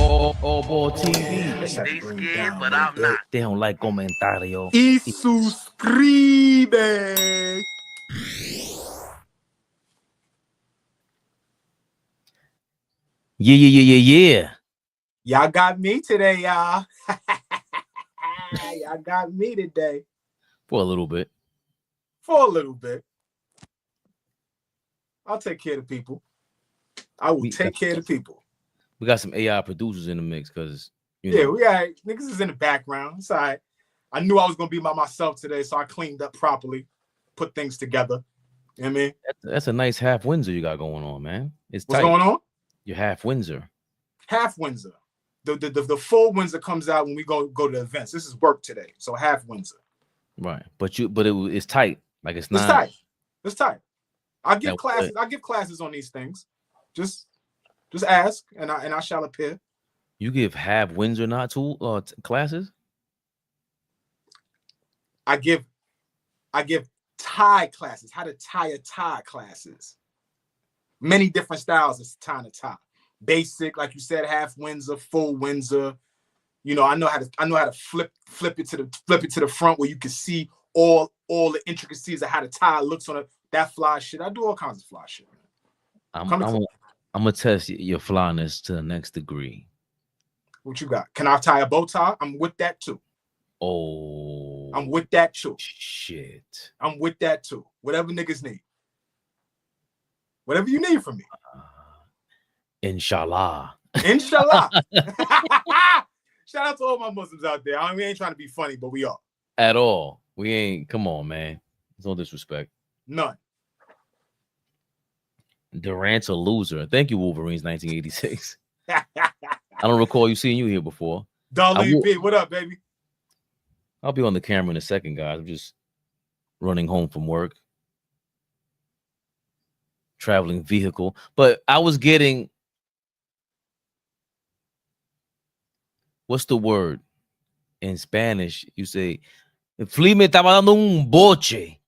AllBall TV. They scared, but I'm not. They don't like comentario. Y suscribe. Yeah. Y'all got me today, y'all. Y'all got me today. For a little bit. I'll take care of the people. I will take care of the people. We got some AI producers in the mix because we got niggas is in the background. It's all right. I knew I was gonna be by myself today, so I cleaned up properly, put things together. You know what I mean? That's a nice half Windsor you got going on, man. It's What's tight. going on? You're half Windsor. Half Windsor. The full Windsor comes out when we go to the events. This is work today, so half Windsor. Right, but it's tight. Like it's tight. It's tight. I give classes. I give classes on these things. Just ask, and I shall appear. You give half Windsor not to classes? I give tie classes, how to tie a tie classes. Many different styles of tying a tie. Basic, like you said, half Windsor, full Windsor. You know, I know how to flip it to the front where you can see all the intricacies of how the tie looks on that fly shit. I do all kinds of fly shit. I'm gonna test your flyness to the next degree. What you got? Can I tie a bow tie? I'm with that too. Oh, I'm with that too. Shit. I'm with that too. Whatever niggas need. Whatever you need from me. Inshallah. Inshallah. Shout out to all my Muslims out there. We ain't trying to be funny, but we are. At all. We ain't. Come on, man. There's no disrespect. None. Durant's a loser. Thank you, Wolverines 1986. I don't recall seeing you here before. Darlene P, what up, baby? I'll be on the camera in a second, guys. I'm just running home from work. Traveling vehicle. But I was getting... What's the word? In Spanish, you say, Flea me estaba dando un boche.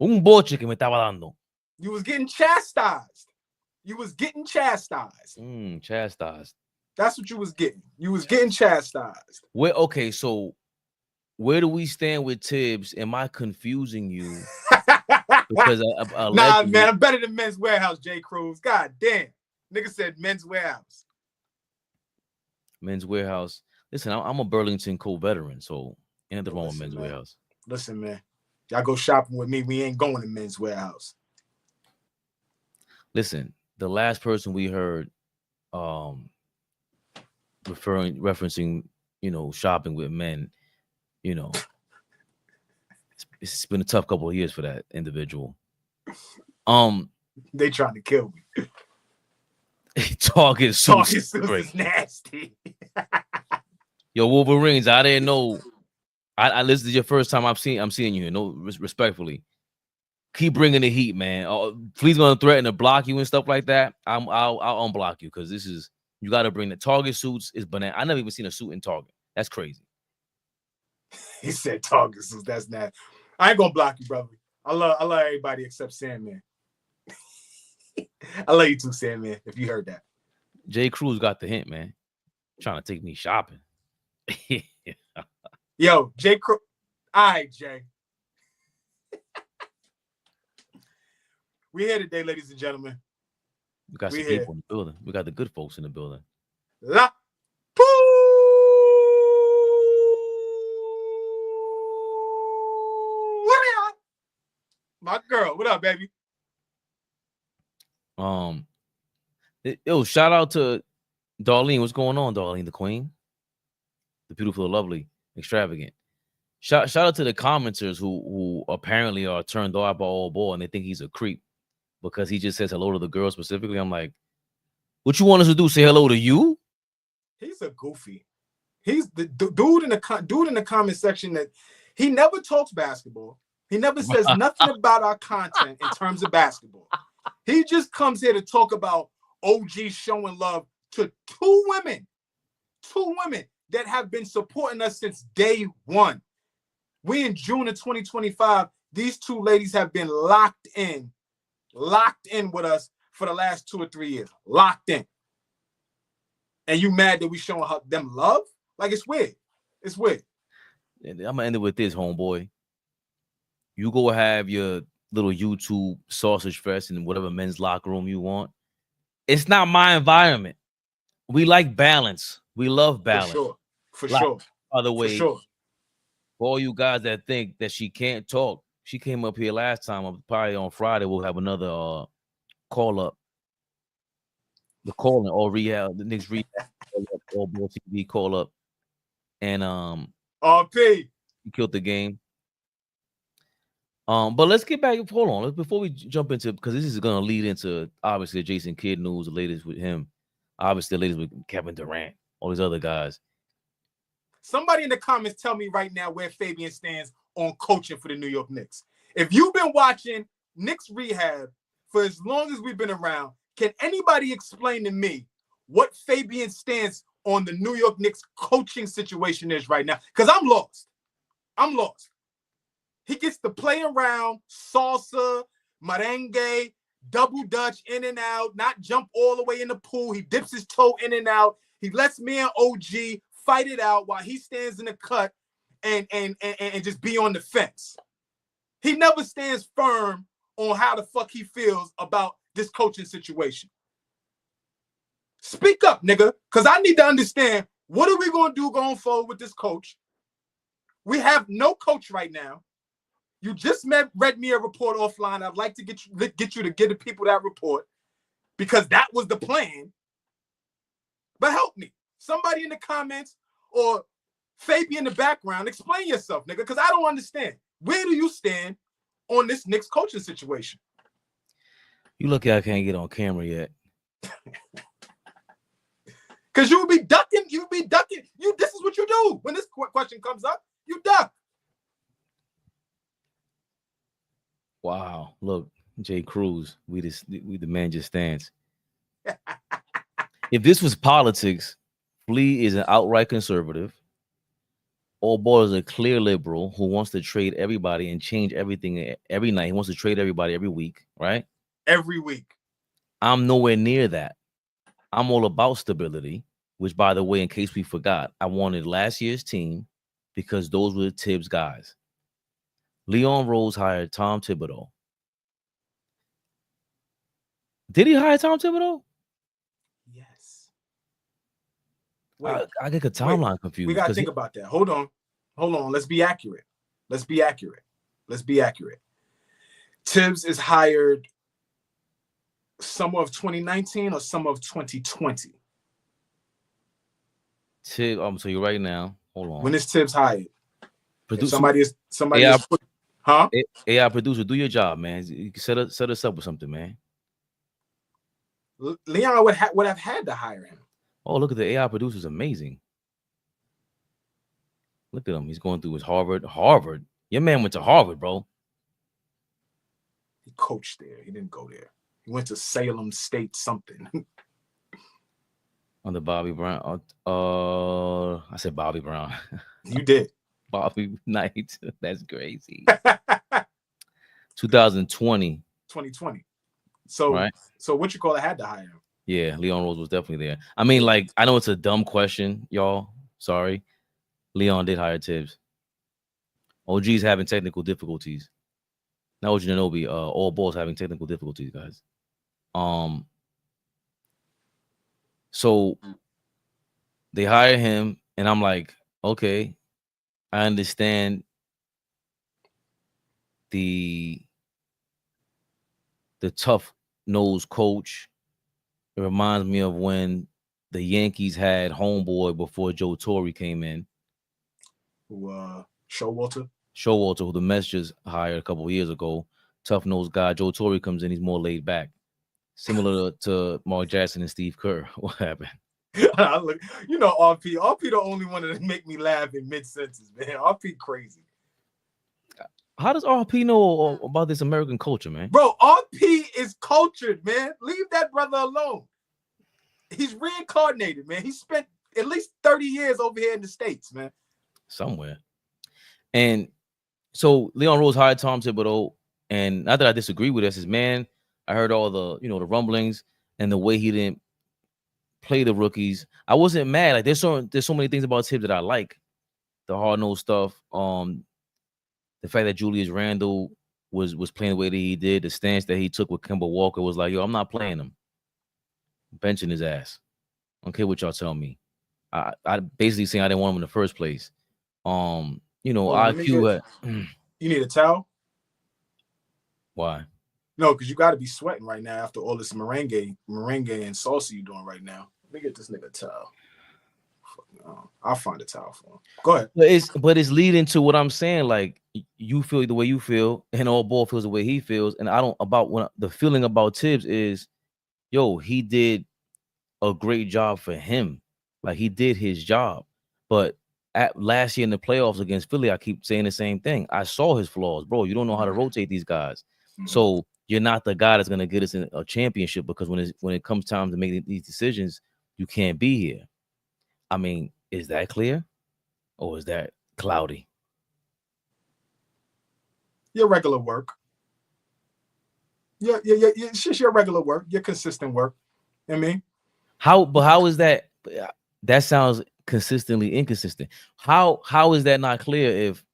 Un boche que me estaba dando. You was getting chastised. Chastised. That's what you was getting. You was getting chastised. Okay, so where do we stand with Tibbs? Am I confusing you? Because nah, man, I'm better than Men's Warehouse, J. Cruz. God damn. Nigga said Men's Warehouse. Men's Warehouse. Listen, I'm a Burlington co-veteran, so ain't nothing wrong with Men's Warehouse. Listen, man. Y'all go shopping with me. We ain't going to Men's Warehouse. Listen, the last person we heard referencing, shopping with men, it's been a tough couple of years for that individual. They trying to kill me. Target suits is nasty. Yo, Wolverines, I didn't know. I this is your first time I'm seeing you here. No, respectfully. Keep bringing the heat, man. Flea's gonna threaten to block you and stuff like that. I'll unblock you because you got to bring the Target suits. Is banana. I never even seen a suit in Target. That's crazy. He said Target suits. That's nasty. I ain't gonna block you, brother. I love everybody except Sandman. I love you too, Sandman. If you heard that, J. Cruz got the hint, man. Trying to take me shopping. Yo, J. Cruz. All right, Jay. We're here today, ladies and gentlemen. We got some people in the building. We got the good folks in the building. La My girl, what up, baby? Yo, shout out to Darlene. What's going on, Darlene, the queen? The beautiful, the lovely, extravagant. Shout out to the commenters who apparently are turned off by AllBall and they think he's a creep because he just says hello to the girl specifically. I'm like, what you want us to do? Say hello to you? He's a goofy. He's the dude in the comment section that he never talks basketball. He never says nothing about our content in terms of basketball. He just comes here to talk about OG showing love to two women that have been supporting us since day one. We in June of 2025. These two ladies have been locked in with us for the last 2 or 3 years. Locked in. And you mad that we showing them love? Like, it's weird. It's weird. And I'm gonna end it with this, homeboy. You go have your little YouTube sausage fest in whatever men's locker room you want. It's not my environment. We like balance. We love balance. For sure. By the way, for sure. For all you guys that think that she can't talk, she came up here last time. Probably on Friday we'll have another call up. The calling or Rehab, the Knicks Rehab, AllBall TV call up, and RP. he killed the game. But let's get back. Hold on, before we jump into, because this is gonna lead into obviously the Jason Kidd news, the latest with him, obviously the latest with Kevin Durant, all these other guys. Somebody in the comments tell me right now where Fabian stands on coaching for the New York Knicks. If you've been watching Knicks Rehab for as long as we've been around, can anybody explain to me what Fabian stands on the New York Knicks coaching situation is right now? Because I'm lost. I'm lost. He gets to play around, salsa, merengue, double dutch, in and out, not jump all the way in the pool. He dips his toe in and out. He lets me and OG fight it out while he stands in the cut and just be on the fence. He never stands firm on how the fuck he feels about this coaching situation. Speak up, nigga, because I need to understand, what are we going to do going forward with this coach? We have no coach right now. You just read me a report offline. I'd like to get you to get the people that report, because that was the plan. But help me. Somebody in the comments or Fabian in the background, explain yourself, nigga, because I don't understand. Where do you stand on this Knicks coaching situation? You look at I can't get on camera yet. Because you would be ducking. This is what you do. When this question comes up, you duck. Wow. Look, Jay Cruz, we the man just stands. If this was politics, Flea is an outright conservative. AllBall is a clear liberal who wants to trade everybody and change everything every night. He wants to trade everybody every week, right? Every week. I'm nowhere near that. I'm all about stability, which, by the way, in case we forgot, I wanted last year's team because those were Tibbs guys. Leon Rose hired Tom Thibodeau. Did he hire Tom Thibodeau? Yes. Wait, I get the timeline confused. We got to think about that. Hold on. Let's be accurate. Tibbs is hired summer of 2019 or summer of 2020? Tibbs, so you're right now. Hold on. When is Tibbs hired? Somebody AI, is huh? AI producer, do your job, man. You can set us up with something, man. Leon would have had to hire him. Oh, look at the AI producer, is amazing. Look at him. He's going through his Harvard. Your man went to Harvard, bro. He coached there. He didn't go there. He went to Salem State something. Under Bobby Brown. I said Bobby Brown. You did. Bobby Knight. That's crazy. 2020. 2020. So, right? So what you call it had to hire him. Yeah, Leon Rose was definitely there. I mean, like, I know it's a dumb question, y'all. Sorry. Leon did hire Tibbs. OG's having technical difficulties. Now OG Anunoby, AllBall's having technical difficulties, guys. So they hire him, and I'm like, okay, I understand the tough-nosed coach. It reminds me of when the Yankees had homeboy before Joe Torre came in. Showalter, who the Mets just hired a couple of years ago. Tough-nosed guy. Joe Torre comes in, he's more laid back. Similar to Mark Jackson and Steve Kerr. What happened? RP the only one that make me laugh in mid-sentence, man. RP crazy. How does RP know about this American culture, man? Bro, RP is cultured, man. Leave that brother alone. He's reincarnated, man. He spent at least 30 years over here in the States, man. Somewhere. And so Leon Rose hired Tom Thibodeau, and not that I disagree with this, is man, I heard all the the rumblings and the way he didn't play the rookies. I wasn't mad. Like there's so many things about Tibbs that I like. The hard-nosed stuff. The fact that Julius Randle was playing the way that he did, the stance that he took with Kemba Walker was like, yo, I'm not playing him. Benching his ass. I don't care what y'all tell me. I basically saying I didn't want him in the first place. You know, IQ. You need a towel? Why? No, because you got to be sweating right now after all this merengue and salsa you doing right now. Let me get this nigga a towel. I'll find a towel for him. Go ahead. But it's leading to what I'm saying. Like you feel the way you feel, and AllBall feels the way he feels. And I don't the feeling about Tibbs is, yo, he did a great job for him. Like he did his job. But at last year in the playoffs against Philly, I keep saying the same thing. I saw his flaws, bro. You don't know how to rotate these guys. So you're not the guy that's gonna get us in a championship, because when it comes time to make these decisions, you can't be here. I mean, is that clear, or is that cloudy? Your regular work. Yeah. It's just your regular work, your consistent work. I mean, how is that? That sounds consistently inconsistent. How is that not clear? If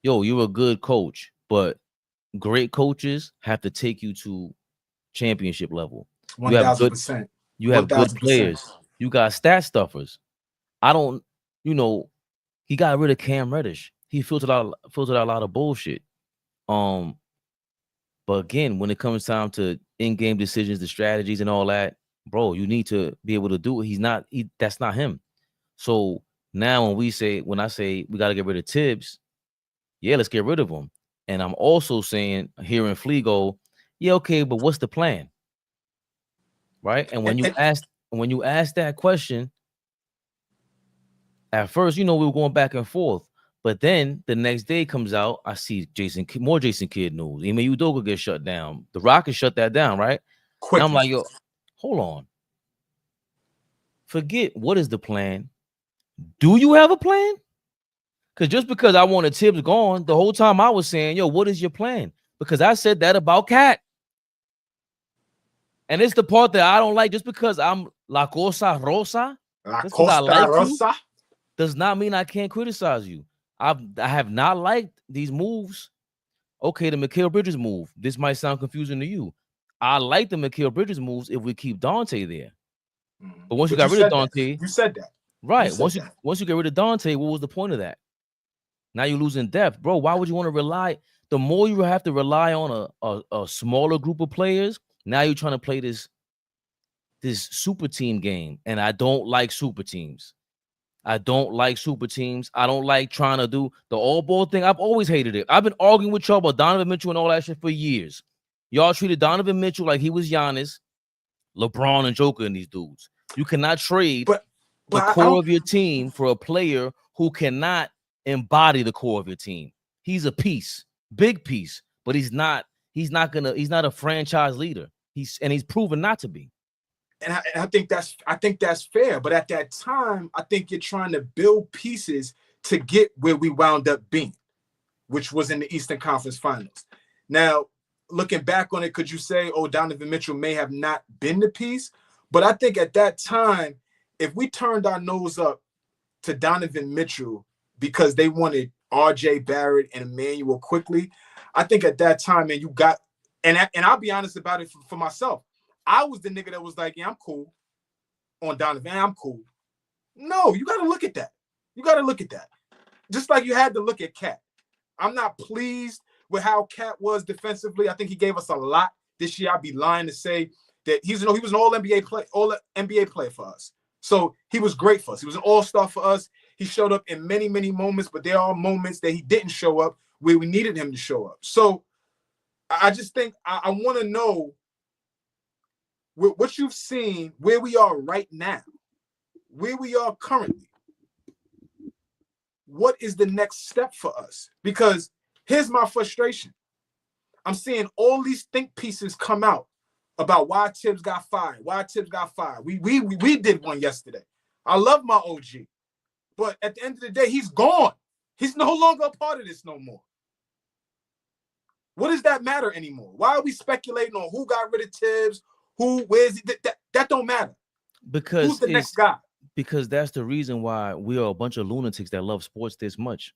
you're a good coach, but great coaches have to take you to championship level. 1,000%. You have good players. You got stat stuffers. I don't, he got rid of Cam Reddish. He filtered out a lot of bullshit. But again, when it comes time to in-game decisions, the strategies and all that, bro, you need to be able to do it. That's not him. So now when I say we got to get rid of Tibbs, yeah, let's get rid of him. And I'm also saying, hearing Flea go, yeah, okay, but what's the plan? Right? And when you ask that question, at first, we were going back and forth. But then the next day comes out, I see more Jason Kidd news. Ime Udoka gets shut down. The Rockets shut that down, right? And I'm like, yo, hold on. Forget what is the plan. Do you have a plan? Because just because I wanted Tibbs gone, the whole time I was saying, yo, what is your plan? Because I said that about Cat. And it's the part that I don't like. Just because I'm La Cosa Rosa, does not mean I can't criticize you. I have not liked these moves. Okay, the Mikal Bridges move. This might sound confusing to you. I like the Mikal Bridges moves if we keep Dante there. But once you got rid of Dante, you said that. Right. Once you get rid of Dante, what was the point of that? Now you're losing depth, bro. Why would you want to rely? The more you have to rely on a smaller group of players, now you're trying to play this super team game. And I don't like super teams. I don't like trying to do the AllBall thing. I've always hated it. I've been arguing with y'all about Donovan Mitchell and all that shit for years. Y'all treated Donovan Mitchell like he was Giannis, LeBron, and Joker and these dudes. You cannot trade the core of your team for a player who cannot embody the core of your team. He's a piece, big piece, but he's not a franchise leader. He's proven not to be. And I think that's fair. But at that time, I think you're trying to build pieces to get where we wound up being, which was in the Eastern Conference Finals. Now, looking back on it, could you say, oh, Donovan Mitchell may have not been the piece? But I think at that time, if we turned our nose up to Donovan Mitchell because they wanted RJ Barrett and Emmanuel quickly, I think at that time, man, you got, and I'll be honest about it for myself. I was the nigga that was like, yeah, I'm cool on Donovan. I'm cool. No, you got to look at that. Just like you had to look at Cat. I'm not pleased with how Cat was defensively. I think he gave us a lot this year. I'd be lying to say that he was an all-NBA player for us. So he was great for us. He was an all-star for us. He showed up in many, many moments, but there are moments that he didn't show up where we needed him to show up. So I just think I want to know what you've seen, where we are right now, where we are currently. What is the next step for us? Because here's my frustration. I'm seeing all these think pieces come out about why Tibbs got fired. We did one yesterday. I love my OG. But at the end of the day, he's gone. He's no longer a part of this no more. What does that matter anymore? Why are we speculating on who got rid of Tibbs? Where is he? That don't matter. Because who's the next guy? Because that's the reason why we are a bunch of lunatics that love sports this much.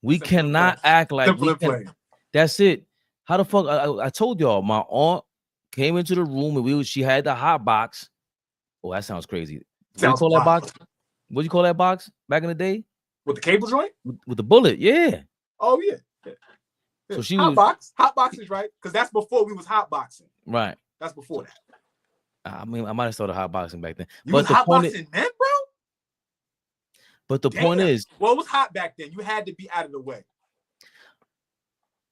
We cannot act like we can. That's it. How the fuck? I told y'all, my aunt came into the room and she had the hot box. Oh, that sounds crazy. What do you call that box? What do you call that box back in the day? With the cable joint? With the bullet, yeah. Oh yeah. So she hot box is right, because that's before we was hot boxing. Right. That's before that. I mean, I might have started hot boxing back then. You was hot boxing then, bro? But the point is, well, it was hot back then. You had to be out of the way.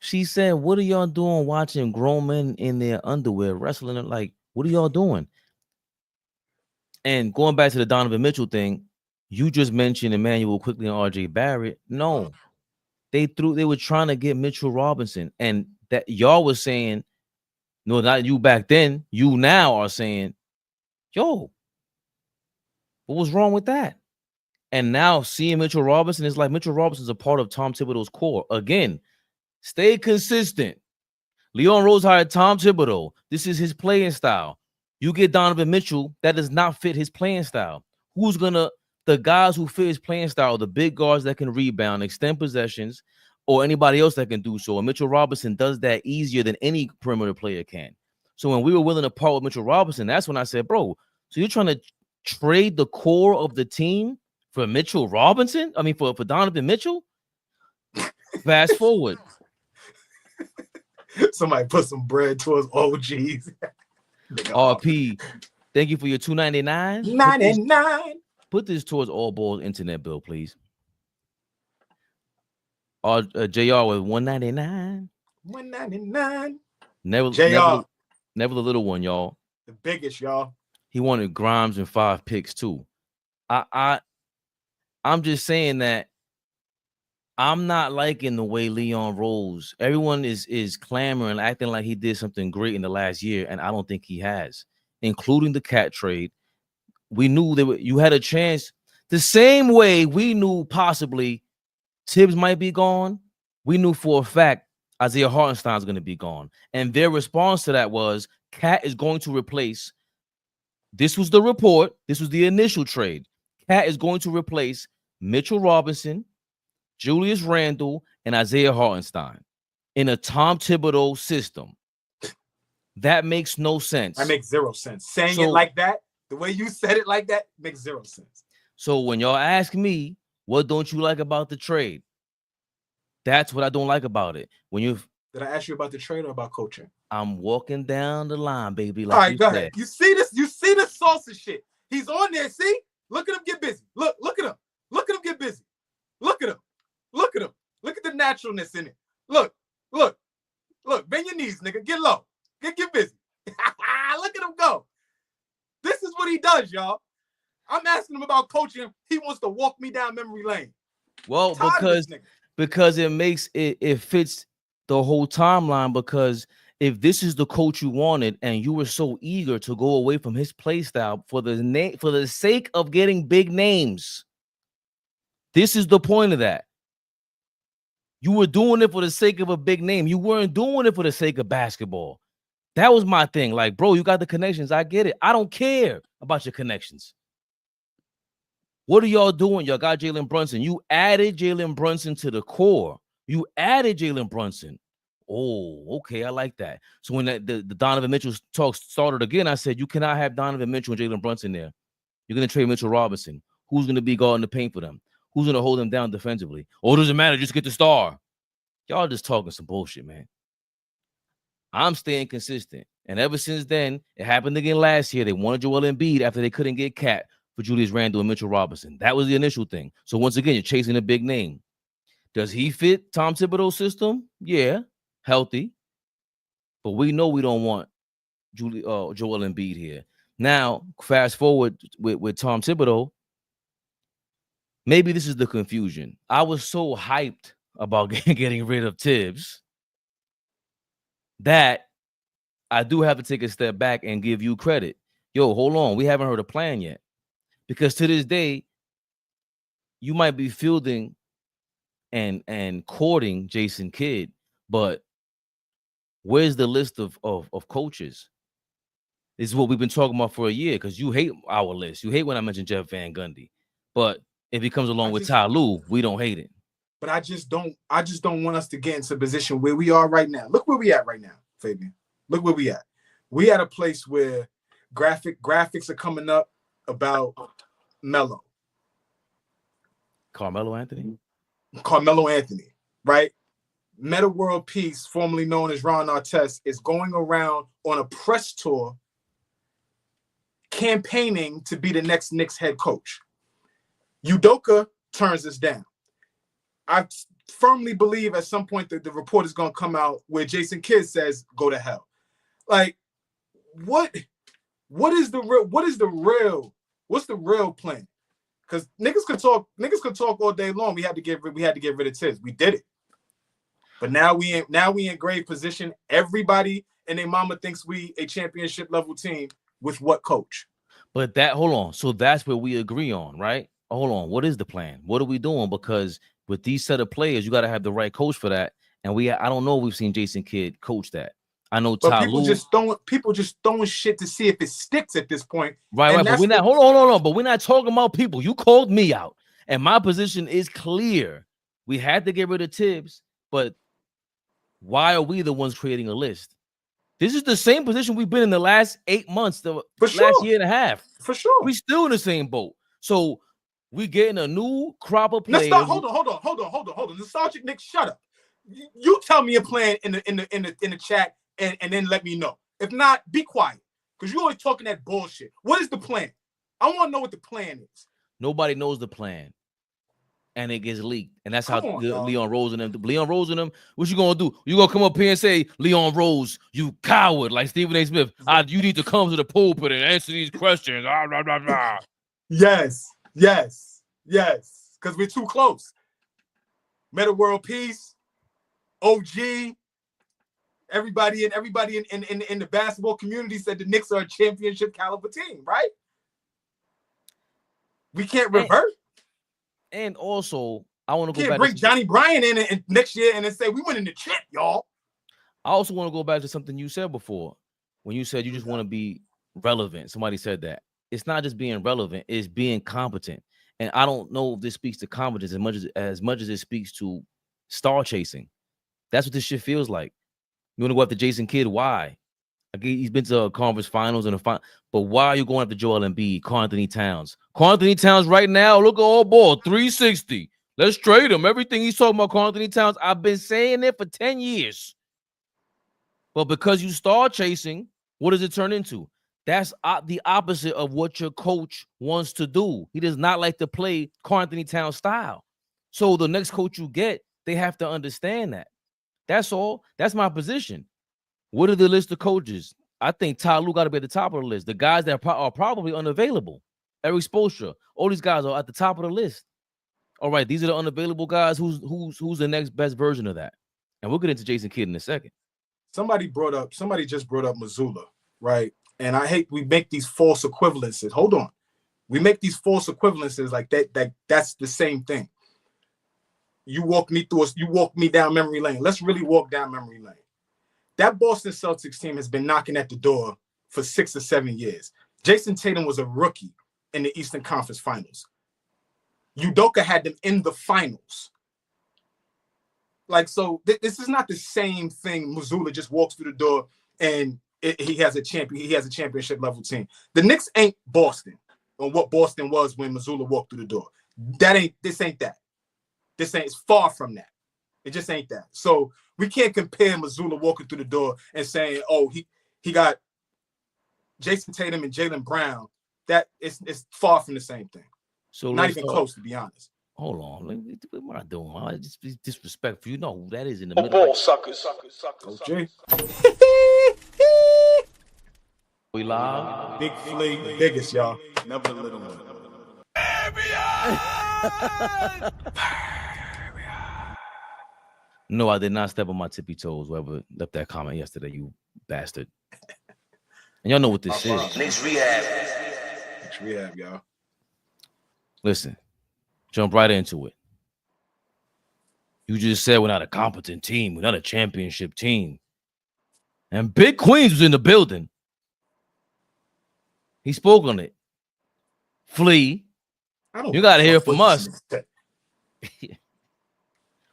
She said, "What are y'all doing watching grown men in their underwear wrestling? Like, what are y'all doing?" And going back to the Donovan Mitchell thing, you just mentioned Emmanuel Quickly and RJ Barrett. No, they were trying to get Mitchell Robinson, and that y'all was saying, no, not you back then. You now are saying, yo, what was wrong with that? And now seeing Mitchell Robinson is like Mitchell Robinson's a part of Tom Thibodeau's core. Again, stay consistent. Leon Rose hired Tom Thibodeau. This is his playing style. You get Donovan Mitchell, that does not fit his playing style. The guys who fit his playing style, the big guards that can rebound, extend possessions, or anybody else that can do so. And Mitchell Robinson does that easier than any perimeter player can. So when we were willing to part with Mitchell Robinson, that's when I said, bro, so you're trying to trade the core of the team for Mitchell Robinson? I mean, for Donovan Mitchell? Fast forward. Somebody put some bread towards OGs. RP, thank you for your $2.99. $99. Put this towards AllBall internet bill, please. JR with $1.99. $1.99. Never the little one, y'all. The biggest, y'all. He wanted Grimes and 5 picks too. I'm just saying that I'm not liking the way Leon Rose. Everyone is clamoring, acting like he did something great in the last year, and I don't think he has, including the cat trade. We knew you had a chance. The same way we knew possibly Tibbs might be gone, we knew for a fact Isaiah Hartenstein's going to be gone. And their response to that was, Cat is going to replace, this was the report, this was the initial trade. Cat is going to replace Mitchell Robinson, Julius Randle, and Isaiah Hartenstein in a Tom Thibodeau system. That makes no sense. That makes zero sense. Saying it like that, the way you said it like that, makes zero sense. So when y'all ask me, what don't you like about the trade? That's what I don't like about it. Did I ask you about the trade or about coaching? I'm walking down the line, baby. Like all right, go ahead. You see this? You see this salsa shit? He's on there. See? Look at him get busy. Look at him. Look at him get busy. Look at him. Look at him. Look at the naturalness in it. Look. Bend your knees, nigga. Get low. Get busy. Look at him go. This is what he does, y'all. I'm asking him about coaching. He wants to walk me down memory lane. Well, because it fits the whole timeline. Because if this is the coach you wanted and you were so eager to go away from his play style for the sake of getting big names, this is the point of that. You were doing it for the sake of a big name. You weren't doing it for the sake of basketball. That was my thing. Like, bro, you got the connections. I get it. I don't care about your connections. What are y'all doing? Y'all got Jalen Brunson. You added Jalen Brunson to the core. You added Jalen Brunson. Oh, okay. I like that. So when the Donovan Mitchell talk started again, I said, you cannot have Donovan Mitchell and Jalen Brunson there. You're going to trade Mitchell Robinson. Who's going to be guarding the paint for them? Who's going to hold them down defensively? Oh, it doesn't matter. Just get the star. Y'all just talking some bullshit, man. I'm staying consistent. And ever since then, it happened again last year. They wanted Joel Embiid after they couldn't get Cat for Julius Randle and Mitchell Robinson. That was the initial thing. So once again, you're chasing a big name. Does he fit Tom Thibodeau's system? Yeah, healthy. But we know we don't want Joel Embiid here. Now, fast forward with Tom Thibodeau. Maybe this is the confusion. I was so hyped about getting rid of Tibbs that I do have to take a step back and give you credit. Yo, hold on. We haven't heard a plan yet. Because to this day, you might be fielding and courting Jason Kidd, but where's the list of coaches? This is what we've been talking about for a year because you hate our list. You hate when I mention Jeff Van Gundy. But if he comes along with Ty Lue, we don't hate it. But I just don't want us to get into a position where we are right now. Look where we at right now, Fabian. Look where we at. We at a place where graphics are coming up about Melo. Carmelo Anthony, right? Metta World Peace, formerly known as Ron Artest, is going around on a press tour campaigning to be the next Knicks head coach. Udoka turns this down. I firmly believe at some point that the report is going to come out where Jason Kidd says, go to hell. Like, what's the real plan? Because niggas could talk all day long. We had to get rid of Tibbs. We did it. But now we in grave position. Everybody and their mama thinks we a championship level team with what coach? But hold on. So that's where we agree on, right? Hold on. What is the plan? What are we doing? Because with these set of players, you got to have the right coach for that. And I don't know if we've seen Jason Kidd coach that. I know Ty Lue. People just throwing shit to see if it sticks at this point. Right. But we're not. Hold on. But we're not talking about people. You called me out, and my position is clear. We had to get rid of Tibbs, but why are we the ones creating a list? This is the same position we've been in the last 8 months, last year and a half. For sure. We still in the same boat. So we getting a new crop of players. Hold on. Nostalgic Nick, shut up. You tell me a plan in the chat and then let me know. If not, be quiet. Because you're always talking that bullshit. What is the plan? I want to know what the plan is. Nobody knows the plan. And it gets leaked. And that's Leon Rose and them. What you gonna do? You gonna come up here and say, Leon Rose, you coward, like Stephen A. Smith. You need to come to the pulpit and answer these questions. Blah, blah, blah. Yes. Because we're too close. Metta World Peace, OG, everybody in the basketball community said the Knicks are a championship caliber team, right? We can't revert. And also, I want to go back. Bring Johnny Bryant in next year and then say we winning the chip, y'all. I also want to go back to something you said before when you said you just want to be relevant. Somebody said that it's not just being relevant; it's being competent. And I don't know if this speaks to competence as much as it speaks to star chasing. That's what this shit feels like. You want to go after Jason Kidd? Why? He's been to conference finals and a final, but why are you going after Joel Embiid, Karl Anthony Towns? Karl Anthony Towns right now, look at AllBall 360. Let's trade him. Everything he's talking about, Karl Anthony Towns, I've been saying it for 10 years. But because you start chasing, what does it turn into? That's the opposite of what your coach wants to do. He does not like to play Karl Anthony Towns style. So the next coach you get, they have to understand that. That's all. That's my position. What are the list of coaches? I think Ty Lue got to be at the top of the list. The guys that are probably unavailable. Eric Spoelstra. All these guys are at the top of the list. All right, these are the unavailable guys. Who's the next best version of that? And we'll get into Jason Kidd in a second. Somebody just brought up Mazzulla, right? And I hate we make these false equivalences. Hold on. We make these false equivalences like that's the same thing. You walk me down memory lane. Let's really walk down memory lane. That Boston Celtics team has been knocking at the door for 6 or 7 years. Jason Tatum was a rookie in the Eastern Conference Finals. Udoka had them in the finals. Like, so this is not the same thing. Mazzulla just walks through the door and he has a championship level team. The Knicks ain't Boston on what Boston was when Mazzulla walked through the door. This ain't that. It's far from that. It just ain't that. So we can't compare Mazzulla walking through the door and saying, oh, he got Jason Tatum and Jaylen Brown. That it's far from the same thing. So not even close, to be honest. Hold on. What am I doing? I just be disrespectful. You know who that is in the middle. Ball suckers. OJ. We live. Big Flea, the biggest, y'all. Never the little one. No, I did not step on my tippy toes. Whoever left that comment yesterday, you bastard. And y'all know what this is. Knicks Rehab, y'all. Listen, jump right into it. You just said we're not a competent team. We're not a championship team. And Big Queens was in the building. He spoke on it. Flea. You gotta hear it from us.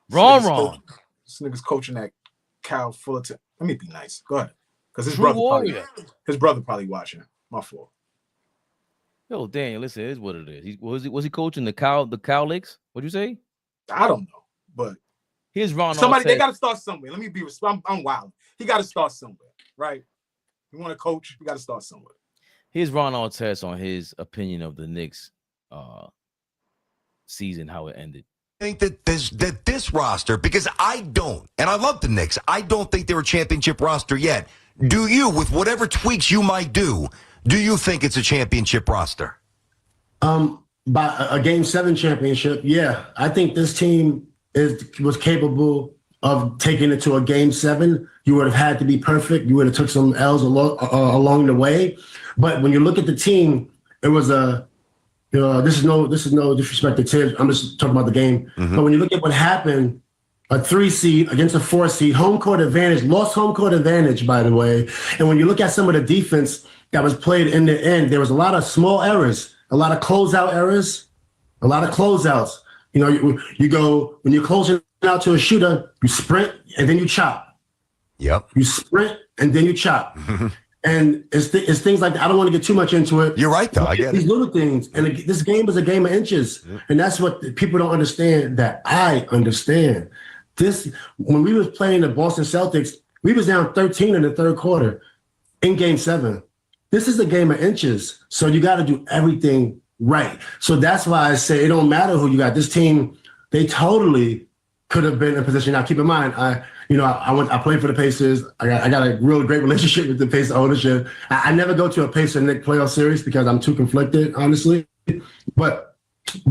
Wrong. This nigga's coaching that Cal Fullerton. Let me be nice. Go ahead. Because his brother probably watching. My fault. Yo, Daniel, listen, it is what it is. Was he coaching the Cow Licks? What'd you say? I don't know, but here's Ron. They got to start somewhere. Let me be. I'm wild. He got to start somewhere, right? You want to coach? You got to start somewhere. Here's Ron Artest on his opinion of the Knicks season, how it ended. I think that this roster, because I don't, and I love the Knicks, I don't think they're a championship roster yet. Do you, with whatever tweaks you might do you think it's a championship roster? By a Game 7 championship, yeah. I think this team was capable of taking it to a Game 7. You would have had to be perfect. You would have took some L's along the way. But when you look at the team, it was this is no disrespect to Tibbs. I'm just talking about the game. Mm-hmm. But when you look at what happened, a 3 seed against a 4 seed, home court advantage, lost home court advantage, by the way. And when you look at some of the defense that was played in the end, there was a lot of small errors, a lot of closeout errors, a lot of closeouts. You know, you go, when you're closing out to a shooter, you sprint and then you chop. Yep. You sprint and then you chop. And it's things like that. I don't want to get too much into it. You're right, though. I get these little things. And this game is a game of inches. And that's what people don't understand that I understand. When we was playing the Boston Celtics, we was down 13 in the third quarter in Game 7. This is a game of inches. So you got to do everything right. So that's why I say it don't matter who you got. This team, they totally could have been in position. Now, keep in mind, I played for the Pacers. I got a real great relationship with the Pacers ownership. I never go to a Pacer Knicks playoff series because I'm too conflicted, honestly. But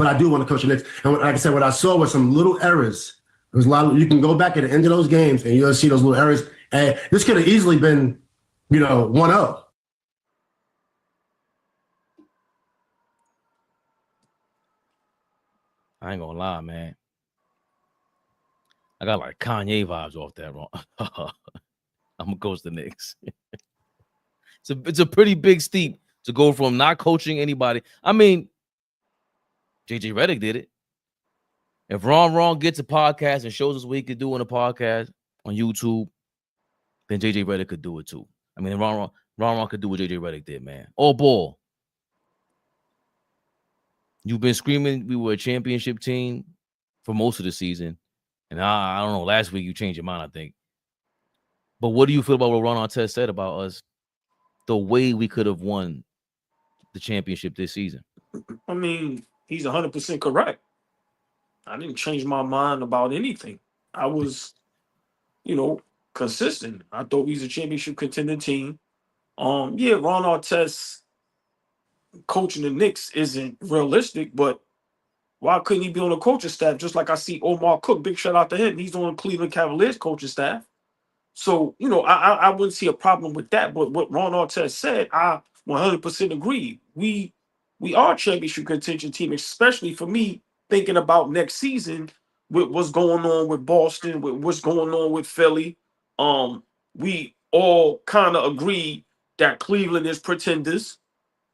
I do want to coach the Knicks. And like I said, what I saw was some little errors. There was a lot. You can go back at the end of those games and you'll see those little errors. And this could have easily been, 1-0. I ain't gonna lie, man. I got like Kanye vibes off that, wrong. I'm gonna coach the Knicks. It's a pretty big steep to go from not coaching anybody. I mean, JJ Redick did it. If Ron gets a podcast and shows us what he could do on a podcast on YouTube, then JJ Redick could do it too. I mean, Ron could do what JJ Redick did, man. AllBall. You've been screaming we were a championship team for most of the season. And I don't know, last week you changed your mind, I think. But what do you feel about what Ron Artest said about us, the way we could have won the championship this season? I mean, he's 100% correct. I didn't change my mind about anything. I was, consistent. I thought we was a championship contending team. Ron Artest coaching the Knicks isn't realistic, but why couldn't he be on the coaching staff? Just like I see Omar Cook, big shout out to him. He's on Cleveland Cavaliers coaching staff. So, I wouldn't see a problem with that. But what Ron Artest said, I 100% agree. We are a championship contention team, especially for me, thinking about next season with what's going on with Boston, with what's going on with Philly. We all kind of agree that Cleveland is pretenders.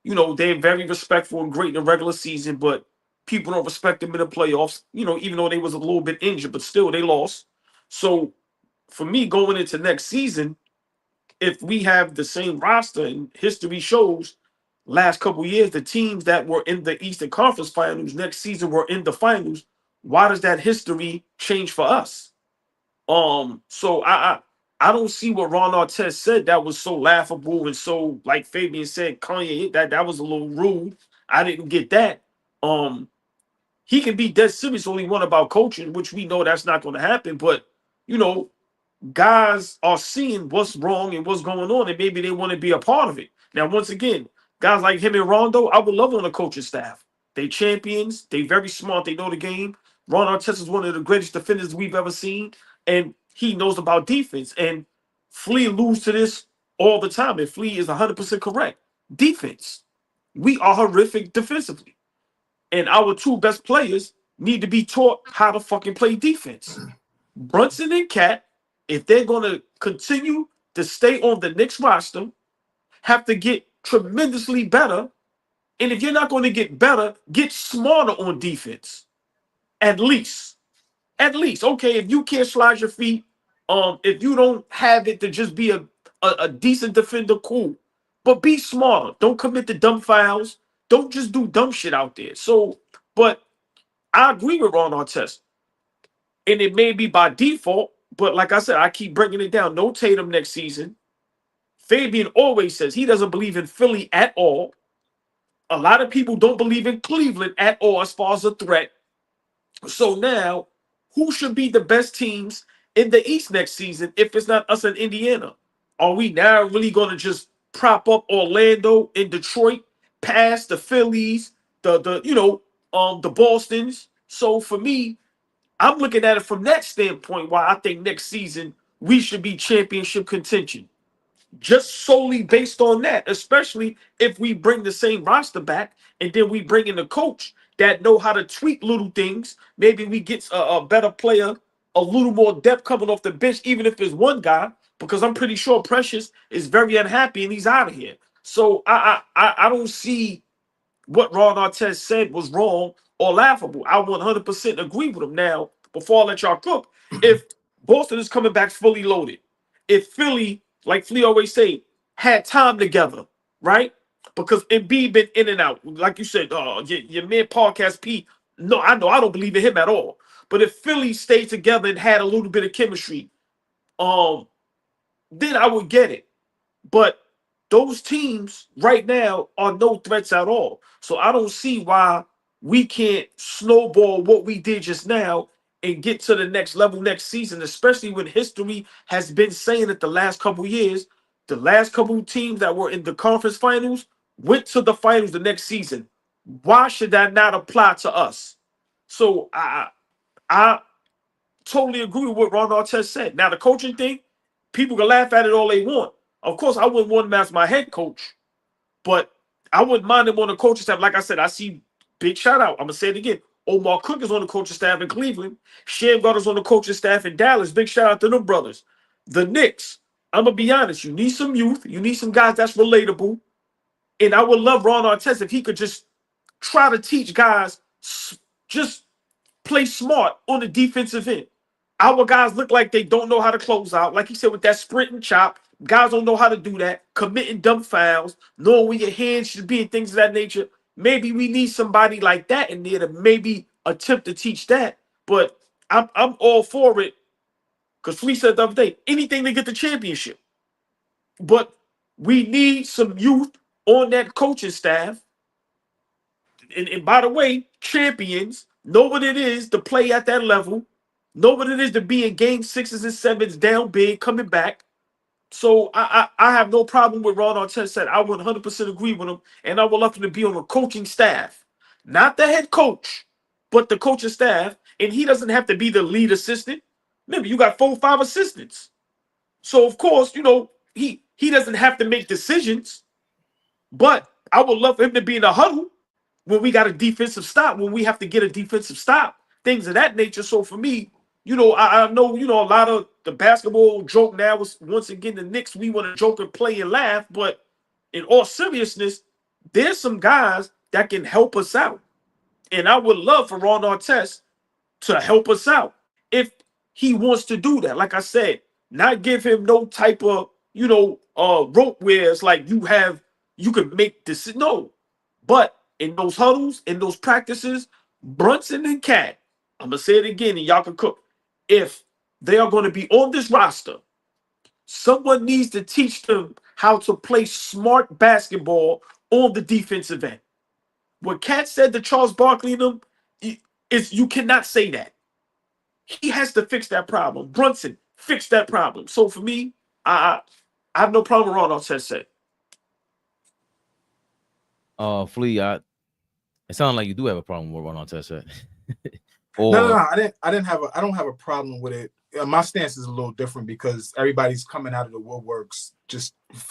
They're very respectful and great in the regular season, but people don't respect them in the playoffs, even though they was a little bit injured, but still they lost. So for me, going into next season, if we have the same roster, and history shows last couple of years, the teams that were in the Eastern Conference Finals next season were in the finals, why does that history change for us? So I don't see what Ron Artest said that was so laughable and so, like Fabian said, Kanye, that was a little rude. I didn't get that. He can be dead serious only one about coaching, which we know that's not going to happen. But, guys are seeing what's wrong and what's going on, and maybe they want to be a part of it. Now, once again, guys like him and Rondo, I would love on the coaching staff. They champions. They very smart. They know the game. Ron Artest is one of the greatest defenders we've ever seen, and he knows about defense. And Flea alludes to this all the time, and Flea is 100% correct. Defense. We are horrific defensively. And our two best players need to be taught how to fucking play defense. Brunson and Cat, if they're going to continue to stay on the Knicks roster, have to get tremendously better. And if you're not going to get better, get smarter on defense. At least. Okay, if you can't slide your feet, if you don't have it to just be a decent defender, cool. But be smarter. Don't commit the dumb fouls. Don't just do dumb shit out there. So, but I agree with Ron Artest. And it may be by default, but like I said, I keep bringing it down. No Tatum next season. Fabian always says he doesn't believe in Philly at all. A lot of people don't believe in Cleveland at all as far as a threat. So now, who should be the best teams in the East next season if it's not us in Indiana? Are we now really going to just prop up Orlando and Detroit past the Phillies, the Bostons? So for me, I'm looking at it from that standpoint why I think next season we should be championship contention. Just solely based on that, especially if we bring the same roster back and then we bring in a coach that know how to tweak little things. Maybe we get a better player, a little more depth coming off the bench, even if it's one guy, because I'm pretty sure Precious is very unhappy and he's out of here. So I don't see what Ron Artest said was wrong or laughable. I 100% agree with him. Now, before I let y'all cook, if Boston is coming back fully loaded, if Philly, like Flea always say, had time together, right? Because Embiid been in and out. Like you said, your man Podcast P, no, I know I don't believe in him at all. But if Philly stayed together and had a little bit of chemistry, then I would get it. But those teams right now are no threats at all. So I don't see why we can't snowball what we did just now and get to the next level next season, especially when history has been saying that the last couple years, the last couple teams that were in the conference finals went to the finals the next season. Why should that not apply to us? So I totally agree with what Ron Artest said. Now, the coaching thing, people can laugh at it all they want. Of course, I wouldn't want him as my head coach, but I wouldn't mind him on the coaching staff. Like I said, I see big shout out. I'm going to say it again. Omar Cook is on the coaching staff in Cleveland. Sham Gardner's on the coaching staff in Dallas. Big shout out to them brothers. The Knicks, I'm going to be honest. You need some youth. You need some guys that's relatable. And I would love Ron Artest if he could just try to teach guys, just play smart on the defensive end. Our guys look like they don't know how to close out. Like he said, with that sprint and chop, guys don't know how to do that. Committing dumb fouls, knowing where your hands should be and things of that nature. Maybe we need somebody like that in there to maybe attempt to teach that. But I'm all for it. Because Flea said the other day, anything to get the championship. But we need some youth on that coaching staff. And by the way, champions know what it is to play at that level. Know what it is to be in game 6s and 7s down big, coming back. So I have no problem with Ron Artest said. I would 100% agree with him, and I would love him to be on the coaching staff. Not the head coach, but the coaching staff. And he doesn't have to be the lead assistant. Remember, you got 4 or 5 assistants. So, of course, he doesn't have to make decisions. But I would love for him to be in the huddle when we got a defensive stop, when we have to get a defensive stop, things of that nature. So for me, I know, a lot of the basketball joke now is once again the Knicks, we want to joke and play and laugh. But in all seriousness, there's some guys that can help us out. And I would love for Ron Artest to help us out if he wants to do that. Like I said, not give him no type of, rope where it's like you can make this. No. But in those huddles, in those practices, Brunson and Cat, I'm going to say it again and y'all can cook. If they are going to be on this roster, someone needs to teach them how to play smart basketball on the defensive end. What Cat said to Charles Barkley and them is you cannot say that. He has to fix that problem. Brunson fixed that problem. So for me, I have no problem with Ron Artest said. Flea, it sounds like you do have a problem with Ron Artest said. No, I don't have a problem with it. My stance is a little different because everybody's coming out of the woodworks.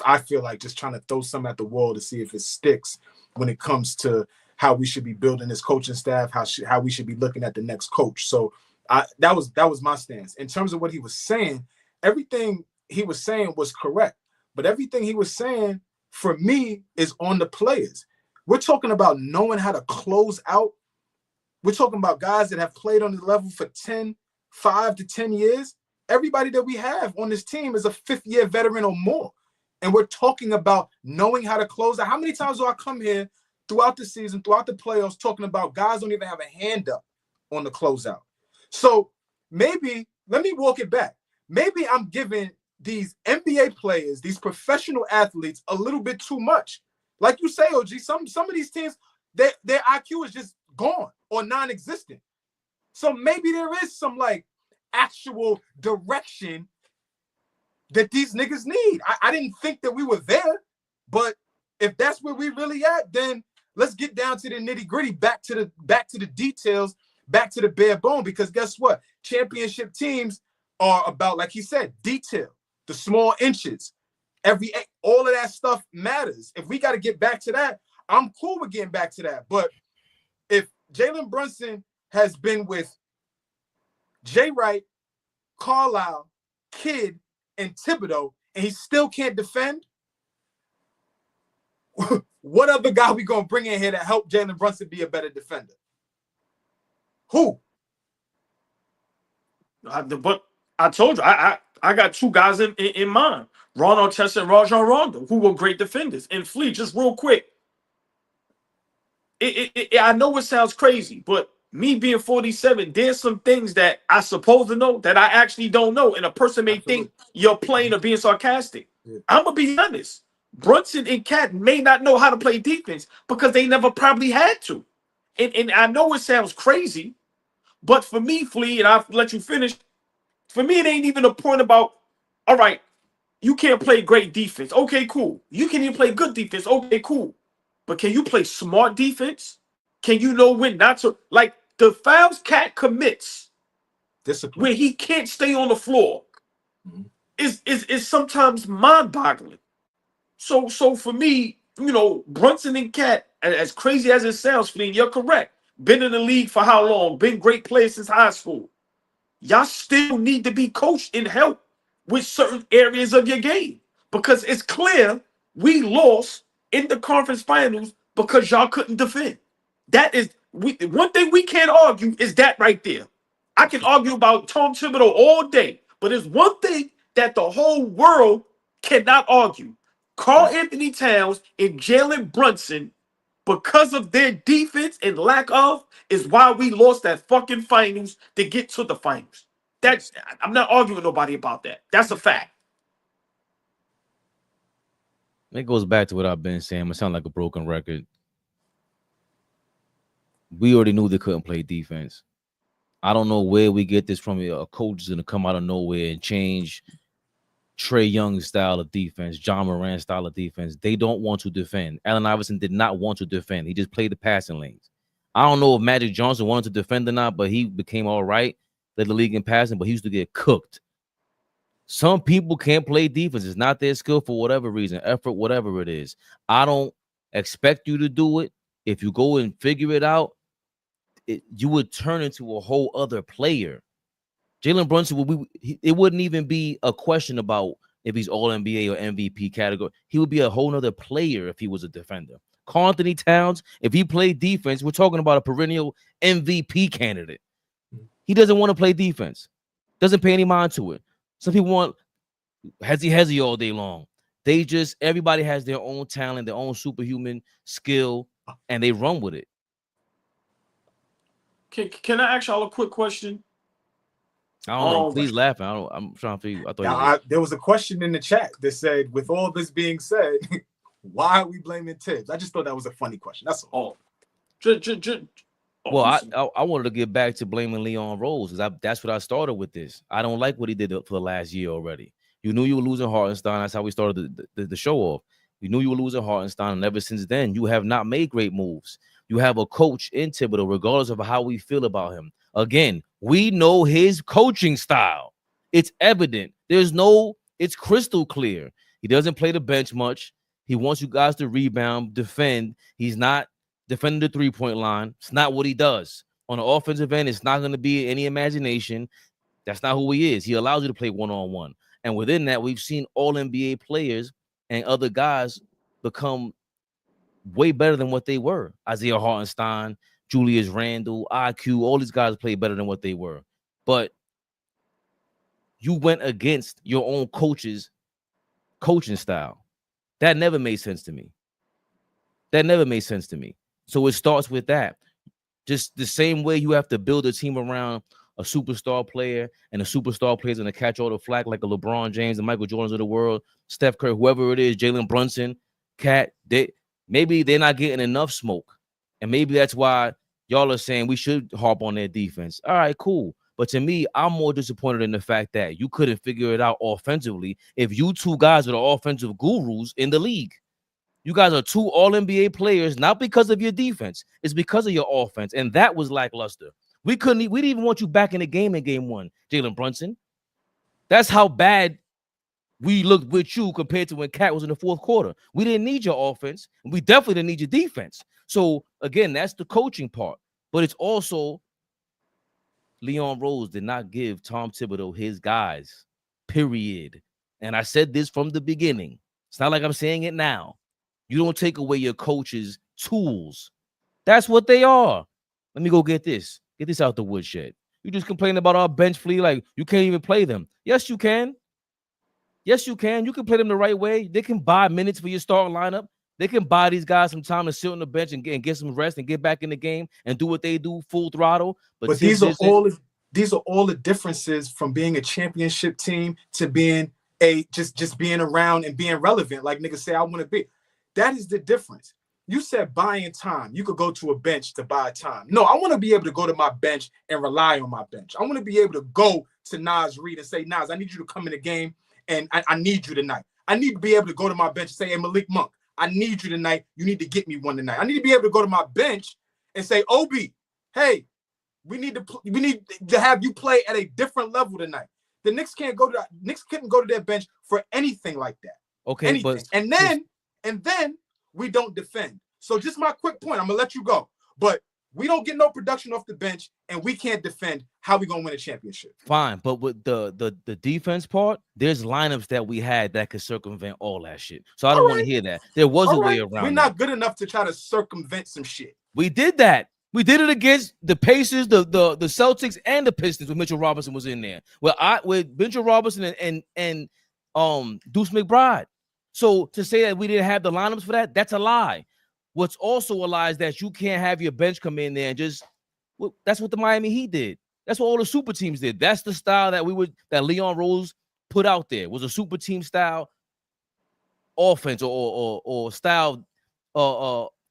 I feel like just trying to throw some at the wall to see if it sticks when it comes to how we should be building this coaching staff, how we should be looking at the next coach. So that was my stance. In terms of what he was saying, everything he was saying was correct, but everything he was saying for me, is on the players. We're talking about knowing how to close out. We're talking about guys that have played on the level for 5 to 10 years. Everybody that we have on this team is a 5th-year veteran or more. And we're talking about knowing how to close out. How many times do I come here throughout the season, throughout the playoffs, talking about guys don't even have a hand up on the closeout? So maybe, let me walk it back. Maybe I'm giving these NBA players, these professional athletes, a little bit too much. Like you say, OG, some of these teams, their IQ is just gone or non-existent. So maybe there is some like actual direction that these niggas need. I didn't think that we were there, but if that's where we really at, then let's get down to the nitty-gritty, back to the details, back to the bare bone, because guess what? Championship teams are about, like he said, detail, the small inches. All of that stuff matters. If we got to get back to that, I'm cool with getting back to that. But if Jalen Brunson has been with Jay Wright, Carlisle, Kidd, and Thibodeau, and he still can't defend, what other guy we gonna bring in here to help Jalen Brunson be a better defender? Who? But I told you, I got 2 guys in mind. Ron Artest and Rajon Rondo, who were great defenders. And Flea, just real quick, I know it sounds crazy, but me being 47, there's some things that I supposed to know that I actually don't know. And a person may think you're playing or being sarcastic. Yeah. I'm going to be honest. Brunson and Cat may not know how to play defense because they never probably had to. And I know it sounds crazy, but for me, Flea, and I'll let you finish, for me, it ain't even a point about, all right, you can't play great defense. Okay, cool. You can even play good defense. Okay, cool. But can you play smart defense? Can you know when not to? Like, the fouls Cat commits discipline, where he can't stay on the floor, is sometimes mind-boggling. So for me, you know, Brunson and Cat, as crazy as it sounds, Flea, you're correct. Been in the league for how long? Been great players since high school. Y'all still need to be coached and helped with certain areas of your game, because it's clear we lost in the conference finals because y'all couldn't defend. That is one thing we can't argue is that right there. I can argue about Tom Thibodeau all day, but there's one thing that the whole world cannot argue. Karl Anthony Towns and Jalen Brunson, because of their defense and lack of, is why we lost that fucking finals to get to the finals. I'm not arguing with nobody about that. That's a fact. It goes back to what I've been saying. It sounds like a broken record. We already knew they couldn't play defense. I don't know where we get this from. A coach is going to come out of nowhere and change Trae Young's style of defense, John Morant's style of defense. They don't want to defend. Allen Iverson did not want to defend. He just played the passing lanes. I don't know if Magic Johnson wanted to defend or not, but he became all right, led the league in passing, but he used to get cooked. Some people can't play defense. It's not their skill for whatever reason, effort, whatever it is. I don't expect you to do it. If you go and figure it out, you would turn into a whole other player. Jalen Brunson, it wouldn't even be a question about if he's All-NBA or MVP category. He would be a whole nother player if he was a defender. Karl Anthony Towns, if he played defense, we're talking about a perennial MVP candidate. He doesn't want to play defense. Doesn't pay any mind to it. Some people want hezzy all day long. Everybody has their own talent, their own superhuman skill, and they run with it. Can I ask y'all a quick question? I don't know. Please laugh. I'm trying to figure. There was a question in the chat that said, with all this being said, why are we blaming Tibbs? I just thought that was a funny question. That's all. Well, I wanted to get back to blaming Leon Rose, because that's what I started with this. I don't like what he did for the last year already. You knew you were losing Hartenstein. That's how we started the show off. You knew you were losing Hartenstein, and ever since then, you have not made great moves. You have a coach in Thibodeau, regardless of how we feel about him. Again, we know his coaching style. It's evident. It's crystal clear. He doesn't play the bench much. He wants you guys to rebound, defend. He's not defending the three-point line. It's not what he does. On the offensive end, it's not going to be any imagination. That's not who he is. He allows you to play one-on-one. And within that, we've seen all NBA players and other guys become way better than what they were. Isaiah Hartenstein, Julius Randle, IQ, all these guys played better than what they were. But you went against your own coach's coaching style. That never made sense to me. That never made sense to me. So it starts with that. Just the same way you have to build a team around a superstar player, and a superstar player is going to catch all the flack like a LeBron James and Michael Jordans of the world, Steph Curry, whoever it is, Jalen Brunson, Cat, maybe they're not getting enough smoke. And maybe that's why y'all are saying we should harp on their defense. All right, cool. But to me, I'm more disappointed in the fact that you couldn't figure it out offensively if you two guys are the offensive gurus in the league. You guys are two all-NBA players, not because of your defense. It's because of your offense. And that was lackluster. We didn't even want you back in the game in game one, Jalen Brunson. That's how bad we looked with you compared to when Cat was in the fourth quarter. We didn't need your offense. And we definitely didn't need your defense. So, again, that's the coaching part. But it's also Leon Rose did not give Tom Thibodeau his guys, period. And I said this from the beginning. It's not like I'm saying it now. You don't take away your coach's tools. That's what they are. Let me go get this. Get this out the woodshed. You just complain about our bench flea like you can't even play them. Yes, you can. Yes, you can. You can play them the right way. They can buy minutes for your starting lineup. They can buy these guys some time to sit on the bench and get some rest and get back in the game and do what they do full throttle. But these are all the differences from being a championship team to being just being around and being relevant. Like niggas say, I want to be. That is the difference. You said buying time. You could go to a bench to buy time. No, I want to be able to go to my bench and rely on my bench. I want to be able to go to Nas Reed and say, Nas, I need you to come in the game, and I need you tonight. I need to be able to go to my bench and say, hey, Malik Monk, I need you tonight. You need to get me one tonight. I need to be able to go to my bench and say, Obi, hey, we need to have you play at a different level tonight. The Knicks couldn't go to their bench for anything like that. Okay, anything. And then we don't defend. So just my quick point, I'm gonna let you go. But we don't get no production off the bench, and we can't defend. How we gonna win a championship? Fine, but with the defense part, there's lineups that we had that could circumvent all that shit. So I don't want to hear that. There was a way around. We're not good enough to try to circumvent some shit. We did that. We did it against the Pacers, the Celtics, and the Pistons when Mitchell Robinson was in there. With Mitchell Robinson and Deuce McBride. So to say that we didn't have the lineups for that, that's a lie. What's also a lie is that you can't have your bench come in there and just that's what the Miami Heat did. That's what all the super teams did. That's the style that Leon Rose put out there, was a super team style offense or style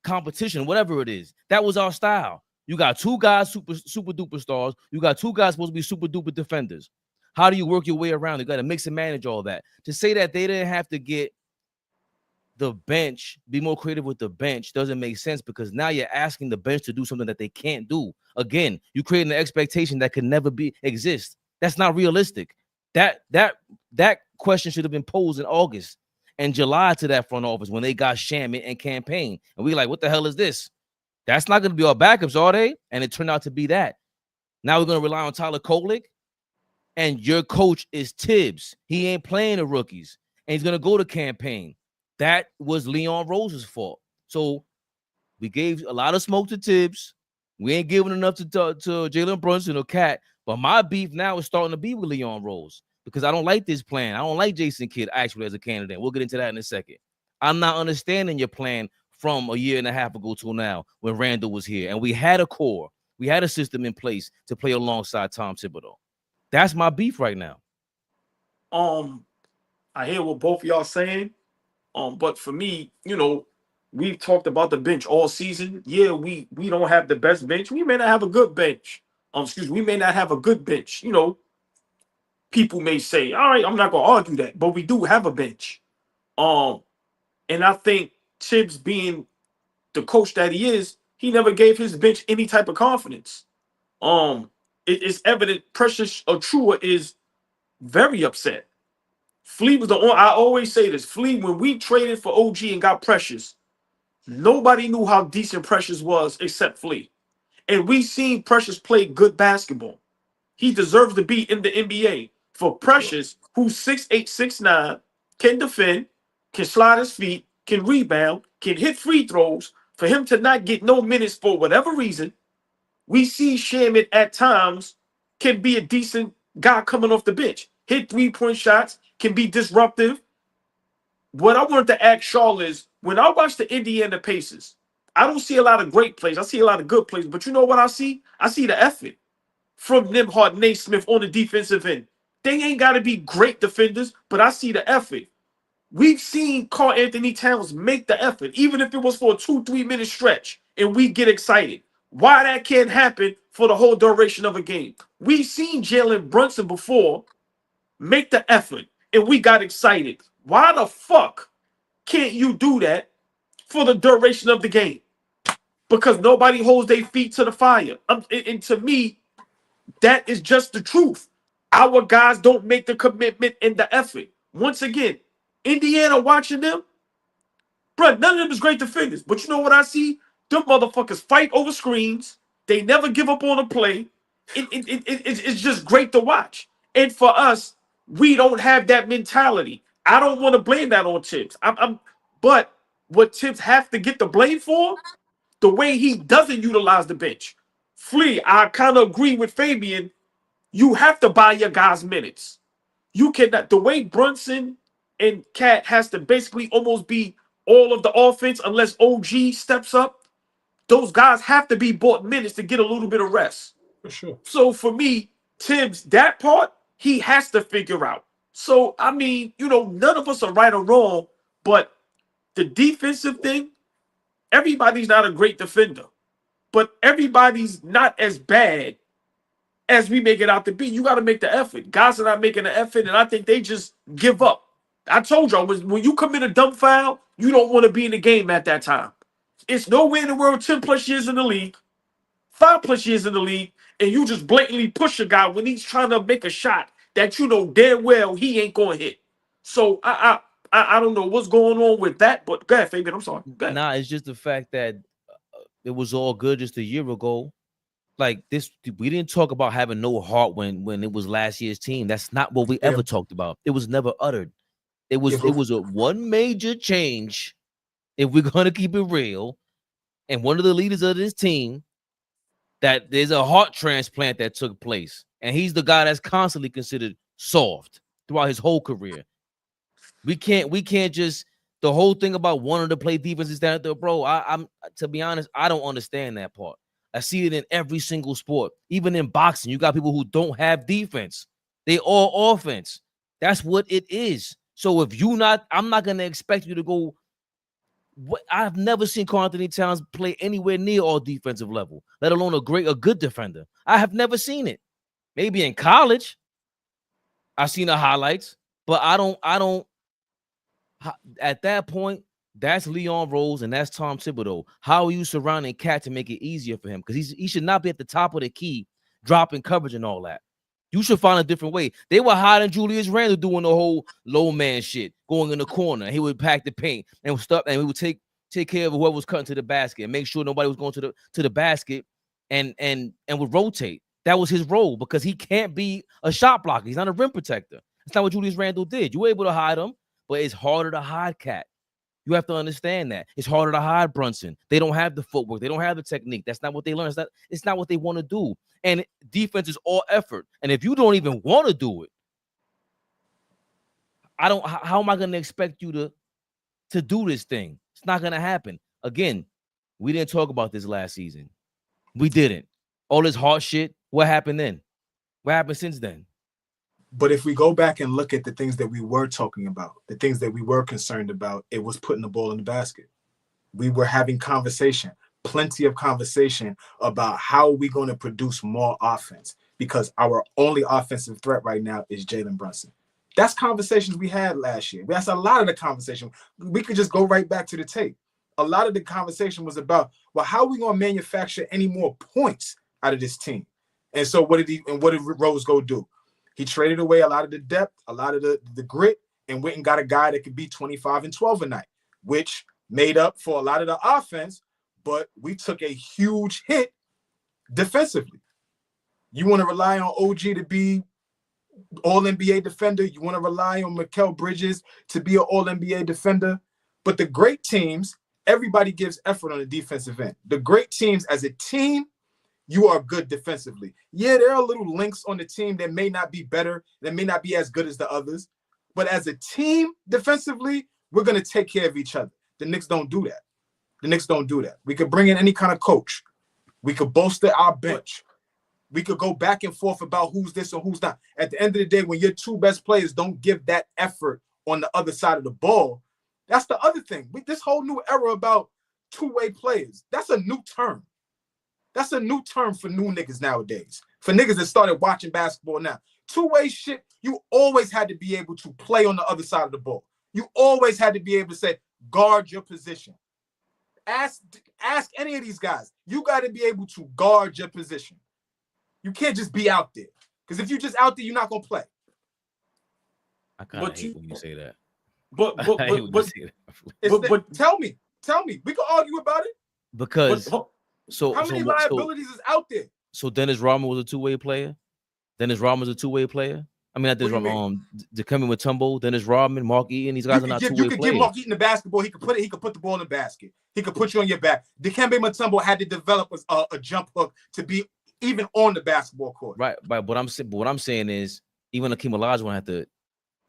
competition, whatever it is. That was our style. You got two guys super duper stars. You got two guys supposed to be super duper defenders. How do you work your way around? You got to mix and manage all that. To say that they didn't have to get the bench, be more creative with the bench, doesn't make sense, because now you're asking the bench to do something that they can't do. Again, you creating an expectation that could never exist. That's not realistic. That question should have been posed in August and July to that front office when they got Shamit and Campaign. And we like, what the hell is this? That's not going to be our backups, are they? And it turned out to be that. Now we're going to rely on Tyler Kolek, and your coach is Tibbs. He ain't playing the rookies, and he's going to go to Campaign. That was Leon Rose's fault. So we gave a lot of smoke to Tibbs. We ain't giving enough to Jalen Brunson or Cat. But my beef now is starting to be with Leon Rose, because I don't like this plan. I don't like Jason Kidd actually as a candidate. We'll get into that in a second. I'm not understanding your plan from a year and a half ago till now when Randall was here. And we had a core. We had a system in place to play alongside Tom Thibodeau. That's my beef right now. I hear what both of y'all saying. But for me, we've talked about the bench all season. Yeah, we don't have the best bench. We may not have a good bench. We may not have a good bench. People may say, all right, I'm not gonna argue that, but we do have a bench. And I think Tibbs, being the coach that he is, he never gave his bench any type of confidence. It's evident Precious Achiuwa is very upset. Flea was the only, I always say this, Flea, when we traded for OG and got Precious, nobody knew how decent Precious was except Flea. And we seen Precious play good basketball. He deserves to be in the NBA. For Precious, who's 6'8", 6'9", can defend, can slide his feet, can rebound, can hit free throws, for him to not get no minutes for whatever reason, we see Shaman at times can be a decent guy coming off the bench. Hit 3-point shots, can be disruptive. What I wanted to ask Charlotte is, when I watch the Indiana Pacers, I don't see a lot of great plays. I see a lot of good plays. But you know what I see? I see the effort from Nembhard, Naismith on the defensive end. They ain't got to be great defenders, but I see the effort. We've seen Karl Anthony Towns make the effort, even if it was for a 2-3 minute stretch, and we get excited. Why that can't happen for the whole duration of a game? We've seen Jalen Brunson before make the effort, and we got excited. Why the fuck can't you do that for the duration of the game? Because nobody holds their feet to the fire. And to me, that is just the truth. Our guys don't make the commitment and the effort. Once again, Indiana watching them, bro, none of them is great defenders. But you know what I see? Them motherfuckers fight over screens. They never give up on a play. It's just great to watch. And for us, we don't have that mentality. I don't want to blame that on Tibbs. But what Tibbs have to get the blame for, the way he doesn't utilize the bench. Flea, I kind of agree with Fabian. You have to buy your guys minutes. You cannot, the way Brunson and Cat has to basically almost be all of the offense unless OG steps up. Those guys have to be bought minutes to get a little bit of rest. For sure. So for me, Tibbs, that part, he has to figure out. So, I mean, you know, none of us are right or wrong, but the defensive thing, everybody's not a great defender, but everybody's not as bad as we make it out to be. You got to make the effort. Guys are not making the effort, and I think they just give up. I told y'all, when you commit a dumb foul, you don't want to be in the game at that time. It's nowhere in the world 10 plus years in the league, 5 plus years in the league, and you just blatantly push a guy when he's trying to make a shot that you know damn well he ain't going to hit. So I don't know what's going on with that, but go ahead, Fabian. I'm sorry. Go ahead. Nah, it's just the fact that it was all good just a year ago. Like this, we didn't talk about having no heart when it was last year's team. That's not what we ever talked about. It was never uttered. It was a one major change, if we're gonna keep it real, and one of the leaders of this team, that there's a heart transplant that took place, and he's the guy that's constantly considered soft throughout his whole career. We can't just, the whole thing about wanting to play defense is that, bro. I'm to be honest, I don't understand that part. I see it in every single sport, even in boxing. You got people who don't have defense; they all offense. That's what it is. So if I'm not gonna expect you to go. I've never seen Karl Anthony Towns play anywhere near all defensive level, let alone a good defender. I have never seen it. Maybe in college, I've seen the highlights, but I don't. At that point, that's Leon Rose and that's Tom Thibodeau. How are you surrounding Cat to make it easier for him? Because he should not be at the top of the key, dropping coverage and all that. You should find a different way. They were hiding Julius Randle doing the whole low man shit, going in the corner. He would pack the paint and stuff, and we would take care of whoever was cutting to the basket and make sure nobody was going to the basket, and would rotate. That was his role because he can't be a shot blocker. He's not a rim protector. That's not what Julius Randle did. You were able to hide him, but it's harder to hide Cat. You have to understand that. It's harder to hide Brunson. They don't have the footwork. They don't have the technique. That's not what they learn. It's not what they want to do. And defense is all effort. And if you don't even want to do it, how am I going to expect you to do this thing? It's not going to happen. Again, we didn't talk about this last season. We didn't. All this hard shit, what happened then? What happened since then? But if we go back and look at the things that we were talking about, the things that we were concerned about, it was putting the ball in the basket. We were having conversation, plenty of conversation about how are we going to produce more offense, because our only offensive threat right now is Jalen Brunson. That's conversations we had last year. That's a lot of the conversation. We could just go right back to the tape. A lot of the conversation was about, well, how are we going to manufacture any more points out of this team? And so what did Rose go do? He traded away a lot of the depth, a lot of the grit, and went and got a guy that could be 25 and 12 a night, which made up for a lot of the offense, but we took a huge hit defensively. You want to rely on OG to be all-NBA defender. You want to rely on Mikal Bridges to be an all-NBA defender. But the great teams, everybody gives effort on the defensive end. The great teams, as a team, you are good defensively. Yeah, there are little links on the team that may not be better, that may not be as good as the others. But as a team, defensively, we're going to take care of each other. The Knicks don't do that. The Knicks don't do that. We could bring in any kind of coach. We could bolster our bench. We could go back and forth about who's this or who's not. At the end of the day, when your two best players don't give that effort on the other side of the ball, that's the other thing. This whole new era about two-way players, that's a new term. That's a new term for new niggas nowadays. For niggas that started watching basketball now. Two-way shit, you always had to be able to play on the other side of the ball. You always had to be able to say, guard your position. Ask any of these guys. You got to be able to guard your position. You can't just be out there. Because if you're just out there, you're not going to play. I kind of hate when you say that. But tell me. We can argue about it. Because how many liabilities is out there? So Dennis Rodman was a two-way player. Dennis Rodman's a two-way player. I mean, not Dennis Rodman. Dikembe Mutombo, Dennis Rodman, Mark Eaton. These guys are not two-way players. You could give Mark Eaton the basketball. He could put the ball in the basket. He could put you on your back. Dikembe Mutombo had to develop a jump hook to be even on the basketball court. Right. But what I'm saying is, even Akeem Olajuwon had to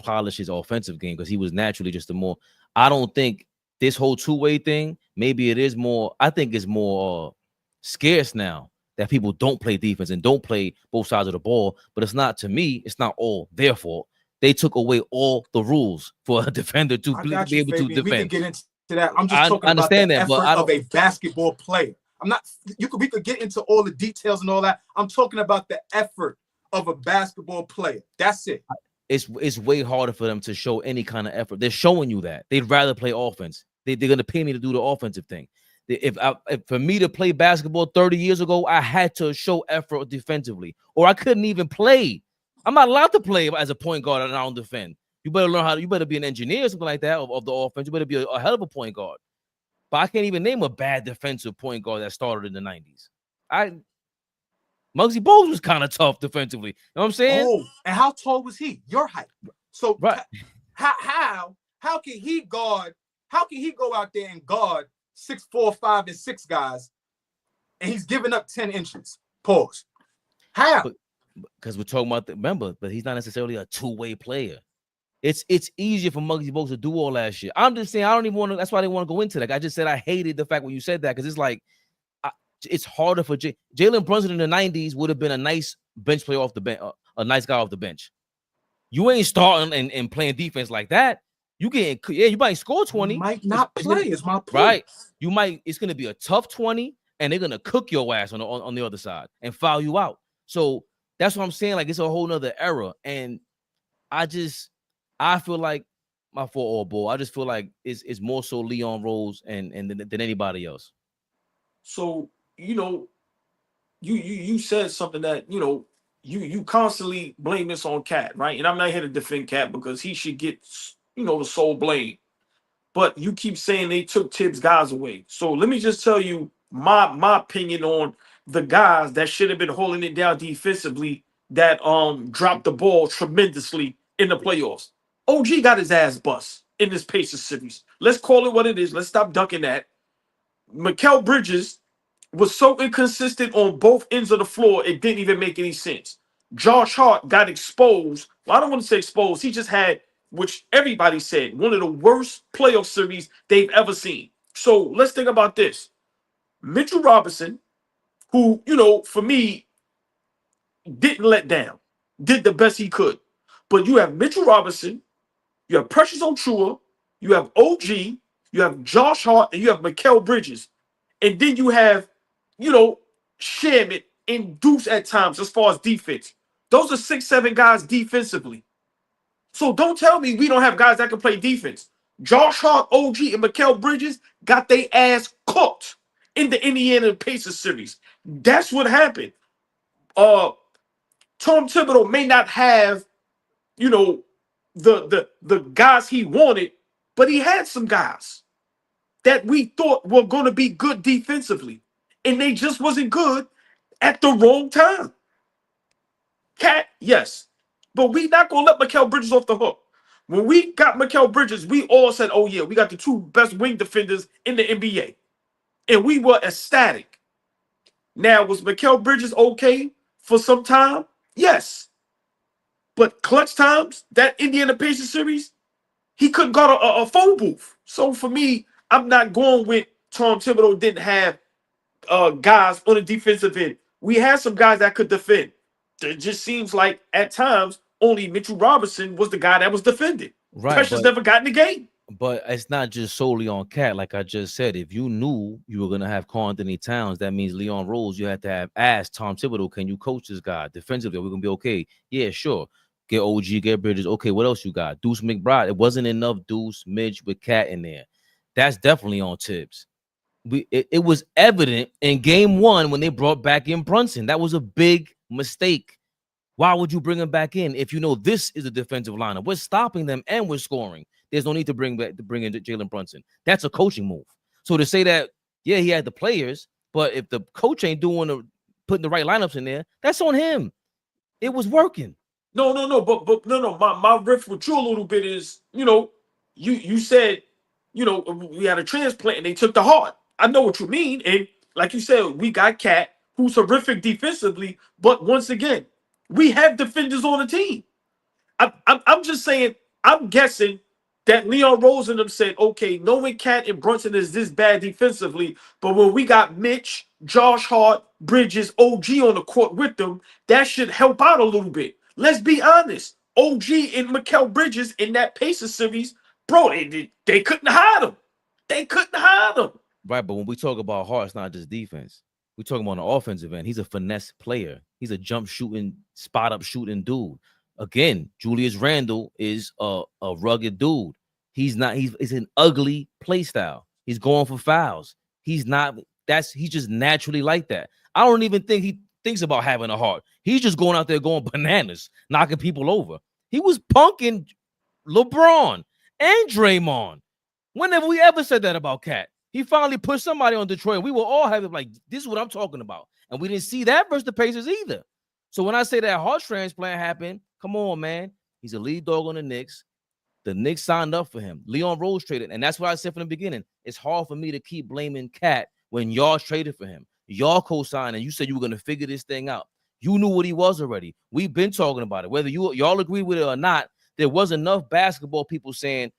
polish his offensive game because he was naturally just a more. I don't think this whole two-way thing. Maybe it is more. I think it's more scarce now that people don't play defense and don't play both sides of the ball. But it's not, to me, it's not all their fault. They took away all the rules for a defender to be able to defend. We can get into that. I'm just talking about the effort of a basketball player. I'm not. We could get into all the details and all that. I'm talking about the effort of a basketball player. That's it. It's way harder for them to show any kind of effort. They're showing you that they'd rather play offense. They're gonna pay me to do the offensive thing. If for me to play basketball 30 years ago, I had to show effort defensively, or I couldn't even play. I'm not allowed to play as a point guard and I don't defend. You better learn how. You better be an engineer or something like that of the offense. You better be a hell of a point guard. But I can't even name a bad defensive point guard that started in the 90s. Muggsy Bogues was kind of tough defensively. You know what I'm saying? Oh, and how tall was he? Your height. So right. How can he guard? How can he go out there and guard 6'4", 5, and 6 guys, and he's giving up 10 inches? Pause. How? Because we're talking about but he's not necessarily a two-way player. It's easier for Muggsy Bogues to do all that shit. I'm just saying I don't even want to. That's why I didn't want to go into that. I just said I hated the fact when you said that because it's like it's harder for Jalen Brunson in the 90s would have been a nice bench player off the bench, a nice guy off the bench. You ain't starting and playing defense like that. You might score 20. You might not play. Is my point. Right. You might. It's gonna be a tough 20, and they're gonna cook your ass on the other side and foul you out. So that's what I'm saying. Like it's a whole nother era, and I feel like my fault, AllBall. I just feel like it's more so Leon Rose and than anybody else. So you said something that you constantly blame this on Cat, right? And I'm not here to defend Cat because he should get the sole blame. But you keep saying they took Tibbs' guys away. So let me just tell you my opinion on the guys that should have been holding it down defensively that dropped the ball tremendously in the playoffs. OG got his ass bust in this Pacers series. Let's call it what it is. Let's stop ducking that. Mikal Bridges was so inconsistent on both ends of the floor, it didn't even make any sense. Josh Hart got exposed. Well, I don't want to say exposed. He just had, which everybody said, one of the worst playoff series they've ever seen. So let's think about this. Mitchell Robinson, who, for me, didn't let down, did the best he could. But you have Mitchell Robinson, you have Precious Achiuwa, you have OG, you have Josh Hart, and you have Mikal Bridges. And then you have, Shamit and Deuce at times as far as defense. Those are 6-7 guys defensively. So don't tell me we don't have guys that can play defense. Josh Hart, OG, and Mikal Bridges got their ass cooked in the Indiana Pacers series. That's what happened. Tom Thibodeau may not have, the guys he wanted, but he had some guys that we thought were going to be good defensively, and they just wasn't good at the wrong time. Cat, yes, but we not going to let Mikal Bridges off the hook. When we got Mikal Bridges, we all said, oh yeah, we got the 2 best wing defenders in the NBA. And we were ecstatic. Now, was Mikal Bridges okay for some time? Yes. But clutch times, that Indiana Pacers series, he couldn't go to a phone booth. So for me, I'm not going with Tom Thibodeau didn't have guys on the defensive end. We had some guys that could defend. It just seems like at times only Mitchell Robinson was the guy that was defending. Right, Precious never got in the game. but it's not just solely on Cat. Like I just said, if you knew you were gonna have Karl Anthony Towns, that means Leon Rose. You had to have asked Tom Thibodeau, can you coach this guy defensively? Are we gonna be okay? Yeah, sure. Get OG, get Bridges. Okay, what else you got? Deuce McBride. It wasn't enough Deuce, Midge with Cat in there. That's definitely on Tibbs. It was evident in game 1 when they brought back in Brunson. That was a big mistake. Why would you bring him back in if you know this is a defensive lineup? We're stopping them and we're scoring. There's no need to bring in Jalen Brunson. That's a coaching move. So to say that, yeah, he had the players, but if the coach ain't putting the right lineups in there, that's on him. It was working. No. My riff with you a little bit is, you said, we had a transplant and they took the heart. I know what you mean. And like you said, we got Cat, who's horrific defensively. But once again, we have defenders on the team. I'm just saying, I'm guessing that Leon Rose and them said, okay, knowing Cat and Brunson is this bad defensively, but when we got Mitch, Josh Hart, Bridges, OG on the court with them, that should help out a little bit. Let's be honest. OG and Mikal Bridges in that Pacers series, bro, they couldn't hide him. They couldn't hide him. Right, but when we talk about Hart, it's not just defense. We're talking about an offensive end. He's a finesse player. He's a jump shooting, spot up shooting dude. Again, Julius Randle is a rugged dude. He's an ugly play style. He's going for fouls. He's just naturally like that. I don't even think he thinks about having a heart. He's just going out there going bananas, knocking people over. He was punking LeBron and Draymond. When have we ever said that about Cat? He finally pushed somebody on Detroit. We were all having like, this is what I'm talking about. And we didn't see that versus the Pacers either. So when I say that heart transplant happened, come on, man. He's a lead dog on the Knicks. The Knicks signed up for him. Leon Rose traded. And that's what I said from the beginning. It's hard for me to keep blaming Cat when y'all traded for him. Y'all co-signed and you said you were going to figure this thing out. You knew what he was already. We've been talking about it. Whether y'all agree with it or not, there was enough basketball people saying,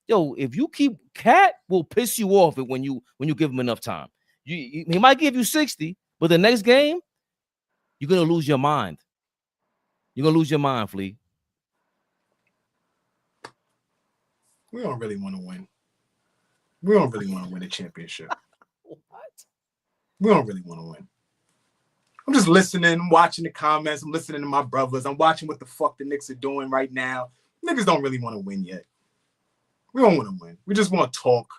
yo, if you keep Cat, will piss you off when you give him enough time. He might give you 60, but the next game, you're going to lose your mind. You're going to lose your mind, Flea. We don't really want to win. We don't really want to win a championship. What? We don't really want to win. I'm just listening, watching the comments. I'm listening to my brothers. I'm watching what the fuck the Knicks are doing right now. Niggas don't really want to win yet. We don't want to win. We just want to talk,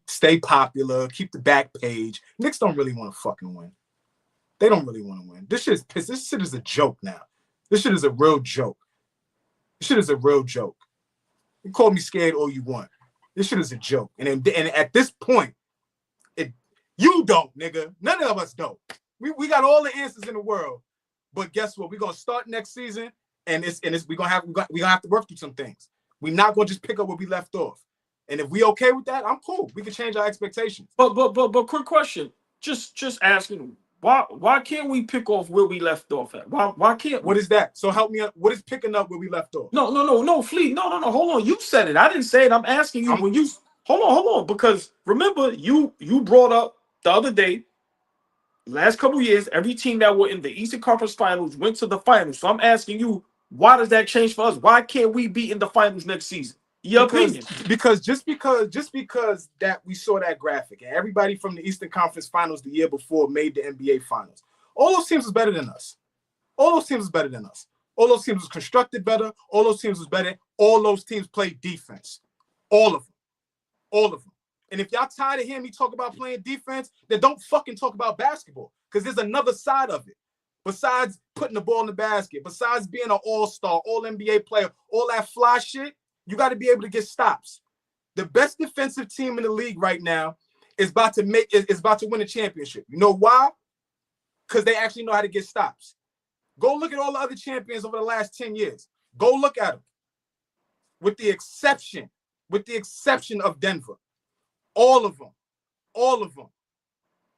stay popular, keep the back page. Knicks don't really want to fucking win. They don't really want to win. This shit is pissed. This shit is a joke now. This shit is a real joke. This shit is a real joke. You call me scared all you want. This shit is a joke. And at this point, you don't, nigga. None of us don't. We got all the answers in the world. But guess what? We're gonna start next season, and we're gonna have to work through some things. We're not gonna just pick up where we left off. And if we okay with that, I'm cool. We can change our expectations. But quick question. Just asking, why can't we pick off where we left off at? Why can't we? What is that? So help me out. What is picking up where we left off? No, Fleet. No. Hold on. You said it. I didn't say it. I'm asking you when you hold on. Because remember, you brought up the other day, last couple of years, every team that were in the Eastern Conference Finals went to the finals. So I'm asking you, why does that change for us? Why can't we be in the finals next season? Your opinion. Because just because that we saw that graphic and everybody from the Eastern Conference Finals the year before made the NBA Finals. All those teams was better than us. All those teams was constructed better. All those teams was better. All those teams played defense. All of them. And if y'all tired of hearing me talk about playing defense, then don't fucking talk about basketball. Because there's another side of it. Besides putting the ball in the basket, besides being an all-star, all-NBA player, all that fly shit, you got to be able to get stops. The best defensive team in the league right now is about to win a championship. You know why? Because they actually know how to get stops. Go look at all the other champions over the last 10 years. Go look at them. with the exception of Denver, all of them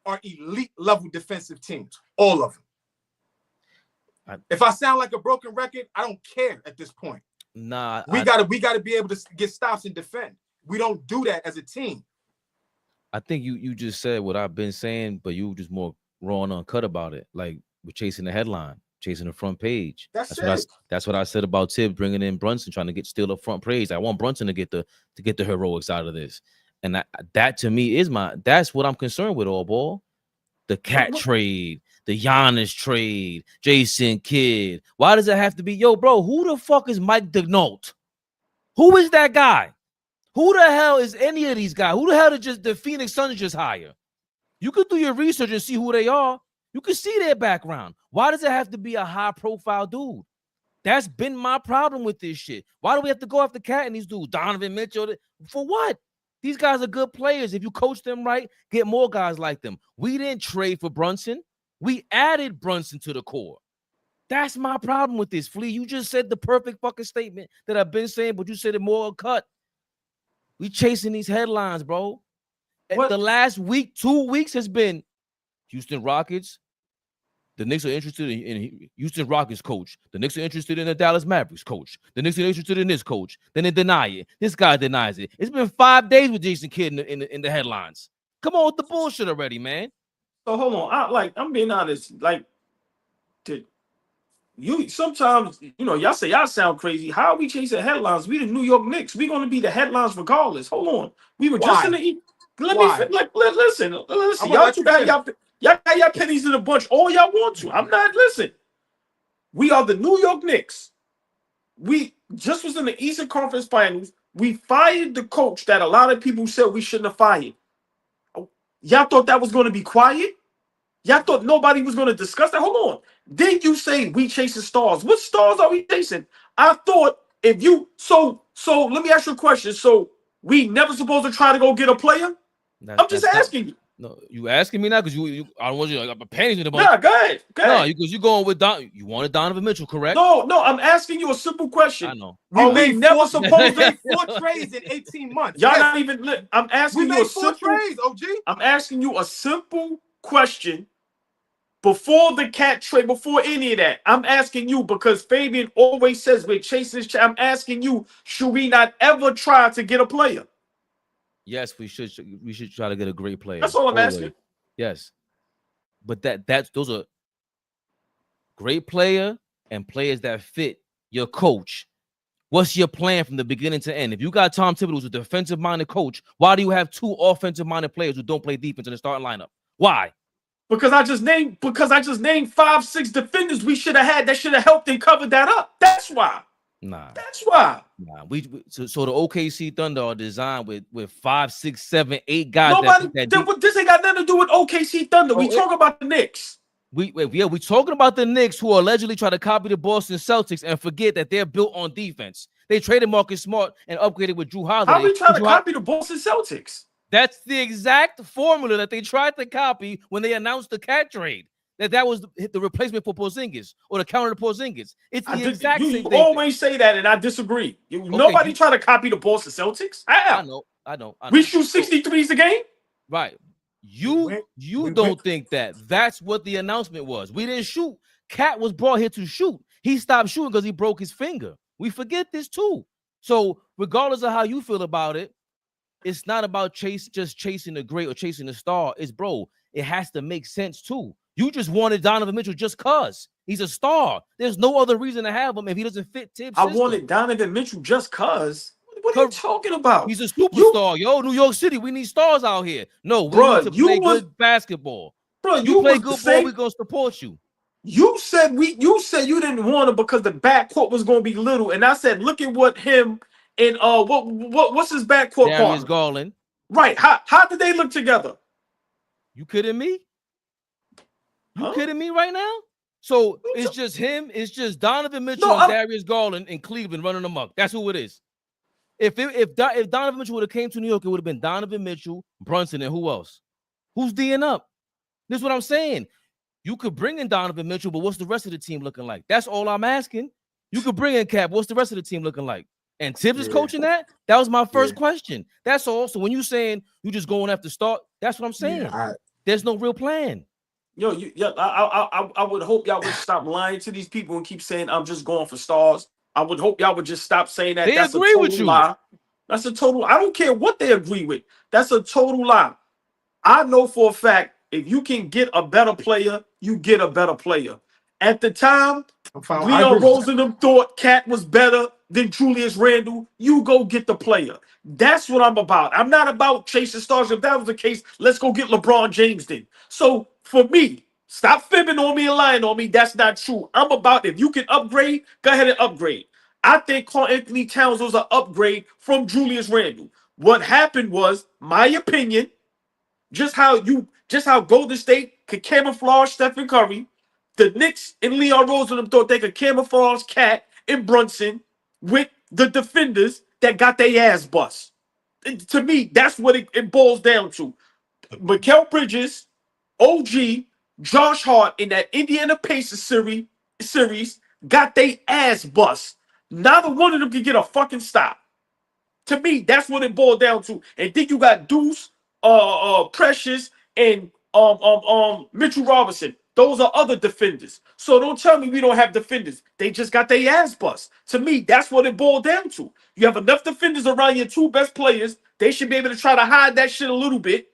are elite level defensive teams. All of them. If I sound like a broken record, I don't care at this point. Nah, we gotta be able to get stops and defend. We don't do that as a team. I think you just said what I've been saying, but you just more raw and uncut about it. Like we're chasing the headline, chasing the front page. That's what I said about Tibbs bringing in Brunson, trying to steal the front page. I want Brunson to get the heroics out of this, and that to me that's what I'm concerned with. AllBall, the Cat trade, the Giannis trade, Jason Kidd. Why does it have to be bro? Who the fuck is Mike Denault? Who is that guy? Who the hell is any of these guys? Who the hell did the Phoenix Suns just hire? You could do your research and see who they are. You can see their background. Why does it have to be a high-profile dude? That's been my problem with this shit. Why do we have to go after Cat and these dudes? Donovan Mitchell, for what? These guys are good players. If you coach them right, get more guys like them. We didn't trade for Brunson. We added Brunson to the core. That's my problem with this, Flea. You just said the perfect fucking statement that I've been saying, but you said it more cut. We chasing these headlines, bro. The last week, 2 weeks has been Houston Rockets. The Knicks are interested in Houston Rockets coach. The Knicks are interested in the Dallas Mavericks coach. The Knicks are interested in this coach. Then they deny it. This guy denies it. It's been 5 days with Jason Kidd in the headlines. Come on with the bullshit already, man. So hold on. I'm being honest. Sometimes, y'all say y'all sound crazy. How are we chasing headlines? We the New York Knicks. We're gonna be the headlines regardless. Hold on. We were just in the listen. Y'all got y'all pennies in a bunch. All y'all want to. I'm not listen. We are the New York Knicks. We just was in the Eastern Conference Finals. We fired the coach that a lot of people said we shouldn't have fired. Y'all thought that was gonna be quiet? Y'all thought nobody was going to discuss that? Hold on. Did you say we chasing stars? What stars are we chasing? I thought if you so let me ask you a question. So we never supposed to try to go get a player? I'm just asking you. No, you asking me now because I don't want you to panties in the bunch. Nah, go ahead. No, because you going with you wanted Donovan Mitchell, correct? No, I'm asking you a simple question. I know. We never supposed to make 4 trades in 18 months. Y'all not even. I'm asking you a simple trades, OG. I'm asking you a simple question. Before the Cat trade, before any of that, I'm asking you because Fabian always says we're chasing. I'm asking you, should we not ever try to get a player? Yes, we should. We should try to get a great player. That's all I'm asking. Yes, but those are great player and players that fit your coach. What's your plan from the beginning to end? If you got Tom Thibodeau, who's a defensive-minded coach, why do you have 2 offensive-minded players who don't play defense in the starting lineup? Why? Because I just named 5-6 defenders we should have had that should have helped and covered that up. That's why. Nah. That's why. Nah. So the OKC Thunder are designed with 5, 6, 7, 8 guys. This ain't got nothing to do with OKC Thunder. We talk about the Knicks. We talking about the Knicks who allegedly try to copy the Boston Celtics and forget that they're built on defense. They traded Marcus Smart and upgraded with Drew Holiday. How we trying to copy the Boston Celtics? That's the exact formula that they tried to copy when they announced the Cat trade. That was the replacement for Porzingis or the counter to Porzingis. It's the exact same thing. You always say that, and I disagree. Nobody try to copy the Boston Celtics. I know. We shoot 63s a game. Right. You don't think that. That's what the announcement was. We didn't shoot. Cat was brought here to shoot. He stopped shooting because he broke his finger. We forget this too. So regardless of how you feel about it, it's not about just chasing the great or chasing the star. It has to make sense too. You just wanted Donovan Mitchell just because he's a star. There's no other reason to have him if he doesn't fit Tibbs' system. I wanted Donovan Mitchell just because. What are you talking about? He's a superstar, New York City, we need stars out here. No, we need to play good basketball. Bro, you play good ball, we're gonna support you. You said you didn't want him because the backcourt was gonna be little, and I said, look at what him. And what's his backcourt? Darius Garland. Right. How did they look together? You kidding me? You kidding me right now? So it's just him. It's just Donovan Mitchell and Darius Garland in Cleveland running amok. That's who it is. If Donovan Mitchell would have came to New York, it would have been Donovan Mitchell, Brunson, and who else? Who's D'ing up? This is what I'm saying. You could bring in Donovan Mitchell, but what's the rest of the team looking like? That's all I'm asking. You could bring in Cap. What's the rest of the team looking like? And Tibbs is coaching that? That was my first Yeah. question. That's all. So when you saying you just going after start, that's what I'm saying. Yeah, There's no real plan. Yo, I would hope y'all would stop lying to these people and keep saying I'm just going for stars. I would hope y'all would just stop saying that. They That's agree a total with you. lie. That's a total. I don't care what they agree with. That's a total lie. I know for a fact if you can get a better player, you get a better player. At the time, Leon Rosenthal thought Cat was better than Julius Randle. You go get the player. That's what I'm about. I'm not about chasing stars. If that was the case, let's go get LeBron James then. So for me, stop fibbing on me and lying on me. That's not true. I'm about if you can upgrade, go ahead and upgrade. I think Karl Anthony Towns was an upgrade from Julius Randle. What happened was, my opinion, just how Golden State could camouflage Stephen Curry. The Knicks and Leon Rosenthal thought they could camouflage Cat and Brunson with the defenders that got their ass bust. To me, that's what it boils down to. Mikal Bridges, OG, Josh Hart in that Indiana Pacers series got their ass bust. Neither one of them can get a fucking stop. To me, that's what it boiled down to. And then you got Deuce, Precious, and Mitchell Robinson. Those are other defenders. So don't tell me we don't have defenders. They just got their ass bust. To me, that's what it boiled down to. You have enough defenders around your two best players. They should be able to try to hide that shit a little bit.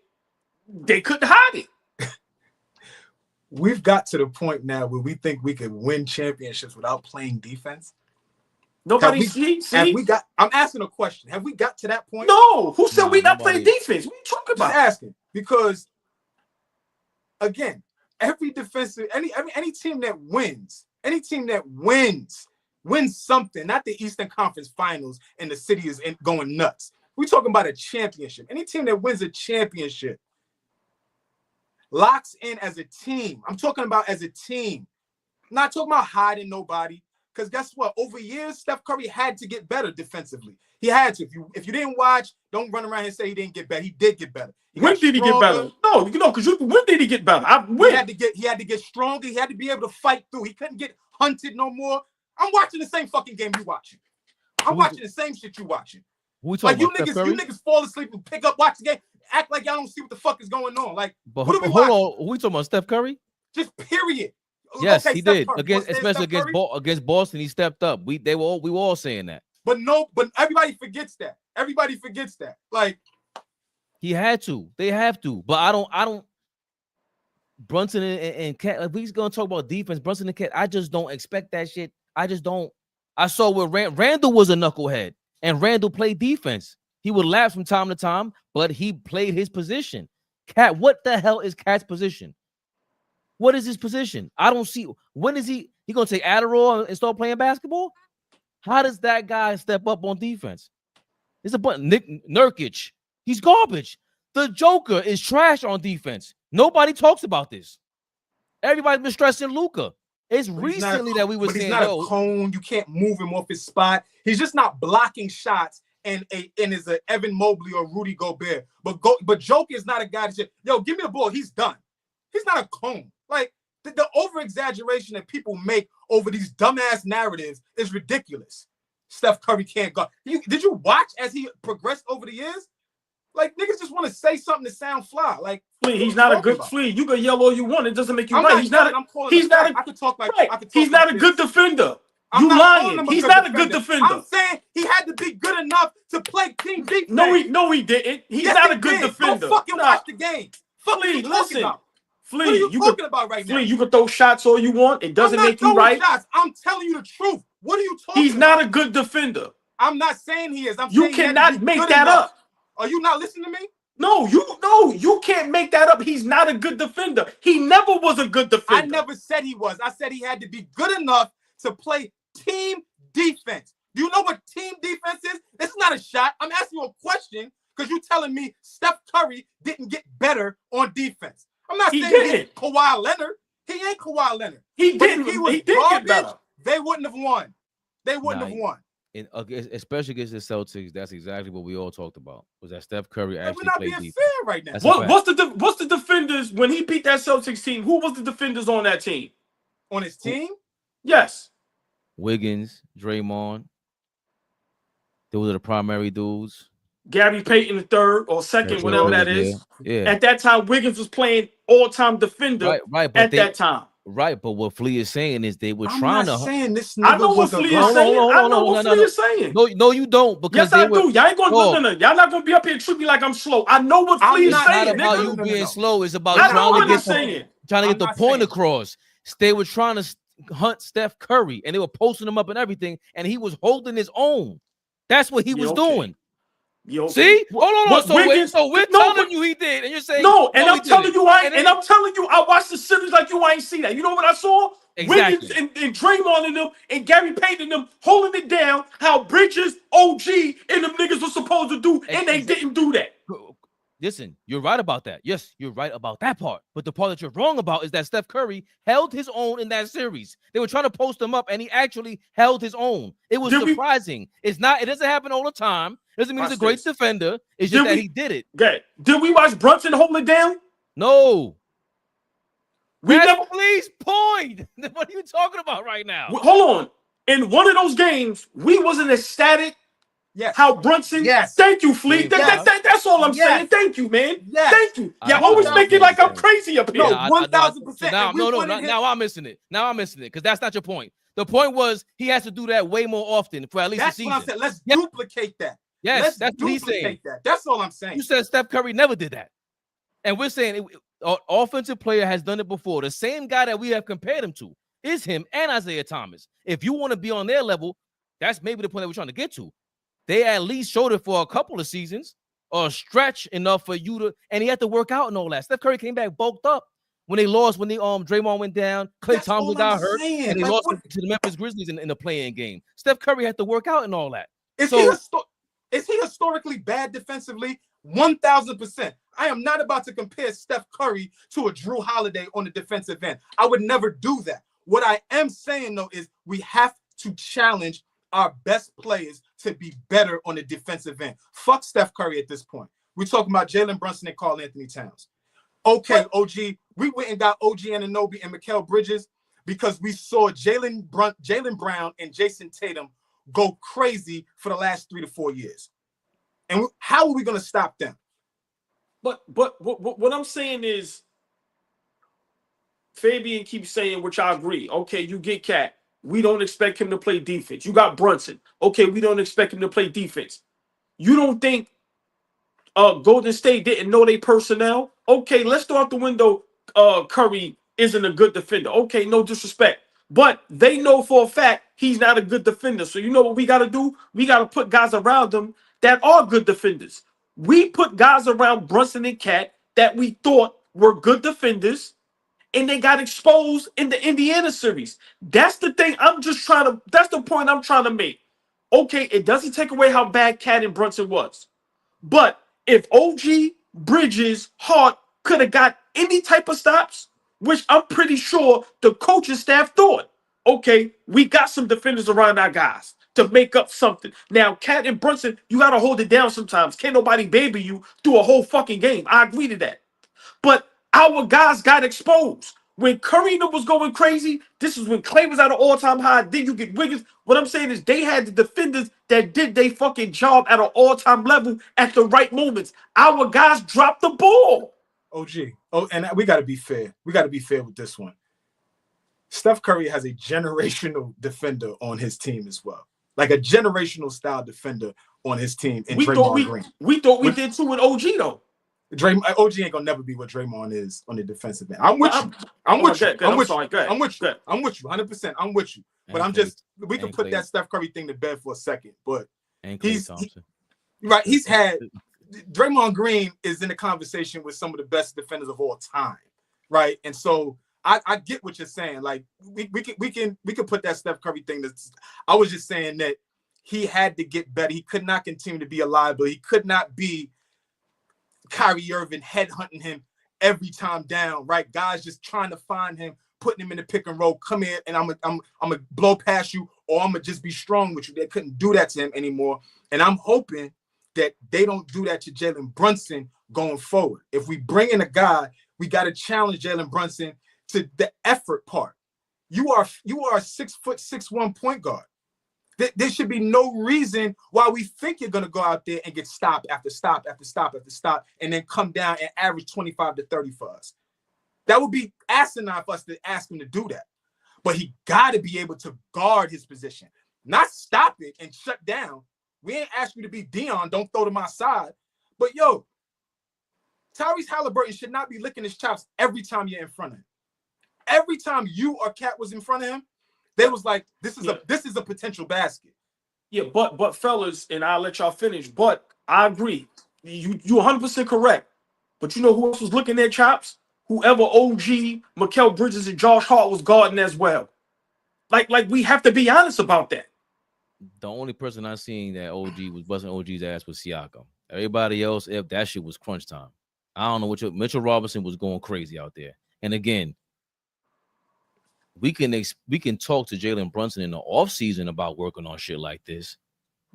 They couldn't hide it. We've got to the point now where we think we could win championships without playing defense. Nobody see. I'm asking a question. Have we got to that point? No. Who said we not playing defense? What are you talking about? Just asking because, again, every defensive, any team that wins something, not the Eastern Conference Finals, and the city is going nuts. We're talking about a championship. Any team that wins a championship locks in as a team. I'm talking about as a team. I'm not talking about hiding nobody. Because guess what? Over years, Steph Curry had to get better defensively. He had to. If you didn't watch, don't run around and say he didn't get better. He did get better. When did he get better? No, because when did he get better? He had to get stronger. He had to be able to fight through. He couldn't get hunted no more. I'm watching the same fucking game you watching. I'm watching the same shit you watching. Like you niggas fall asleep and pick up, watch the game, act like y'all don't see what the fuck is going on. Like, but hold on, who we talking about? Steph Curry? Just period. Yes, he did. Especially against Boston, he stepped up. We were all saying that. But everybody forgets that. Everybody forgets that. Like, he had to. They have to. But I don't. Brunson and Cat. If we're gonna talk about defense, Brunson and Cat, I just don't expect that shit. I just don't. I saw where Randall was a knucklehead, and Randall played defense. He would lapse from time to time, but he played his position. Cat, what the hell is Cat's position? What is his position? I don't see. When is he gonna take Adderall and start playing basketball? How does that guy step up on defense? It's a bunch. Nick Nurkic, he's garbage. The Joker is trash on defense. Nobody talks about this. Everybody's been stressing Luka. It's recently that we were saying, he's not a cone. You can't move him off his spot. He's just not blocking shots and is a Evan Mobley or Rudy Gobert. But Joker is not a guy that just, give me the ball. He's done. He's not a cone. Like, the over-exaggeration that people make over these dumbass narratives is ridiculous. Steph Curry can't go. Did you watch as he progressed over the years? Like, niggas just want to say something to sound fly. Like, Flea, he's not a good Flea. You can yell all you want. It doesn't make you right. He's not a good defender. You lying. He's not a good defender. I'm saying he had to be good enough to play team defense. No, he didn't. He's not a good defender. Don't fucking watch the game. Flea, listen. Flea, what are you talking about right now? Flea, you can throw shots all you want. It doesn't make you right. Shots. I'm telling you the truth. What are you talking about? He's not a good defender. I'm not saying he is. You cannot make that up. Are you not listening to me? No, you can't make that up. He's not a good defender. He never was a good defender. I never said he was. I said he had to be good enough to play team defense. Do you know what team defense is? It's not a shot. I'm asking you a question because you're telling me Steph Curry didn't get better on defense. I'm not saying he's Kawhi Leonard. He ain't Kawhi Leonard. He didn't. He did get better. They wouldn't have won. They wouldn't have won. Especially against the Celtics, that's exactly what we all talked about. Was that Steph Curry actually we're not played being defense fair right now. What's the defenders when he beat that Celtics team? Who was the defenders on that team? On his team? Yes. Wiggins, Draymond. Those are the primary dudes. Gary Payton the third or second, whatever that is. Yeah. At that time, Wiggins was playing all-time defender. Right. But at that time. Right, but what Flea is saying is they were I'm trying not to. saying this I nigga know what was Flea is saying. I know what Flea is saying. No, you don't. Because yes, I do. Y'all ain't gonna no. Y'all not gonna be up here and treat me like I'm slow. I know what Flea is saying. It's not about you being slow. It's about trying to get the point across. They were trying to hunt Steph Curry, and they were posting him up and everything, and he was holding his own. That's what he was doing. See? Hold on. So we're telling you he did, and you're saying no. And I'm telling you, I'm telling you, I watched the series like you. I ain't see that. You know what I saw? Exactly. Wiggins and Draymond and them and Gary Payton and them holding it down. How Bridges, OG, and them niggas were supposed to do, and they didn't do that. Listen, you're right about that. Yes, you're right about that part. But the part that you're wrong about is that Steph Curry held his own in that series. They were trying to post him up, and he actually held his own. It was surprising. It doesn't happen all the time. It doesn't mean he's a great defender. It's just that he did it. Okay. Did we watch Brunson hold it down? No. That's Flea's point. What are you talking about right now? Hold on. In one of those games, we wasn't ecstatic. Yes. How Brunson? Yes. Thank you, Fleet. Yes. That's all I'm saying. Thank you, man. Yes. Thank you. Y'all always make it like I'm crazy up here. No, 1,000%. Now I'm missing it. Because that's not your point. The point was he has to do that way more often for at least a season. That's what I'm saying. Let's duplicate that. Yes, that's what he's saying. That's all I'm saying. You said Steph Curry never did that. And we're saying an offensive player has done it before. The same guy that we have compared him to is him and Isaiah Thomas. If you want to be on their level, that's maybe the point that we're trying to get to. They at least showed it for a couple of seasons or stretch enough for you to, and he had to work out and all that. Steph Curry came back bulked up when they lost, when Draymond went down, Klay Thompson got hurt, and they lost to the Memphis Grizzlies in the play-in game. Steph Curry had to work out and all that. Is he historically bad defensively? 1,000%. I am not about to compare Steph Curry to a Drew Holiday on the defensive end. I would never do that. What I am saying, though, is we have to challenge our best players to be better on the defensive end. Fuck Steph Curry at this point. We're talking about Jalen Brunson and Karl Anthony Towns. Okay, OG, we went and got OG Anunoby and Mikal Bridges because we saw Jalen Brown and Jason Tatum go crazy for the last 3 to 4 years. And how are we going to stop them? But what I'm saying is, Fabian keeps saying, which I agree. Okay, you get Cat. We don't expect him to play defense. You got Brunson. Okay, we don't expect him to play defense. You don't think Golden State didn't know their personnel? Okay, let's throw out the window. Curry isn't a good defender. Okay, no disrespect. But they know for a fact he's not a good defender. So you know what we got to do? We got to put guys around him that are good defenders. We put guys around Brunson and Cat that we thought were good defenders, and they got exposed in the Indiana series. That's the thing that's the point I'm trying to make. Okay, it doesn't take away how bad Cat and Brunson was. But if OG, Bridges, Hart could have got any type of stops, which I'm pretty sure the coaching staff thought, okay, we got some defenders around our guys to make up something. Now, Cat and Brunson, you got to hold it down sometimes. Can't nobody baby you through a whole fucking game. I agree to that. But our guys got exposed. When Curry was going crazy, this is when Klay was at an all-time high. Then you get Wiggins. What I'm saying is they had the defenders that did their fucking job at an all-time level at the right moments. Our guys dropped the ball. OG. Oh, and we got to be fair. We got to be fair with this one. Steph Curry has a generational defender on his team as well. Like a generational style defender on his team in Draymond Green. We thought we did too with OG, though. OG ain't gonna never be what Draymond is on the defensive end. I'm with you. I'm with you. I'm with you. I'm with you. I'm with you. 100%. I'm with you. But I'm just, we can put that Steph Curry thing to bed for a second. But he's right. He's had Draymond Green is in the conversation with some of the best defenders of all time, right? And so I get what you're saying. Like we can put that Steph Curry thing. I was just saying that he had to get better. He could not continue to be a liability. He could not be Kyrie Irving headhunting him every time down, right? Guys just trying to find him, putting him in the pick and roll. Come here, and I'm gonna blow past you, or I'm gonna just be strong with you. They couldn't do that to him anymore, and I'm hoping that they don't do that to Jalen Brunson going forward. If we bring in a guy, we got to challenge Jalen Brunson to the effort part. You are a 6'6" 6'1" point guard. There should be no reason why we think you're going to go out there and get stop after stop after stop after stop and then come down and average 25 to 30 for us. That would be asinine for us to ask him to do that. But he got to be able to guard his position, not stop it and shut down. We ain't asked you to be Dion. Don't throw to my side. But, yo, Tyrese Halliburton should not be licking his chops every time you're in front of him. Every time you or Cat was in front of him, they was like, this is a potential basket. Yeah, but fellas, and I'll let y'all finish, but I agree. You 100% correct. But you know who else was looking at chops? Whoever OG, Mikal Bridges, and Josh Hart was guarding as well. Like we have to be honest about that. The only person I seen that OG was busting OG's ass was Siakam. Everybody else, if that shit was crunch time. I don't know what Mitchell Robinson was going crazy out there. And again, we can talk to Jalen Brunson in the offseason about working on shit like this.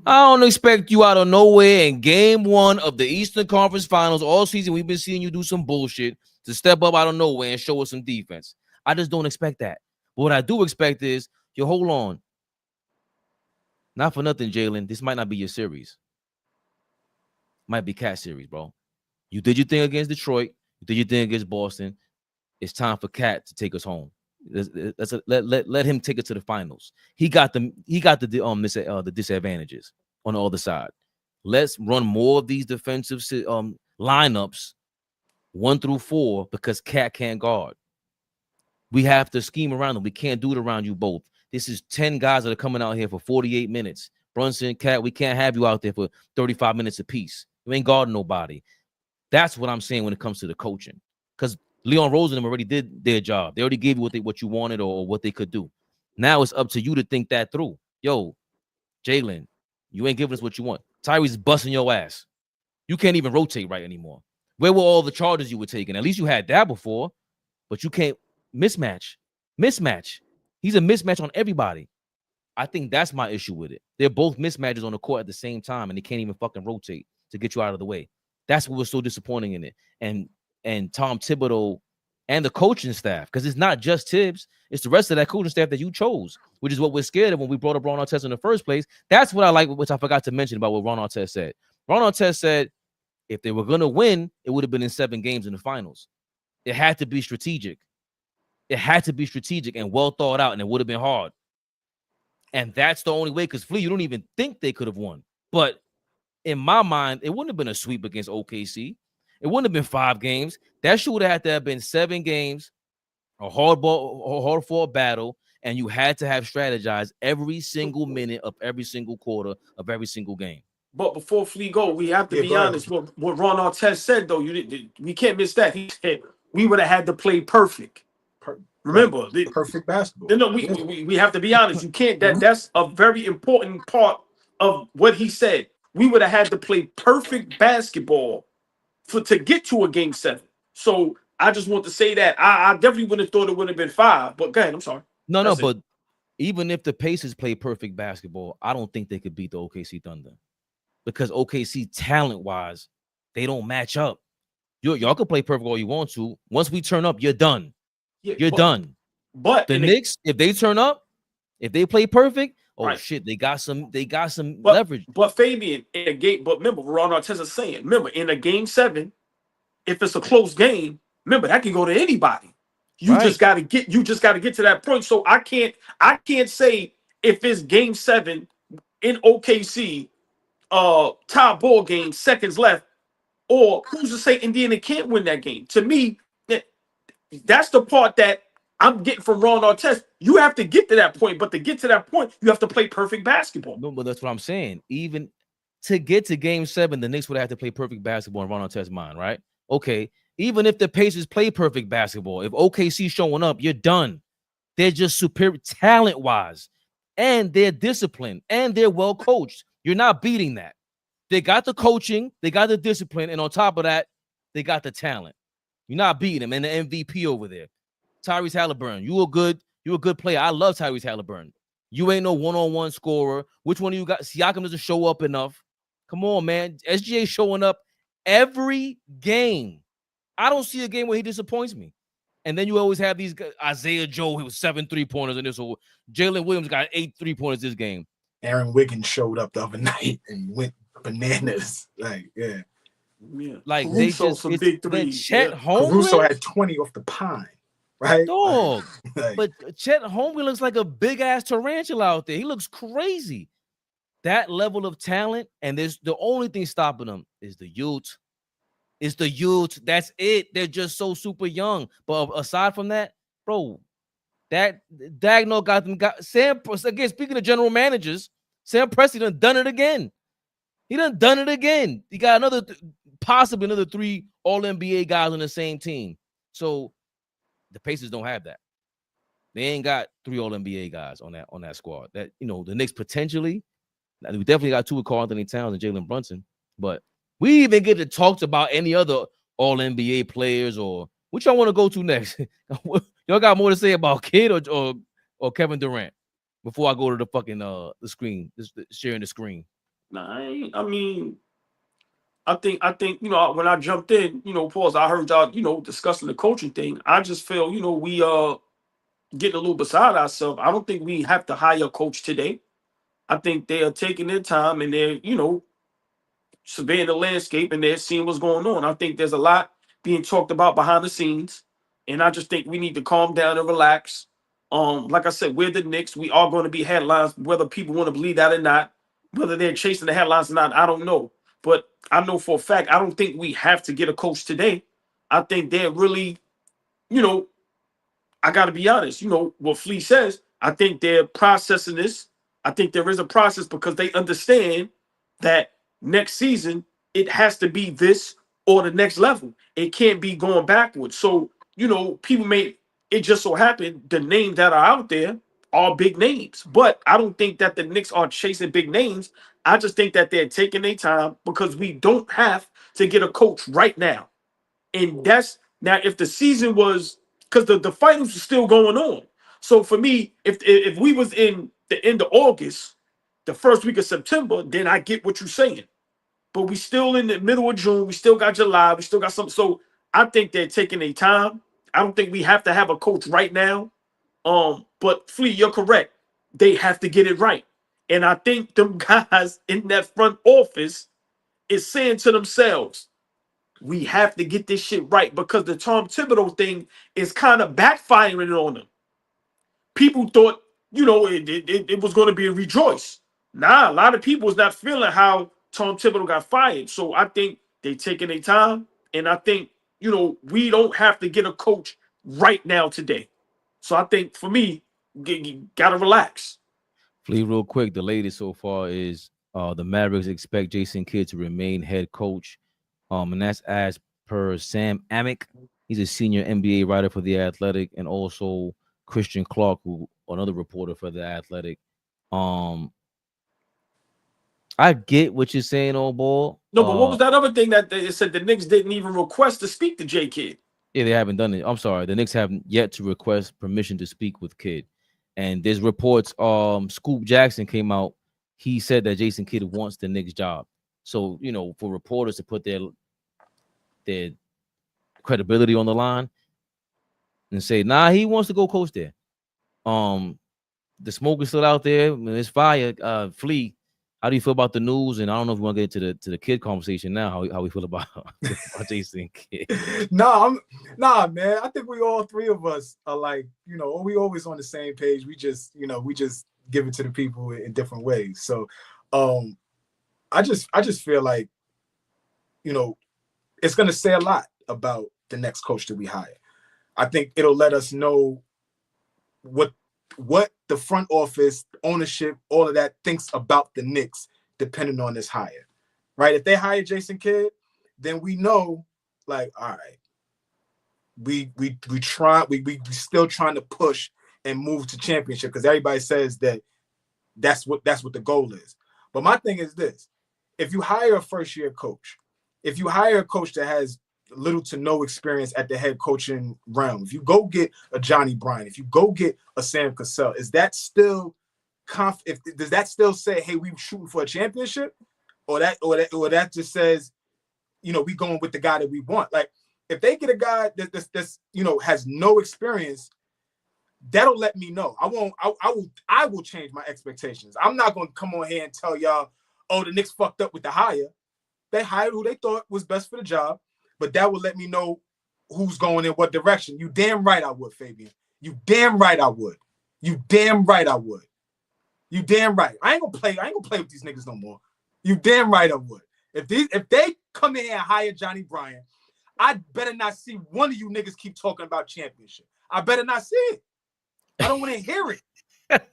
I don't expect you out of nowhere in game 1 of the Eastern Conference Finals all season. We've been seeing you do some bullshit to step up out of nowhere and show us some defense. I just don't expect that. But what I do expect is, yo, hold on. Not for nothing, Jalen. This might not be your series. Might be Cat series, bro. You did your thing against Detroit. You did your thing against Boston. It's time for Cat to take us home. Let him take it to the finals. He got the disadvantages on the other side. Let's run more of these defensive lineups 1 through 4 because Cat can't guard. We have to scheme around them. We can't do it around you both. This is 10 guys that are coming out here for 48 minutes. Brunson, Cat, we can't have you out there for 35 minutes apiece. You ain't guarding nobody. That's what I'm saying when it comes to the coaching. Because Leon Rose and them already did their job. They already gave you what you wanted or what they could do. Now it's up to you to think that through. Yo, Jalen, you ain't giving us what you want. Tyrese is busting your ass. You can't even rotate right anymore. Where were all the charges you were taking? At least you had that before, but you can't mismatch. He's a mismatch on everybody. I think that's my issue with it. They're both mismatches on the court at the same time, and they can't even fucking rotate to get you out of the way. That's what was so disappointing in it. And Tom Thibodeau and the coaching staff, because it's not just Tibbs, it's the rest of that coaching staff that you chose, which is what we're scared of when we brought up Ron Artest in the first place. That's what I like, which I forgot to mention about what Ron Artest said. Ron Artest said if they were going to win, it would have been in 7 games in the finals. It had to be strategic. It had to be strategic and well thought out, and it would have been hard. And that's the only way, because Flea, you don't even think they could have won. But in my mind, it wouldn't have been a sweep against OKC. It wouldn't have been 5 games. That should have had to have been 7 games, a hard-fought battle, and you had to have strategized every single minute of every single quarter of every single game. But before Flea go, we have to be honest. What Ron Artest said, though, we can't miss that. He said we would have had to play perfect. Remember, Perfect basketball. No, we have to be honest. You can't. That's a very important part of what he said. We would have had to play perfect basketball to get to a game 7. So I just want to say that I definitely wouldn't have thought it would have been 5. But go ahead, I'm sorry. No, but even if the Pacers play perfect basketball, I don't think they could beat the OKC Thunder, because OKC talent-wise, they don't match up. Y'all can play perfect all you want to. Once we turn up, you're done. Yeah, you're done. But the Knicks, if they turn up, if they play perfect, shit, they got some leverage. But Fabian, in a game, but remember, Ron Artest is saying, remember, in a game 7, if it's a close game, remember that can go to anybody. You just gotta get to that point. So I can't say if it's game 7 in OKC, tie ball game, seconds left, or who's to say Indiana can't win that game. To me, that's the part that I'm getting from Ron Artest. You have to get to that point, but to get to that point, you have to play perfect basketball. No, but that's what I'm saying. Even to get to game 7, the Knicks would have to play perfect basketball in Ron Artest's mind, right? Okay, even if the Pacers play perfect basketball, if OKC showing up, you're done. They're just superior talent-wise, and they're disciplined, and they're well coached. You're not beating that. They got the coaching, they got the discipline, and on top of that, they got the talent. You're not beating them, and the MVP over there. Tyrese Halliburton, you a good player. I love Tyrese Halliburton. You ain't no one-on-one scorer. Which one of you got? Siakam doesn't show up enough. Come on, man. SGA showing up every game. I don't see a game where he disappoints me. And then you always have these guys, Isaiah Joe, he was 7 3-pointers in this whole. Jalen Williams got 8 3-pointers this game. Aaron Wiggins showed up the other night and went bananas. Like, yeah. Like Caruso, they just some it's big that threes. Chet Yeah. Holmgren. Caruso had 20 off the pine, right? Dog. Like, But Chet Holmgren looks like a big ass tarantula out there. He looks crazy. That level of talent, and there's the only thing stopping them is the youth. It's the youth. That's it. They're just so super young. But aside from that, bro, that Dagno got them. Sam again. Speaking of general managers, Sam Presti done it again. He done it again. He got possibly another 3 All-NBA guys on the same team. So the Pacers don't have that. They ain't got 3 All-NBA guys on that squad. That the Knicks potentially. We definitely got 2 with Karl Anthony Towns and Jalen Brunson, but we even get to talk about any other All-NBA players or which y'all want to go to next. Y'all got more to say about Kid or Kevin Durant before I go to the fucking the screen, sharing the screen. Nah, I mean, I think when I jumped in, pause. I heard y'all discussing the coaching thing. I just feel we getting a little beside ourselves. I don't think we have to hire a coach today. I think they are taking their time and they're, surveying the landscape and they're seeing what's going on. I think there's a lot being talked about behind the scenes. And I just think we need to calm down and relax. Like I said, we're the Knicks. We are going to be headlines, whether people want to believe that or not. Whether they're chasing the headlines or not, I don't know. But I know for a fact, I don't think we have to get a coach today. I think they're really, I got to be honest, what Flea says, I think they're processing this. I think there is a process because they understand that next season, it has to be this or the next level. It can't be going backwards. So, people it just so happen the names that are out there are big names. But I don't think that the Knicks are chasing big names. I just think that they're taking their time because we don't have to get a coach right now. And that's now if the season was because the finals are still going on. So for me, if we was in the end of August, the first week of September, then I get what you're saying. But we still in the middle of June. We still got July. We still got something. So I think they're taking their time. I don't think we have to have a coach right now. But Flea, you're correct. They have to get it right. And I think them guys in that front office is saying to themselves, we have to get this shit right because the Tom Thibodeau thing is kind of backfiring on them. People thought, it was going to be a rejoice. Nah, a lot of people was not feeling how Tom Thibodeau got fired. So I think they taking their time. And I think, we don't have to get a coach right now today. So I think for me, you got to relax. Flea, real quick, the latest so far is the Mavericks expect Jason Kidd to remain head coach. And that's as per Sam Amick. He's a senior NBA writer for The Athletic, and also Christian Clark, who another reporter for The Athletic. I get what you're saying, AllBall. No, but what was that other thing that they said the Knicks didn't even request to speak to J. Kidd? Yeah, they haven't done it. I'm sorry. The Knicks haven't yet to request permission to speak with Kidd. And there's reports, Scoop Jackson came out. He said that Jason Kidd wants the Knicks job. So, for reporters to put their credibility on the line and say, nah, he wants to go coach there. The smoke is still out there. It's fire. Flea, how do you feel about the news? And I don't know if we want to get into the Kid conversation now. How we feel about Jason Kidd? Nah, man. I think we all three of us are like, we always on the same page. We just give it to the people in different ways. So, I just feel like, it's going to say a lot about the next coach that we hire. I think it'll let us know what the front office, ownership, all of that thinks about the Knicks, depending on this hire, right? If they hire Jason Kidd, then we know, like, all right, we still trying to push and move to championship because everybody says that's what the goal is. But my thing is this: if you hire a first-year coach, if you hire a coach that has little to no experience at the head coaching realm, if you go get a Johnny Bryant, if you go get a Sam Cassell, is that still does that still say, hey, we shooting for a championship? Or that just says, we going with the guy that we want? Like, if they get a guy that's has no experience, that'll let me know. I will change my expectations. I'm not gonna come on here and tell y'all, oh, the Knicks fucked up with the hire. They hired who they thought was best for the job, but that will let me know who's going in what direction. You damn right I would, Fabian. You damn right I would. You damn right I would. You damn right. I ain't gonna play with these niggas no more. You damn right I would. If they come in here and hire Johnny Bryant, I better not see one of you niggas keep talking about championship. I better not see it. I don't want to hear it.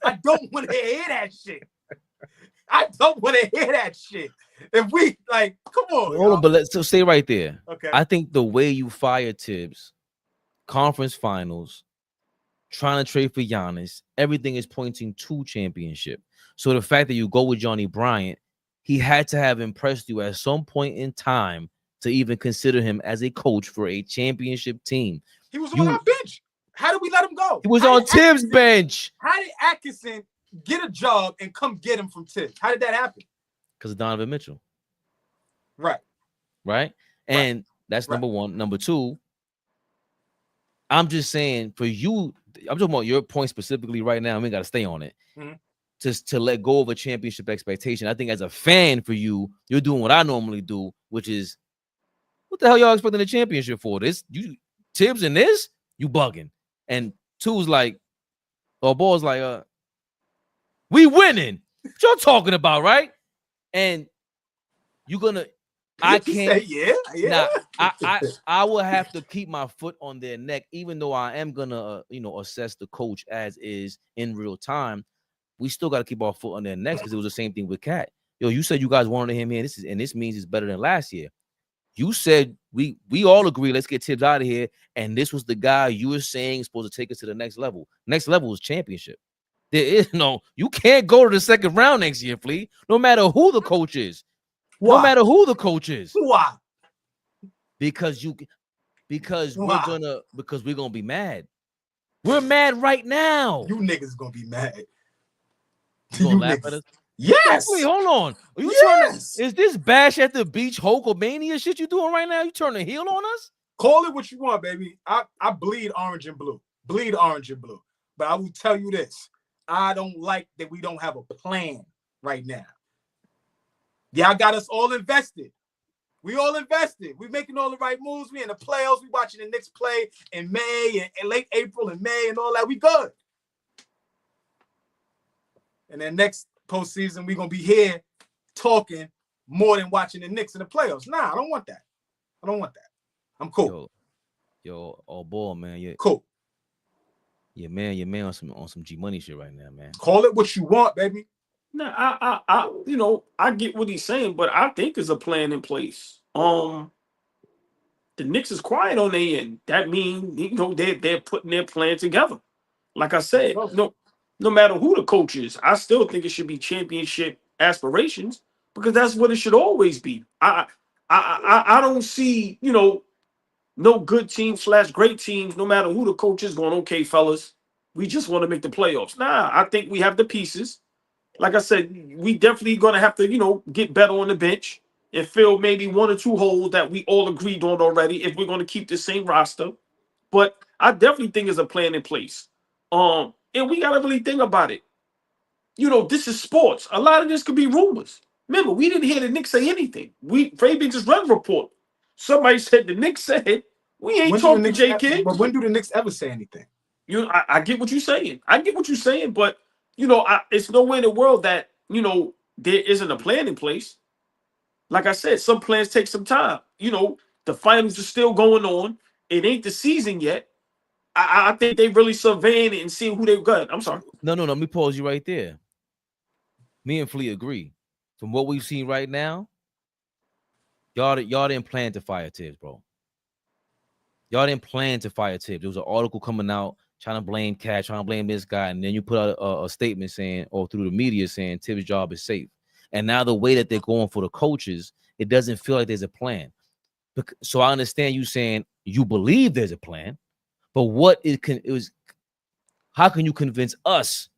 I don't want to hear that shit. I don't want to hear that shit. If we come on. Hold on, but let's stay right there. Okay. I think the way you fire Tibbs, conference finals, trying to trade for Giannis, everything is pointing to championship. So the fact that you go with Johnny Bryant, he had to have impressed you at some point in time to even consider him as a coach for a championship team. He was on our bench. How did we let him go? He was on Tibbs' bench. How did Atkinson get a job and come get him from Tibbs? How did that happen? Because of Donovan Mitchell. Right. And that's number one. Number two, I'm just saying for you, I'm talking about your point specifically right now. We got to stay on it. Mm-hmm. To let go of a championship expectation. I think as a fan for you, you're doing what I normally do, which is, what the hell y'all expecting a championship for? This Tibbs and this? You bugging. And two's like, or ball's like, we winning. What y'all talking about, right? And you're gonna, I can't. Yeah. Nah, I will have to keep my foot on their neck, even though I am gonna, assess the coach as is in real time. We still got to keep our foot on their necks because it was the same thing with Cat. Yo, you said you guys wanted him here. This means it's better than last year. You said we all agree, let's get Tibbs out of here. And this was the guy you were saying is supposed to take us to the next level. Next level is championship. There is you can't go to the second round next year, Flea. No matter who the coach is. Why? No matter who the coach is. Why? Because we're gonna be mad. We're mad right now. You niggas gonna be mad. You gonna laugh at us? Yes. Wait, hold on. Are you is this bash at the beach Hulkamania shit you doing right now? You turning heel on us? Call it what you want, baby. I bleed orange and blue. Bleed orange and blue. But I will tell you this. I don't like that we don't have a plan right now. Y'all got us all invested. We all invested. We making all the right moves. We in the playoffs. We watching the Knicks play in May and late April and May and all that. We good. And then next postseason, we're going to be here talking more than watching the Knicks in the playoffs. Nah, I don't want that. I'm cool. Yo, AllBall, man. Cool. Yeah, man, on some G Money shit right now, man. Call it what you want, baby. Nah, I get what he's saying, but I think there's a plan in place. The Knicks is quiet on their end. That means they're putting their plan together. Like I said, no matter who the coach is, I still think it should be championship aspirations because that's what it should always be. I don't see, no good teams / great teams, no matter who the coach is, going, okay, fellas, we just want to make the playoffs. Nah, I think we have the pieces. Like I said, we definitely going to have to, get better on the bench and fill maybe 1 or 2 holes that we all agreed on already if we're going to keep the same roster. But I definitely think there's a plan in place. And we got to really think about it. This is sports. A lot of this could be rumors. Remember, we didn't hear the Knicks say anything. Fabian just read a report. Somebody said the Knicks said, we ain't talking to J. Kidd. But when do the Knicks ever say anything? I get what you're saying. But, it's nowhere in the world that, there isn't a plan in place. Like I said, some plans take some time. The finals are still going on. It ain't the season yet. I think they really surveying it and seeing who they've got. I'm sorry. No. Let me pause you right there. Me and Flea agree. From what we've seen right now, y'all didn't plan to fire Tibbs, bro. Y'all didn't plan to fire Tibbs. There was an article coming out trying to blame Cat, trying to blame this guy, and then you put out a statement saying, or through the media saying Tibbs' job is safe. And now the way that they're going for the coaches, it doesn't feel like there's a plan. So I understand you saying you believe there's a plan, but how can you convince us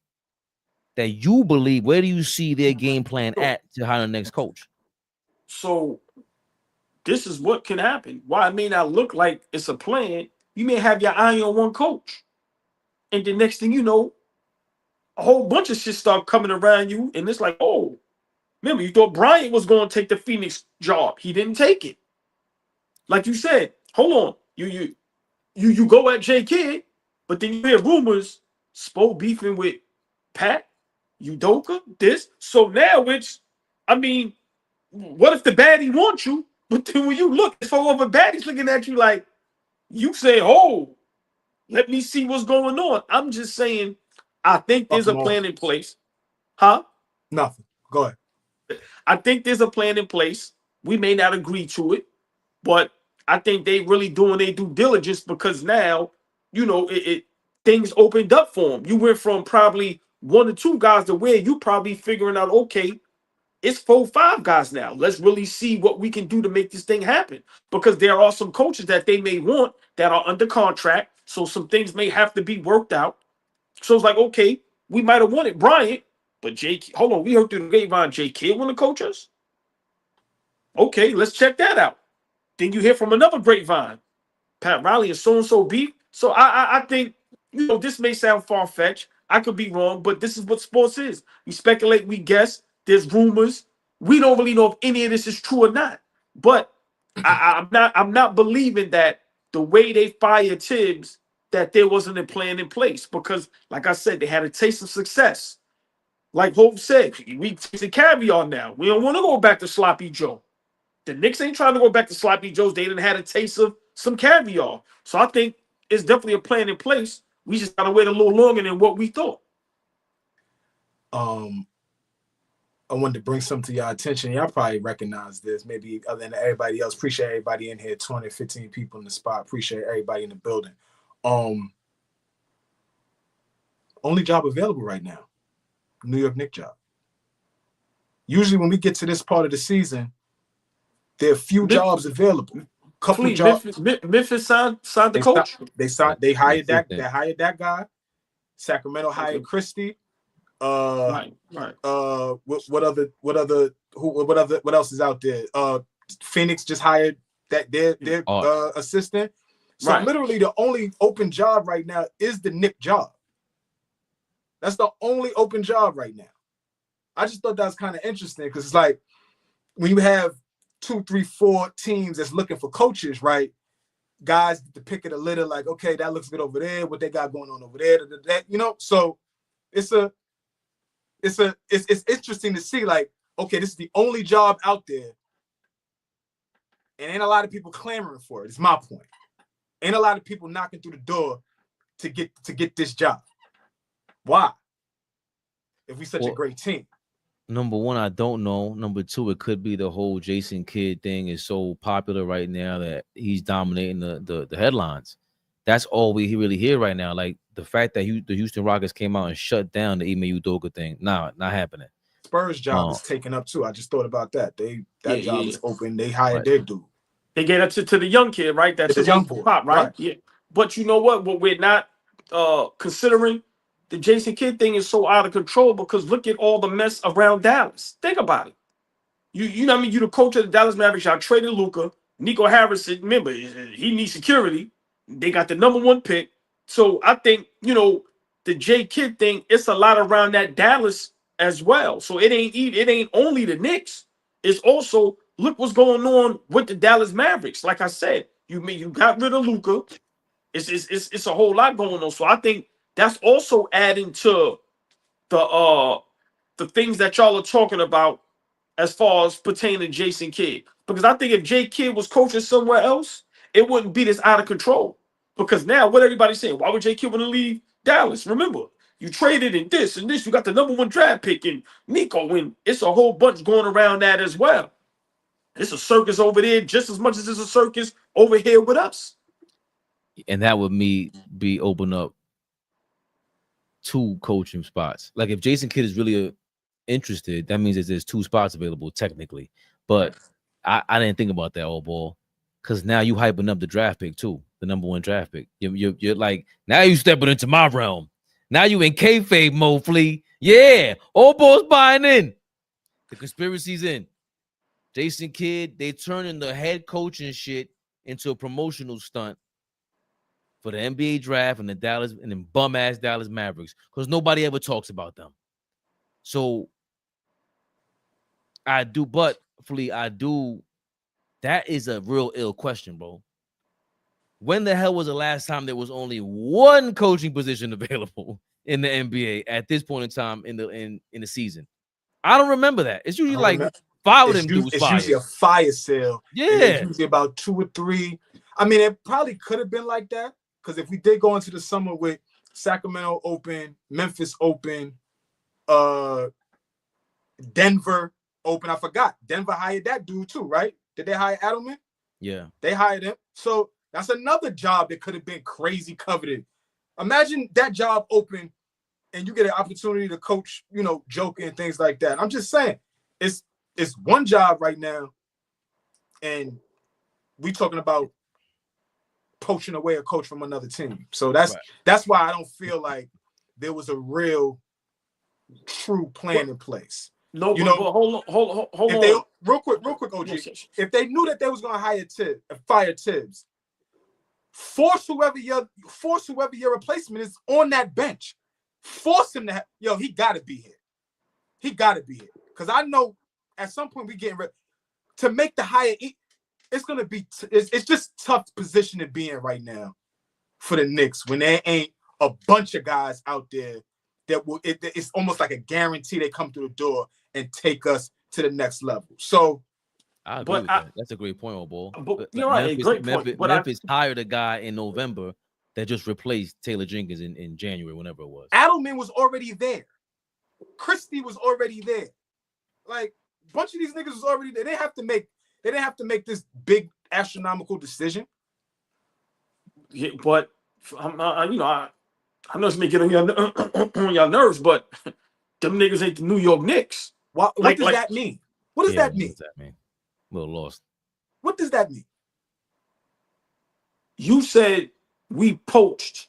that you believe? Where do you see their game plan at to hire the next coach? So this is what can happen. Why it may not look like it's a plan, you may have your eye on one coach. And the next thing you know, a whole bunch of shit start coming around you, and it's like, oh, remember, you thought Bryant was going to take the Phoenix job. He didn't take it. Like you said, hold on. You go at J Kidd, but then you hear rumors, Spo beefing with Pat, Udoka, this. So now I mean, what if the baddie wants you? But then when you look, it's for other baddies looking at you like, you say, oh, let me see what's going on. I'm just saying, I think there's a plan in place. Huh? Nothing. Go ahead. I think there's a plan in place. We may not agree to it, but I think they really doing their due diligence because now, things opened up for them. You went from probably 1 or 2 guys to where you probably figuring out, okay, it's 4, 5 guys now. Let's really see what we can do to make this thing happen. Because there are some coaches that they may want that are under contract. So some things may have to be worked out. So it's like, okay, we might have wanted Bryant, but hold on, we heard through the grapevine, J Kidd want to coach us? Okay, let's check that out. Then you hear from another grapevine, Pat Riley and so-and-so beef. So I think, this may sound far-fetched. I could be wrong, but this is what sports is. We speculate, we guess. There's rumors. We don't really know if any of this is true or not. But I'm not believing that the way they fired Tibbs, that there wasn't a plan in place. Because, like I said, they had a taste of success. Like Hope said, we tasted caviar now. We don't want to go back to Sloppy Joe. The Knicks ain't trying to go back to Sloppy Joe's. They didn't have a taste of some caviar. So I think it's definitely a plan in place. We just got to wait a little longer than what we thought. I wanted to bring something to your attention. Y'all probably recognize this. Maybe other than everybody else. Appreciate everybody in here. 20, 15 people in the spot. Appreciate everybody in the building. Only job available right now. New York Knicks job. Usually when we get to this part of the season, there are few jobs available. Couple jobs. Memphis signed the coach. They hired that guy. Sacramento hired Christie. Right. What else is out there? Phoenix just hired their assistant. So literally the only open job right now is the Knicks job. That's the only open job right now. I just thought that was kind of interesting because it's like when you have 2, 3, 4 teams that's looking for coaches, right? Guys get the pick of the litter, like, okay, that looks good over there. What they got going on over there, So it's interesting to see, like, okay, this is the only job out there, and ain't a lot of people clamoring for it. It's my point. Ain't a lot of people knocking through the door to get this job. Why? If we such a great team. Number one, I don't know. Number two, it could be the whole Jason Kidd thing is so popular right now that he's dominating the headlines. That's all we really hear right now. Like the fact that the Houston Rockets came out and shut down the Ime Udoka thing. Nah, not happening. Spurs job is taken up too. I just thought about that. That job is open. They hired their dude. They gave it to the young kid, right? That's the young boy, pop, right? Yeah. But you know what? What we're not considering, the Jason Kidd thing is so out of control because look at all the mess around Dallas. Think about it. You know what I mean? You the coach of the Dallas Mavericks. Y'all traded Luka. Nico Harrison, remember, he needs security. They got the #1 pick. So I think, the J Kidd thing, it's a lot around that Dallas as well. So it ain't only the Knicks. It's also, look what's going on with the Dallas Mavericks. Like I said, you got rid of Luka. It's a whole lot going on. So I think that's also adding to the things that y'all are talking about as far as pertaining to Jason Kidd. Because I think if J Kidd was coaching somewhere else, it wouldn't be this out of control. Because now what everybody's saying, why would J Kidd want to leave Dallas? Remember, you traded in this and this. You got the #1 draft pick in Nico, and it's a whole bunch going around that as well. It's a circus over there just as much as it's a circus over here with us. And that would be open up 2 coaching spots. Like if Jason Kidd is really interested, that means that there's 2 spots available technically. But I didn't think about that, AllBall, because now you hyping up the draft pick too, the #1 draft pick. You're like, now you stepping into my realm. Now you in kayfabe mode, Flea. Yeah, AllBall's buying in. The conspiracy's in. Jason Kidd, they turning the head coaching shit into a promotional stunt. for the NBA draft and the Dallas and then bum ass Dallas Mavericks because nobody ever talks about them. So I do, but Flea, I do. That is a real ill question, bro. When the hell was the last time there was only one coaching position available in the NBA at this point in time in the season? I don't remember that. It's usually like 5 of them dudes It's fired. usually a fire sale. Yeah. It's usually about 2 or 3. I mean, it probably could have been like that because if we did go into the summer with Sacramento open, Memphis open, Denver open. I forgot. Denver hired that dude too, right? Did they hire Adelman? Yeah. They hired him. So that's another job that could have been crazy coveted. Imagine that job open and you get an opportunity to coach, you know, Joker and things like that. I'm just saying, it's one job right now, and we talking about poaching away a coach from another team. So that's why I don't feel like there was a real true plan in place. No, you but know, hold on. They, real quick, OG. Yes. If they knew that they was gonna fire Tibbs, force whoever your replacement is on that bench. Force him to he gotta be here. He gotta be here. Because I know at some point we getting ready to make the hire. It's gonna be it's just tough position to be in right now for the Knicks when there ain't a bunch of guys out there that will. It's almost like a guarantee they come through the door and take us to the next level. So, I agree with that. That's a great point, AllBall. But you're right, great point. But Memphis hired a guy in November that just replaced Taylor Jenkins in January, whenever it was. Adelman was already there. Christie was already there. Like a bunch of these niggas was already there. They didn't have to make this big astronomical decision. Yeah, but I know it's me getting on your nerves, but them niggas ain't the New York Knicks. What does that mean? What does that mean? What does that mean? A little lost. What does that mean? You said we poached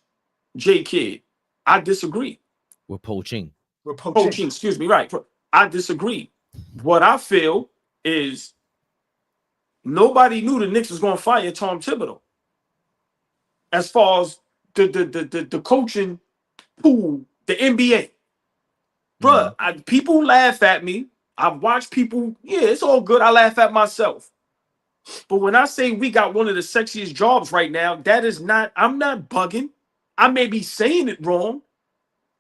J. Kidd. I disagree. We're poaching. Excuse me. Right. I disagree. What I feel is nobody knew the Knicks was going to fire Tom Thibodeau. As far as the coaching pool, the NBA. Bruh, people laugh at me. I've watched people, it's all good. I laugh at myself. But when I say we got one of the sexiest jobs right now, I'm not bugging. I may be saying it wrong,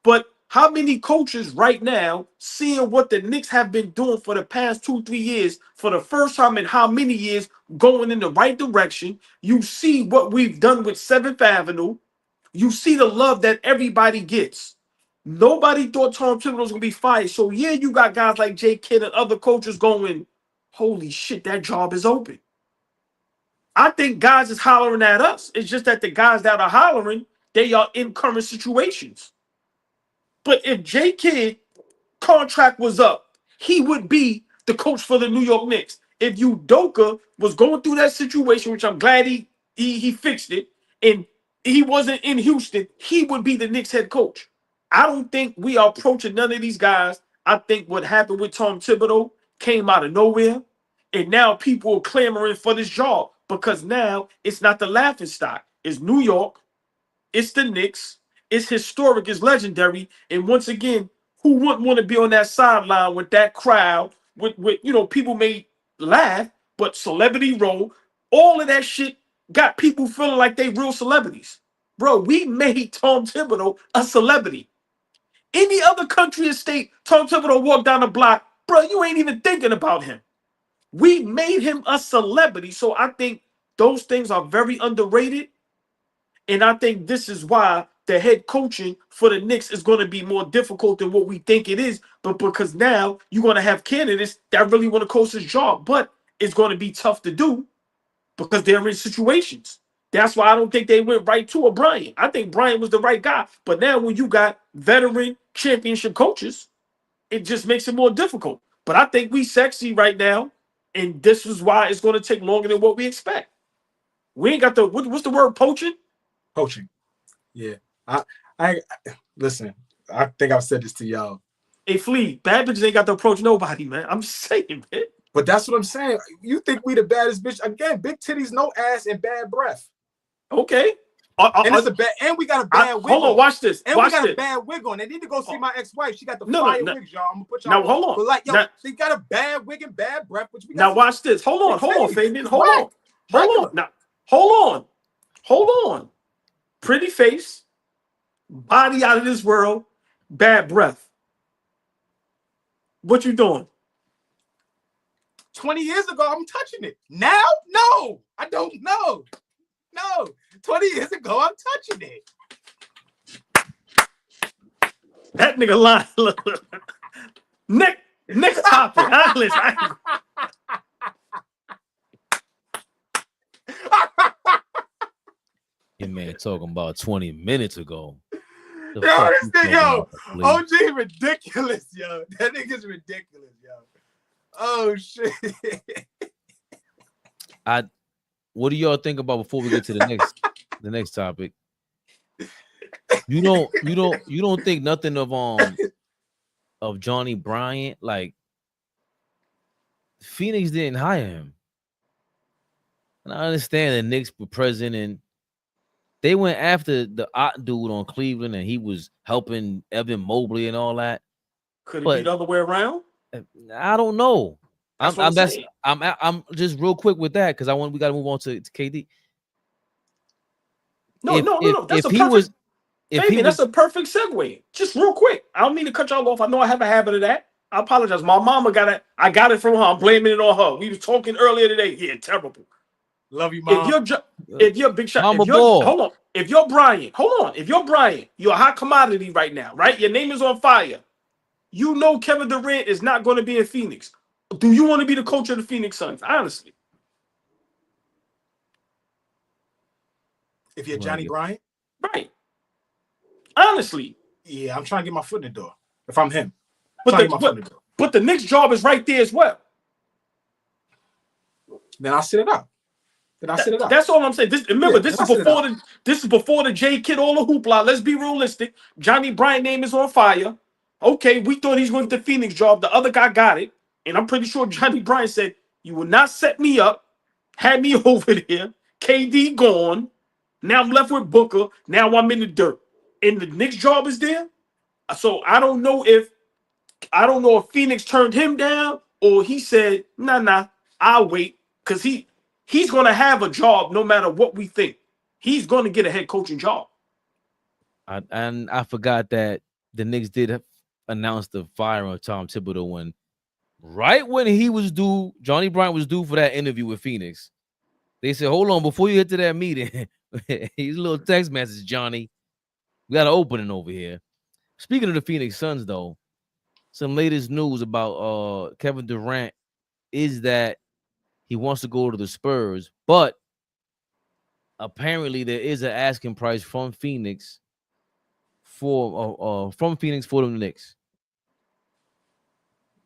but how many coaches right now seeing what the Knicks have been doing for the past 2-3 years, for the first time in how many years, going in the right direction? You see what we've done with 7th Avenue. You see the love that everybody gets. Nobody thought Tom Thibodeau was going to be fired. So, you got guys like J. Kidd and other coaches going, holy shit, that job is open. I think guys is hollering at us. It's just that the guys that are hollering, they are in current situations. But if J. Kidd contract was up, he would be the coach for the New York Knicks. If Udoka was going through that situation, which I'm glad he fixed it, and he wasn't in Houston, he would be the Knicks head coach. I don't think we are approaching none of these guys. I think what happened with Tom Thibodeau came out of nowhere, and now people are clamoring for this job because now it's not the laughing stock. It's New York. It's the Knicks. It's historic. It's legendary. And once again, who wouldn't want to be on that sideline with that crowd? With people may laugh, but celebrity role, all of that shit got people feeling like they real celebrities. Bro, we made Tom Thibodeau a celebrity. Any other country or state, Tom Thibodeau walked down the block, bro, you ain't even thinking about him. We made him a celebrity. So I think those things are very underrated. And I think this is why the head coaching for the Knicks is going to be more difficult than what we think it is. But because now you're going to have candidates that really want to coach this job. But it's going to be tough to do because they're in situations. That's why I don't think they went right to Bryant. I think Bryant was the right guy. But now when you got veteran championship coaches, it just makes it more difficult. But I think we sexy right now. And this is why it's going to take longer than what we expect. We ain't got what's the word, poaching? Poaching. Yeah. I listen, I think I've said this to y'all. Hey, Flea, bad bitches ain't got to approach nobody, man. I'm saying, man. But that's what I'm saying. You think we the baddest bitch? Again, big titties, no ass, and bad breath. Okay. And it's a bad, and we got a bad wig. Hold on, watch this. And watch we got this. a bad wig on. They need to go see my ex-wife. She got the No, fire no, wigs, y'all. I'm gonna put y'all now, hold on. But like, yo, Now- they got a bad wig and bad breath. Which we got Now watch this. Hold on, Fabian. Hold on. Now, hold on. Pretty face, body out of this world, bad breath. What you doing? 20 years ago, I'm touching it. Now, no, I don't know. No, 20 years ago, I'm touching it. That nigga lying. Next topic. Your man talking about 20 minutes ago. The Yo, fuck this you thing, talking yo, about, please? OG ridiculous, yo. That nigga's ridiculous, yo. Oh shit. What do y'all think about before we get to the next topic? You don't think nothing of Johnny Bryant? Like, Phoenix didn't hire him. And I understand the Knicks were present and they went after the odd dude on Cleveland and he was helping Evan Mobley and all that. Could it be the other way around? I don't know. I'm just real quick with that because we got to move on to KD. No. That's a perfect segue. Just real quick. I don't mean to cut y'all off. I know I have a habit of that. I apologize. My mama got it. I got it from her. I'm blaming it on her. We was talking earlier today. Yeah, terrible. Love you, mom. If you're big shot, hold on. If you're Bryant, you're a hot commodity right now, right? Your name is on fire. You know Kevin Durant is not going to be in Phoenix. Do you want to be the coach of the Phoenix Suns? Honestly. If you're Johnny Bryant? Right. Honestly. Yeah, I'm trying to get my foot in the door. If I'm him. But the Knicks job is right there as well. Then I'll sit it out. That's all I'm saying. This is before the J Kid, all the hoopla. Let's be realistic. Johnny Bryant name is on fire. Okay, we thought he's going to the Phoenix job. The other guy got it. And I'm pretty sure Johnny Bryant said, you will not set me up. Had me over there. KD gone. Now I'm left with Booker. Now I'm in the dirt. And the Knicks job is there. So I don't know if Phoenix turned him down or he said, nah, I'll wait. Because he's going to have a job no matter what we think. He's going to get a head coaching job. I forgot that the Knicks did announce the firing of Tom Thibodeau when he was due, Johnny Bryant was due for that interview with Phoenix. They said, hold on, before you get to that meeting, here's a little text message, Johnny. We got an opening over here. Speaking of the Phoenix Suns, though, some latest news about Kevin Durant is that he wants to go to the Spurs, but apparently there is an asking price from Phoenix for the Knicks.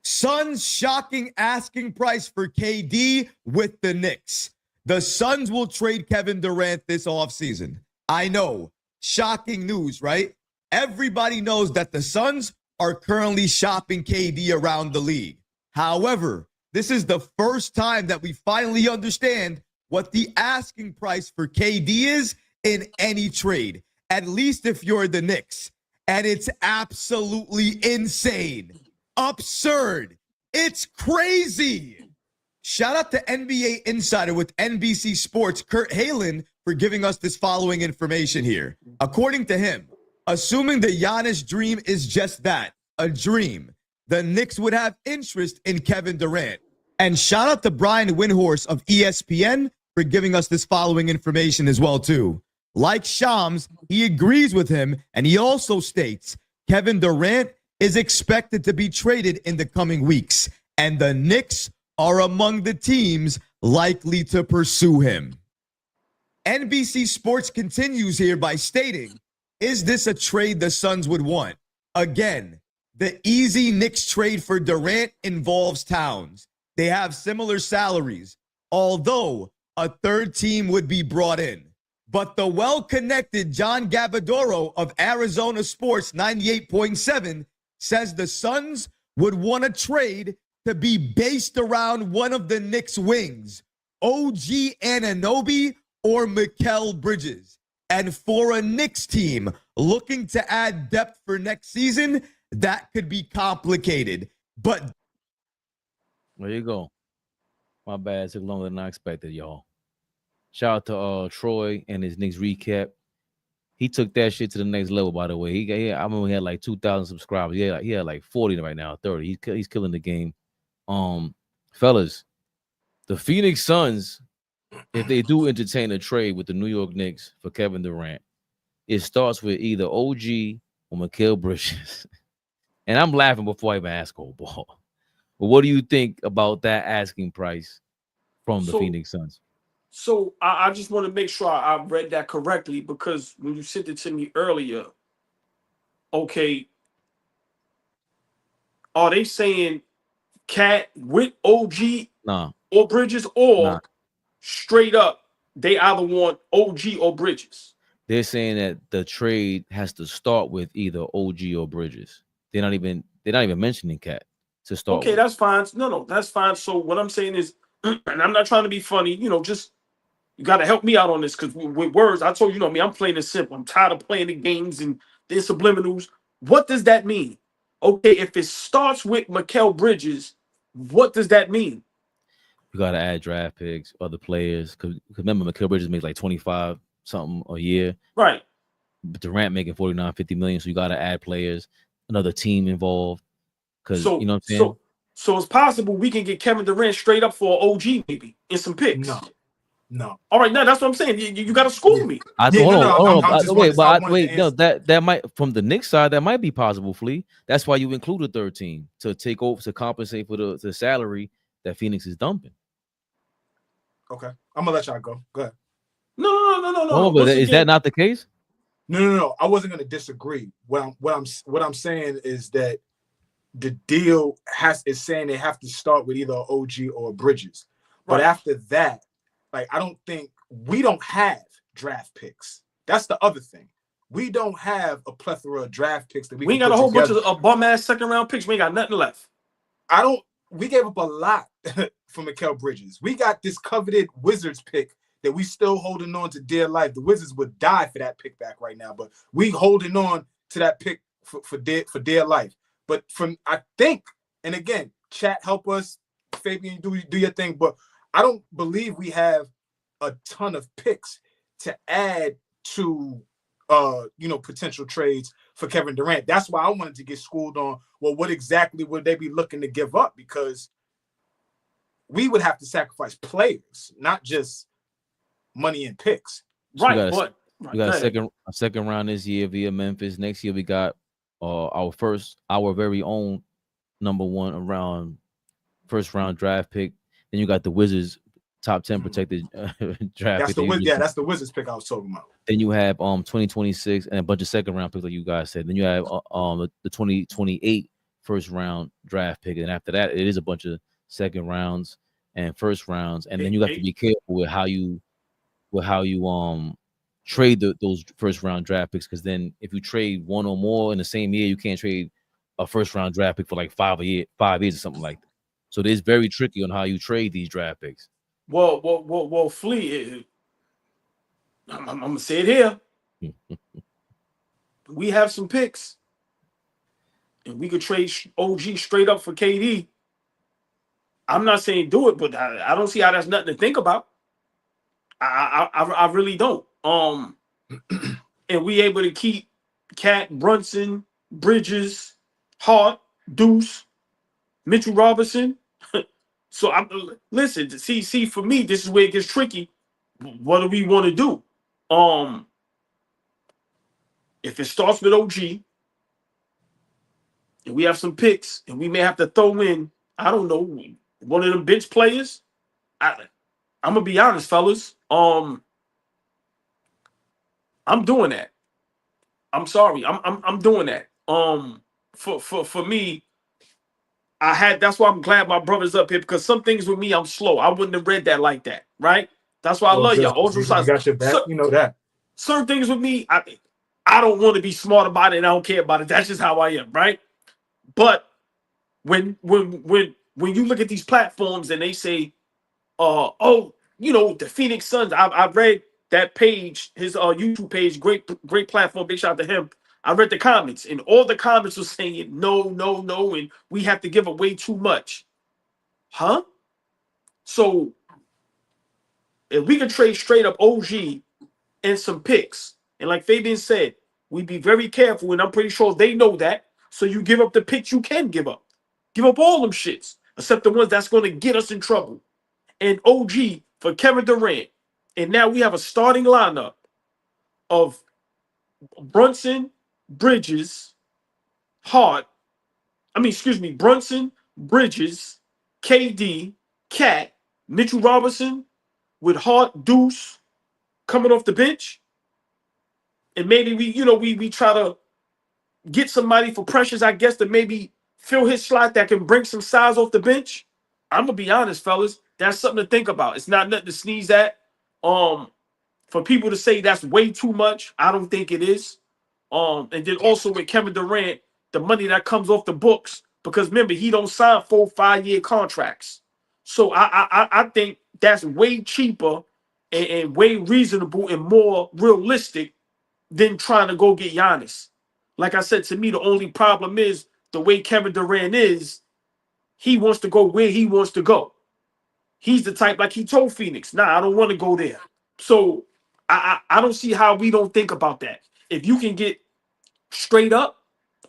Suns shocking asking price for KD with the Knicks. The Suns will trade Kevin Durant this offseason. I know. Shocking news, right? Everybody knows that the Suns are currently shopping KD around the league. However, this is the first time that we finally understand what the asking price for KD is in any trade, at least if you're the Knicks. And it's absolutely insane. Absurd. It's crazy. Shout out to NBA Insider with NBC Sports, Kurt Halen, for giving us this following information here. According to him, assuming the Giannis dream is just that, a dream, the Knicks would have interest in Kevin Durant. And shout out to Brian Windhorst of ESPN for giving us this following information as well, too. Like Shams, he agrees with him, and he also states Kevin Durant is expected to be traded in the coming weeks, and the Knicks are among the teams likely to pursue him. NBC Sports continues here by stating, is this a trade the Suns would want? Again, the easy Knicks trade for Durant involves Towns. They have similar salaries, although a third team would be brought in. But the well-connected John Gavadoro of Arizona Sports 98.7 says the Suns would want a trade to be based around one of the Knicks' wings, OG Anunoby or Mikal Bridges. And for a Knicks team looking to add depth for next season, that could be complicated. But there you go. My bad. It took longer than I expected, y'all. Shout out to Troy and his Knicks recap. He took that shit to the next level, by the way. I remember he had like 2,000 subscribers. Yeah, he had like 40 right now, 30. He's killing the game. Fellas, the Phoenix Suns, if they do entertain a trade with the New York Knicks for Kevin Durant, it starts with either OG or Mikal Bridges. And I'm laughing before I even ask AllBall. But what do you think about that asking price from the Phoenix Suns? So I just want to make sure I read that correctly, because when you sent it to me earlier, okay, are they saying Cat with OG or Bridges, or straight up they either want OG or Bridges? They're saying that the trade has to start with either OG or Bridges. They're not even mentioning Cat to start. Okay, with. that's fine. No, that's fine. So what I'm saying is, and I'm not trying to be funny, just you got to help me out on this, because with words, I told you, me, I'm playing it simple. I'm tired of playing the games and the subliminals. What does that mean? Okay, if it starts with Mikal Bridges, what does that mean? You got to add draft picks, other players. Because remember, Mikal Bridges makes like 25 something a year. Right. But Durant making 49, 50 million. So you got to add players, another team involved. Because you know what I'm saying? So it's possible we can get Kevin Durant straight up for OG maybe and some picks. No. All right, now that's what I'm saying. You got to school me. That might, from the Knicks side, that might be possible, Flea. That's why you include a third team to take over, to compensate for the salary that Phoenix is dumping. Okay, I'm gonna let y'all go. Go ahead. No. But is that not the case? No. I wasn't gonna disagree. What I'm saying is that the deal is saying they have to start with either OG or Bridges. But after that, like, I don't think we don't have draft picks. That's the other thing. We don't have a plethora of draft picks that we ain't got a whole bunch of bum ass second round picks. We ain't got nothing left. We gave up a lot for Mikal Bridges. We got this coveted Wizards pick that we still holding on to dear life. The Wizards would die for that pick back right now, but we holding on to that pick for dear life. But I think, and again, chat, help us, Fabian, do your thing. But I don't believe we have a ton of picks to add to potential trades for Kevin Durant. That's why I wanted to get schooled on, well, what exactly would they be looking to give up? Because we would have to sacrifice players, not just money and picks. So we got a second round this year via Memphis. Next year we got our very own number one first round draft pick. Then you got the Wizards top 10 protected draft pick. That's the Wizards pick I was talking about. Then you have 2026 and a bunch of second round picks, like you guys said. Then you have the 2028 first round draft pick, and after that, it is a bunch of second rounds and first rounds. And then you have to be careful with how you trade those first round draft picks, because then if you trade one or more in the same year, you can't trade a first round draft pick for like 5 years or something like that. So it is very tricky on how you trade these draft picks. Well, Flea, I'm gonna say it here. We have some picks, and we could trade OG straight up for KD. I'm not saying do it, but I don't see how that's nothing to think about. I really don't. And we able to keep Cat, Brunson, Bridges, Hart, Deuce, Mitchell Robinson. So listen. See, for me, this is where it gets tricky. What do we want to do? If it starts with OG, and we have some picks, and we may have to throw in, I don't know, one of them bench players. I'm gonna be honest, fellas. I'm doing that. I'm sorry. I'm doing that. For me, that's why I'm glad my brother's up here, because some things with me, I'm slow. I wouldn't have read that like that, right? That's why I love y'all. You got your back, you know that. Certain things with me, I don't want to be smart about it, and I don't care about it. That's just how I am, right? But when you look at these platforms and they say, the Phoenix Suns, I've read that page, his YouTube page, great platform, big shout out to him. I read the comments, and all the comments were saying no, no, no, and we have to give away too much. Huh? So if we can trade straight up OG and some picks, and like Fabian said, we be very careful, and I'm pretty sure they know that. So you give up the picks you can give up. Give up all them shits, except the ones that's going to get us in trouble. And OG for Kevin Durant. And now we have a starting lineup of Brunson, Bridges, Brunson, Bridges, KD, Cat, Mitchell Robinson with Hart, Deuce coming off the bench. And maybe we try to get somebody for Precious, I guess, to maybe fill his slot that can bring some size off the bench. I'm gonna be honest, fellas. That's something to think about. It's not nothing to sneeze at. For people to say that's way too much, I don't think it is. And then also with Kevin Durant, the money that comes off the books, because remember, he don't sign 4-5 year contracts. So I think that's way cheaper and way reasonable and more realistic than trying to go get Giannis. Like I said, to me, the only problem is the way Kevin Durant is, he wants to go where he wants to go. He's the type, like he told Phoenix, nah, I don't want to go there. So I don't see how we don't think about that. If you can get straight up,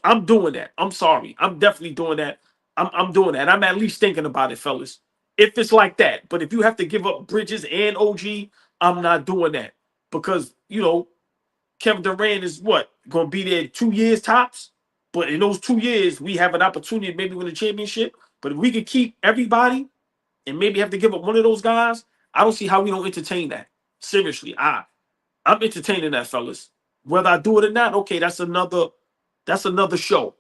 I'm doing that. I'm sorry. I'm definitely doing that. I'm doing that. I'm at least thinking about it, fellas. If it's like that. But if you have to give up Bridges and OG, I'm not doing that. Because, Kevin Durant is what? Going to be there 2 years tops? But in those 2 years, we have an opportunity to maybe win a championship. But if we could keep everybody and maybe have to give up one of those guys, I don't see how we don't entertain that. Seriously, I'm entertaining that, fellas. Whether I do it or not, okay, that's another show.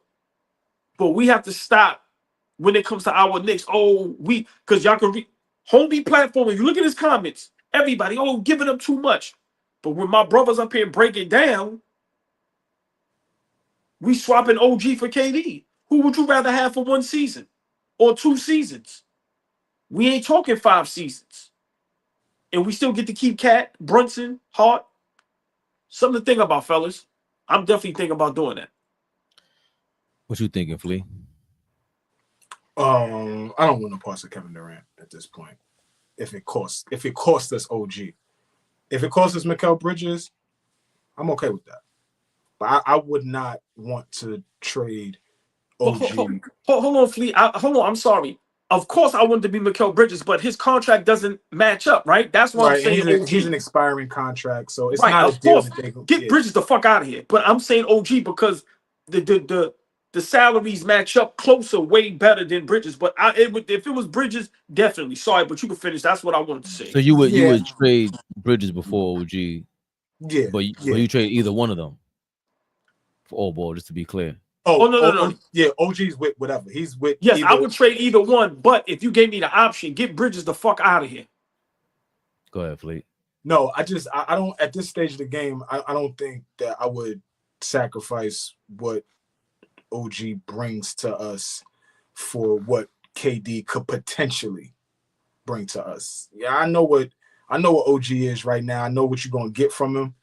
But we have to stop when it comes to our Knicks. Because y'all can read homie platform. If you look at his comments, everybody, giving up too much. But when my brothers up here break it down, we swapping OG for KD. Who would you rather have for 1 season or 2 seasons? We ain't talking 5 seasons. And we still get to keep Cat, Brunson, Hart. Something to think about, fellas. I'm definitely thinking about doing that. What you thinking, Flea? I don't want no parts of Kevin Durant at this point. If it costs us OG. If it costs us Mikal Bridges, I'm okay with that. But I would not want to trade OG. Hold on, Flea. Hold on, I'm sorry. Of course, I want to be Mikal Bridges, but his contract doesn't match up, right? That's why I'm saying he's an expiring contract, so it's not a deal that they get Bridges the fuck out of here. But I'm saying OG because the salaries match up closer, way better than Bridges. But if it was Bridges, definitely. Sorry, but you can finish. That's what I wanted to say. So you would trade Bridges before OG? Yeah. But you trade either one of them for AllBall, just to be clear. No. Yeah, OG's with whatever. He's with. Yes, I would trade either one. But if you gave me the option, get Bridges the fuck out of here. Go ahead, Fleet. No, I don't. At this stage of the game, I don't think that I would sacrifice what OG brings to us for what KD could potentially bring to us. Yeah, I know what OG is right now. I know what you're gonna get from him.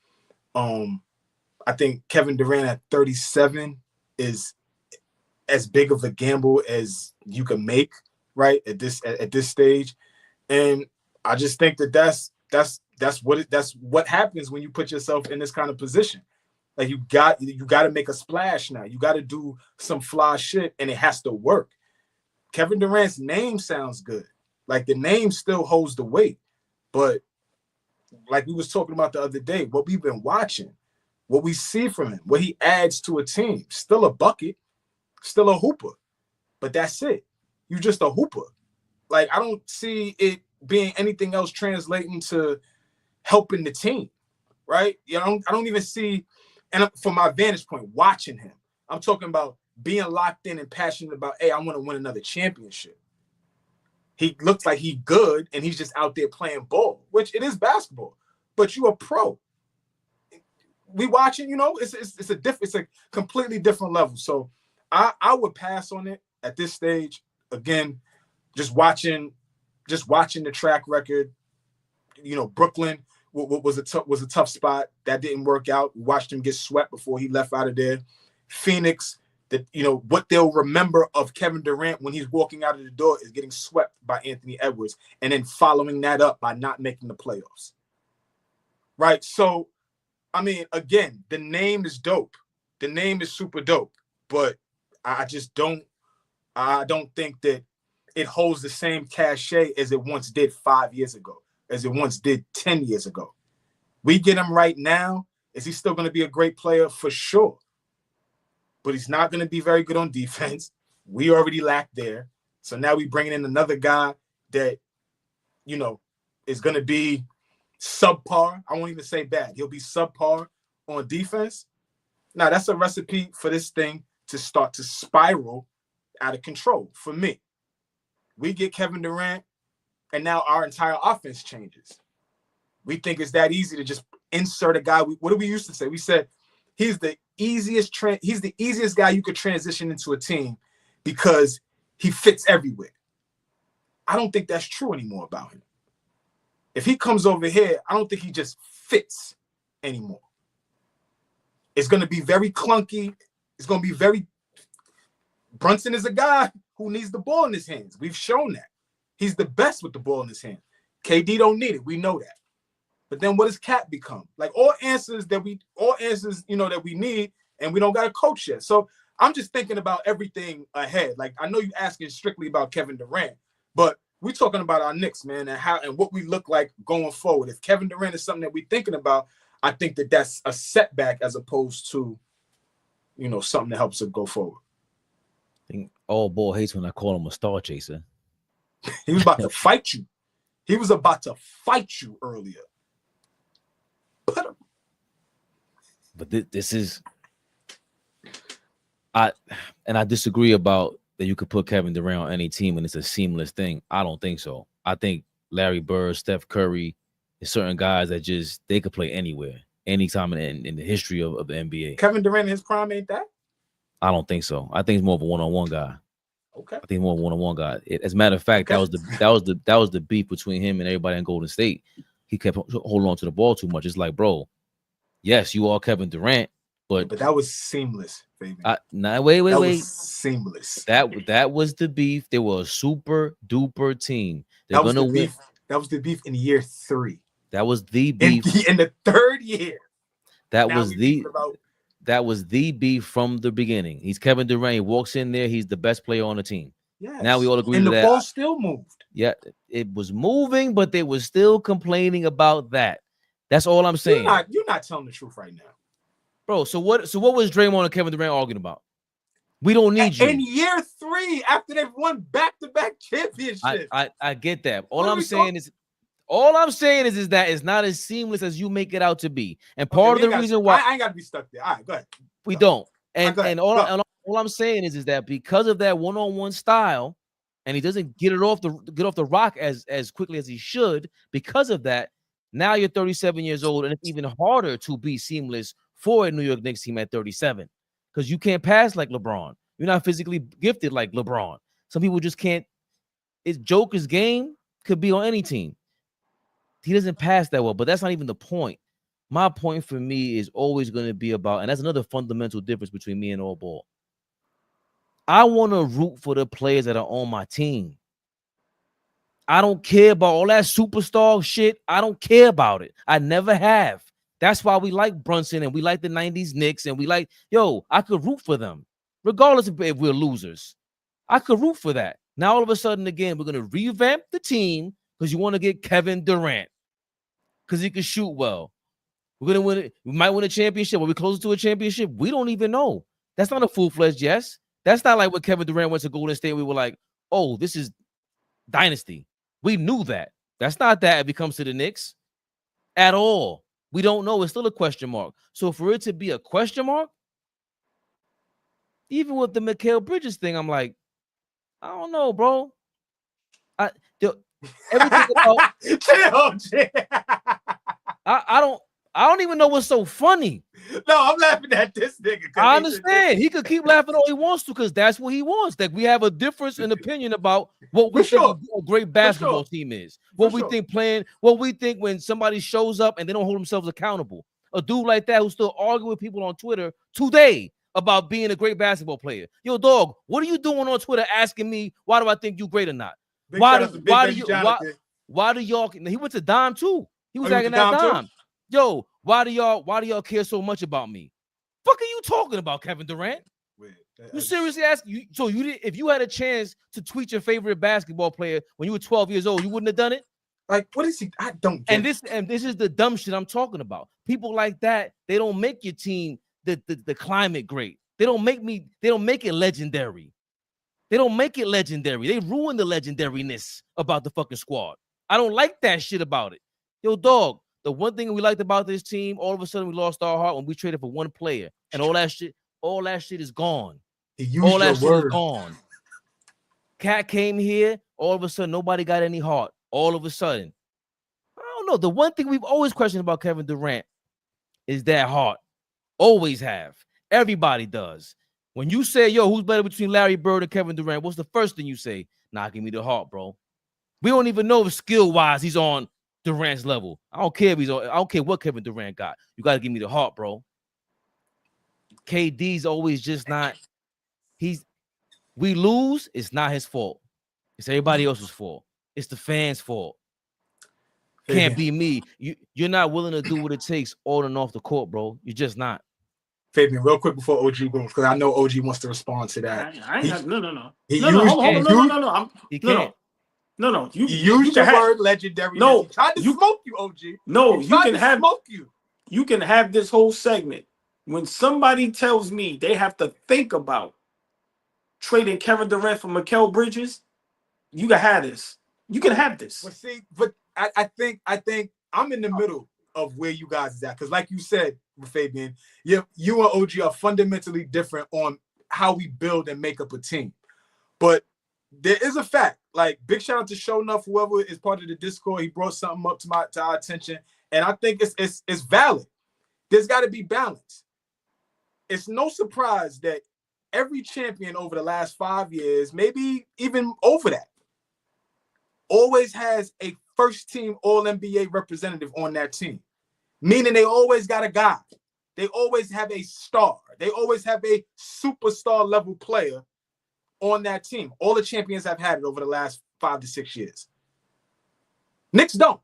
I think Kevin Durant at 37 is as big of a gamble as you can make, right? At this stage. And I just think that's what happens when you put yourself in this kind of position. Like you got to make a splash now. You got to do some fly shit, and it has to work. Kevin Durant's name sounds good. Like the name still holds the weight. But like we was talking about the other day, what we've been watching, what we see from him, what he adds to a team, still a bucket, still a hooper. But that's it. You're just a hooper. Like I don't see it being anything else translating to helping the team, right? I don't even see, and from my vantage point, watching him, I'm talking about being locked in and passionate about, hey, I want to win another championship. He looks like he's good, and he's just out there playing ball, which it is basketball, but you a pro. We watching, it's a completely different level. So I would pass on it at this stage. Again, just watching the track record. Brooklyn was a tough spot that didn't work out. We watched him get swept before he left out of there. Phoenix, that what they'll remember of Kevin Durant when he's walking out of the door is getting swept by Anthony Edwards, and then following that up by not making the playoffs. Right. So, I mean, again, the name is dope. The name is super dope, but I don't think that it holds the same cachet as it once did 5 years ago, as it once did 10 years ago. We get him right now. Is he still going to be a great player? For sure. But he's not going to be very good on defense. We already lack there. So now we bringing in another guy that, is going to be subpar. I won't even say bad. He'll be subpar on defense. Now, that's a recipe for this thing to start to spiral out of control for me. We get Kevin Durant, and now our entire offense changes. We think it's that easy to just insert a guy. What did we used to say? We said he's the easiest guy you could transition into a team because he fits everywhere. I don't think that's true anymore about him. If he comes over here, I don't think he just fits anymore. It's going to be very clunky. It's going to be very. Brunson is a guy who needs the ball in his hands. We've shown that. He's the best with the ball in his hand. KD don't need it. We know that. But then what does Cat become? Like all answers that we need, and we don't got a coach yet. So I'm just thinking about everything ahead. Like I know you're asking strictly about Kevin Durant, but we're talking about our Knicks, man, and what we look like going forward. If Kevin Durant is something that we're thinking about, I think that that's a setback as opposed to, something that helps us go forward. I think AllBall hates when I call him a star chaser. He was about to fight you. He was about to fight you earlier. But this is, I disagree about that you could put Kevin Durant on any team and it's a seamless thing. I don't think so. I think Larry Bird, Steph Curry, there's certain guys that they could play anywhere, anytime in the history of the NBA. Kevin Durant in his prime ain't that? I don't think so. I think he's more of a one-on-one guy. Okay. I think more of a one-on-one guy. As a matter of fact, okay. that was the beef between him and everybody in Golden State. He kept holding on to the ball too much. It's like, bro, yes, you are Kevin Durant, but that was seamless, baby. Wait. Was seamless. That was the beef. They were a super duper team. That was the beef. That was the beef in year 3. That was the beef in the 3rd year. That was the beef from the beginning. He's Kevin Durant. He walks in there. He's the best player on the team. Yes. Now we all agree to that. And the ball still moved. Yeah, it was moving, but they were still complaining about that. That's all I'm saying. You're not telling the truth right now, bro. So what was Draymond and Kevin Durant arguing about? We don't need you. In year 3, after they've won back-to-back championships. I get that. All I'm saying is that it's not as seamless as you make it out to be. And part of the reason why I ain't got to be stuck there. All right, go ahead. We don't. And all I'm saying is that because of that one-on-one style, and he doesn't get off the rock as quickly as he should, because of that, now you're 37 years old, and it's even harder to be seamless for a New York Knicks team at 37 because you can't pass like LeBron. You're not physically gifted like LeBron. Some people just can't. It's Joker's game could be on any team. He doesn't pass that well, but that's not even the point. My point for me is always going to be about, and that's another fundamental difference between me and AllBall. I want to root for the players that are on my team. I don't care about all that superstar shit. I don't care about it. I never have. That's why we like Brunson and we like the 90s Knicks and we like, I could root for them, regardless if we're losers. I could root for that. Now, all of a sudden, again, we're going to revamp the team because you want to get Kevin Durant because he can shoot well. We're going to win it. We might win a championship. Are we closer to a championship? We don't even know. That's not a full-fledged yes. That's not like when Kevin Durant went to Golden State. We were like, oh, this is dynasty. We knew that. That's not that if it comes to the Knicks at all. We don't know. It's still a question mark. So for it to be a question mark, even with the Mikal Bridges thing, I'm like, I don't know, bro. Everything about chill. I I don't even know what's so funny. No, I'm laughing at this nigga. I understand. He could keep laughing all he wants to because that's what he wants. That we have a difference in opinion about what we think a great basketball team is. What we think playing, what we think when somebody shows up and they don't hold themselves accountable. A dude like that who's still arguing with people on Twitter today about being a great basketball player. Yo, dog, what are you doing on Twitter asking me why do I think you great or not? Why do y'all he went to Dime too? He was acting at Dime. Yo, why do y'all care so much about me? Fuck are you talking about, Kevin Durant? You seriously ask you? So you did, if you had a chance to tweet your favorite basketball player when you were 12 years old, you wouldn't have done it? Like, what is he? I don't get and this is the dumb shit I'm talking about. People like that, they don't make your team the climate great. They don't make it legendary. They don't make it legendary. They ruin the legendariness about the fucking squad. I don't like that shit about it. Yo, dog, the one thing we liked about this team, all of a sudden we lost our heart when we traded for one player, and all that shit is gone. All that shit is gone. Cat came here, all of a sudden nobody got any heart. All of a sudden, I don't know. The one thing we've always questioned about Kevin Durant is that heart. Always have. Everybody does. When you say, yo, who's better between Larry Bird and Kevin Durant, what's the first thing you say? Nah, give me the heart, bro. We don't even know if skill-wise he's on Durant's level. I don't care if he's on, I don't care what Kevin Durant got. You got to give me the heart, bro. KD's always just not. We lose, it's not his fault. It's everybody else's fault. It's the fans' fault. Can't be me. You're not willing to do what it takes on and off the court, bro. You're just not. Fabian, real quick before OG goes, because I know OG wants to respond to that. No. You used the word legendary. No, he tried to smoke you, OG. No, you can have smoke you. You can have this whole segment. When somebody tells me they have to think about trading Kevin Durant for Mikal Bridges, you can have this. You can have this. But see, I think I'm in the middle of where you guys is at. Because like you said, Fabian, you and OG are fundamentally different on how we build and make up a team. But there is a fact, like big shout out to Show Enough, whoever is part of the Discord. He brought something up to our attention. And I think it's valid. There's got to be balance. It's no surprise that every champion over the last 5 years, maybe even over that, always has a first-team All-NBA representative on that team, meaning they always got a guy. They always have a star. They always have a superstar-level player on that team. All the champions have had it over the last 5 to 6 years. Knicks don't.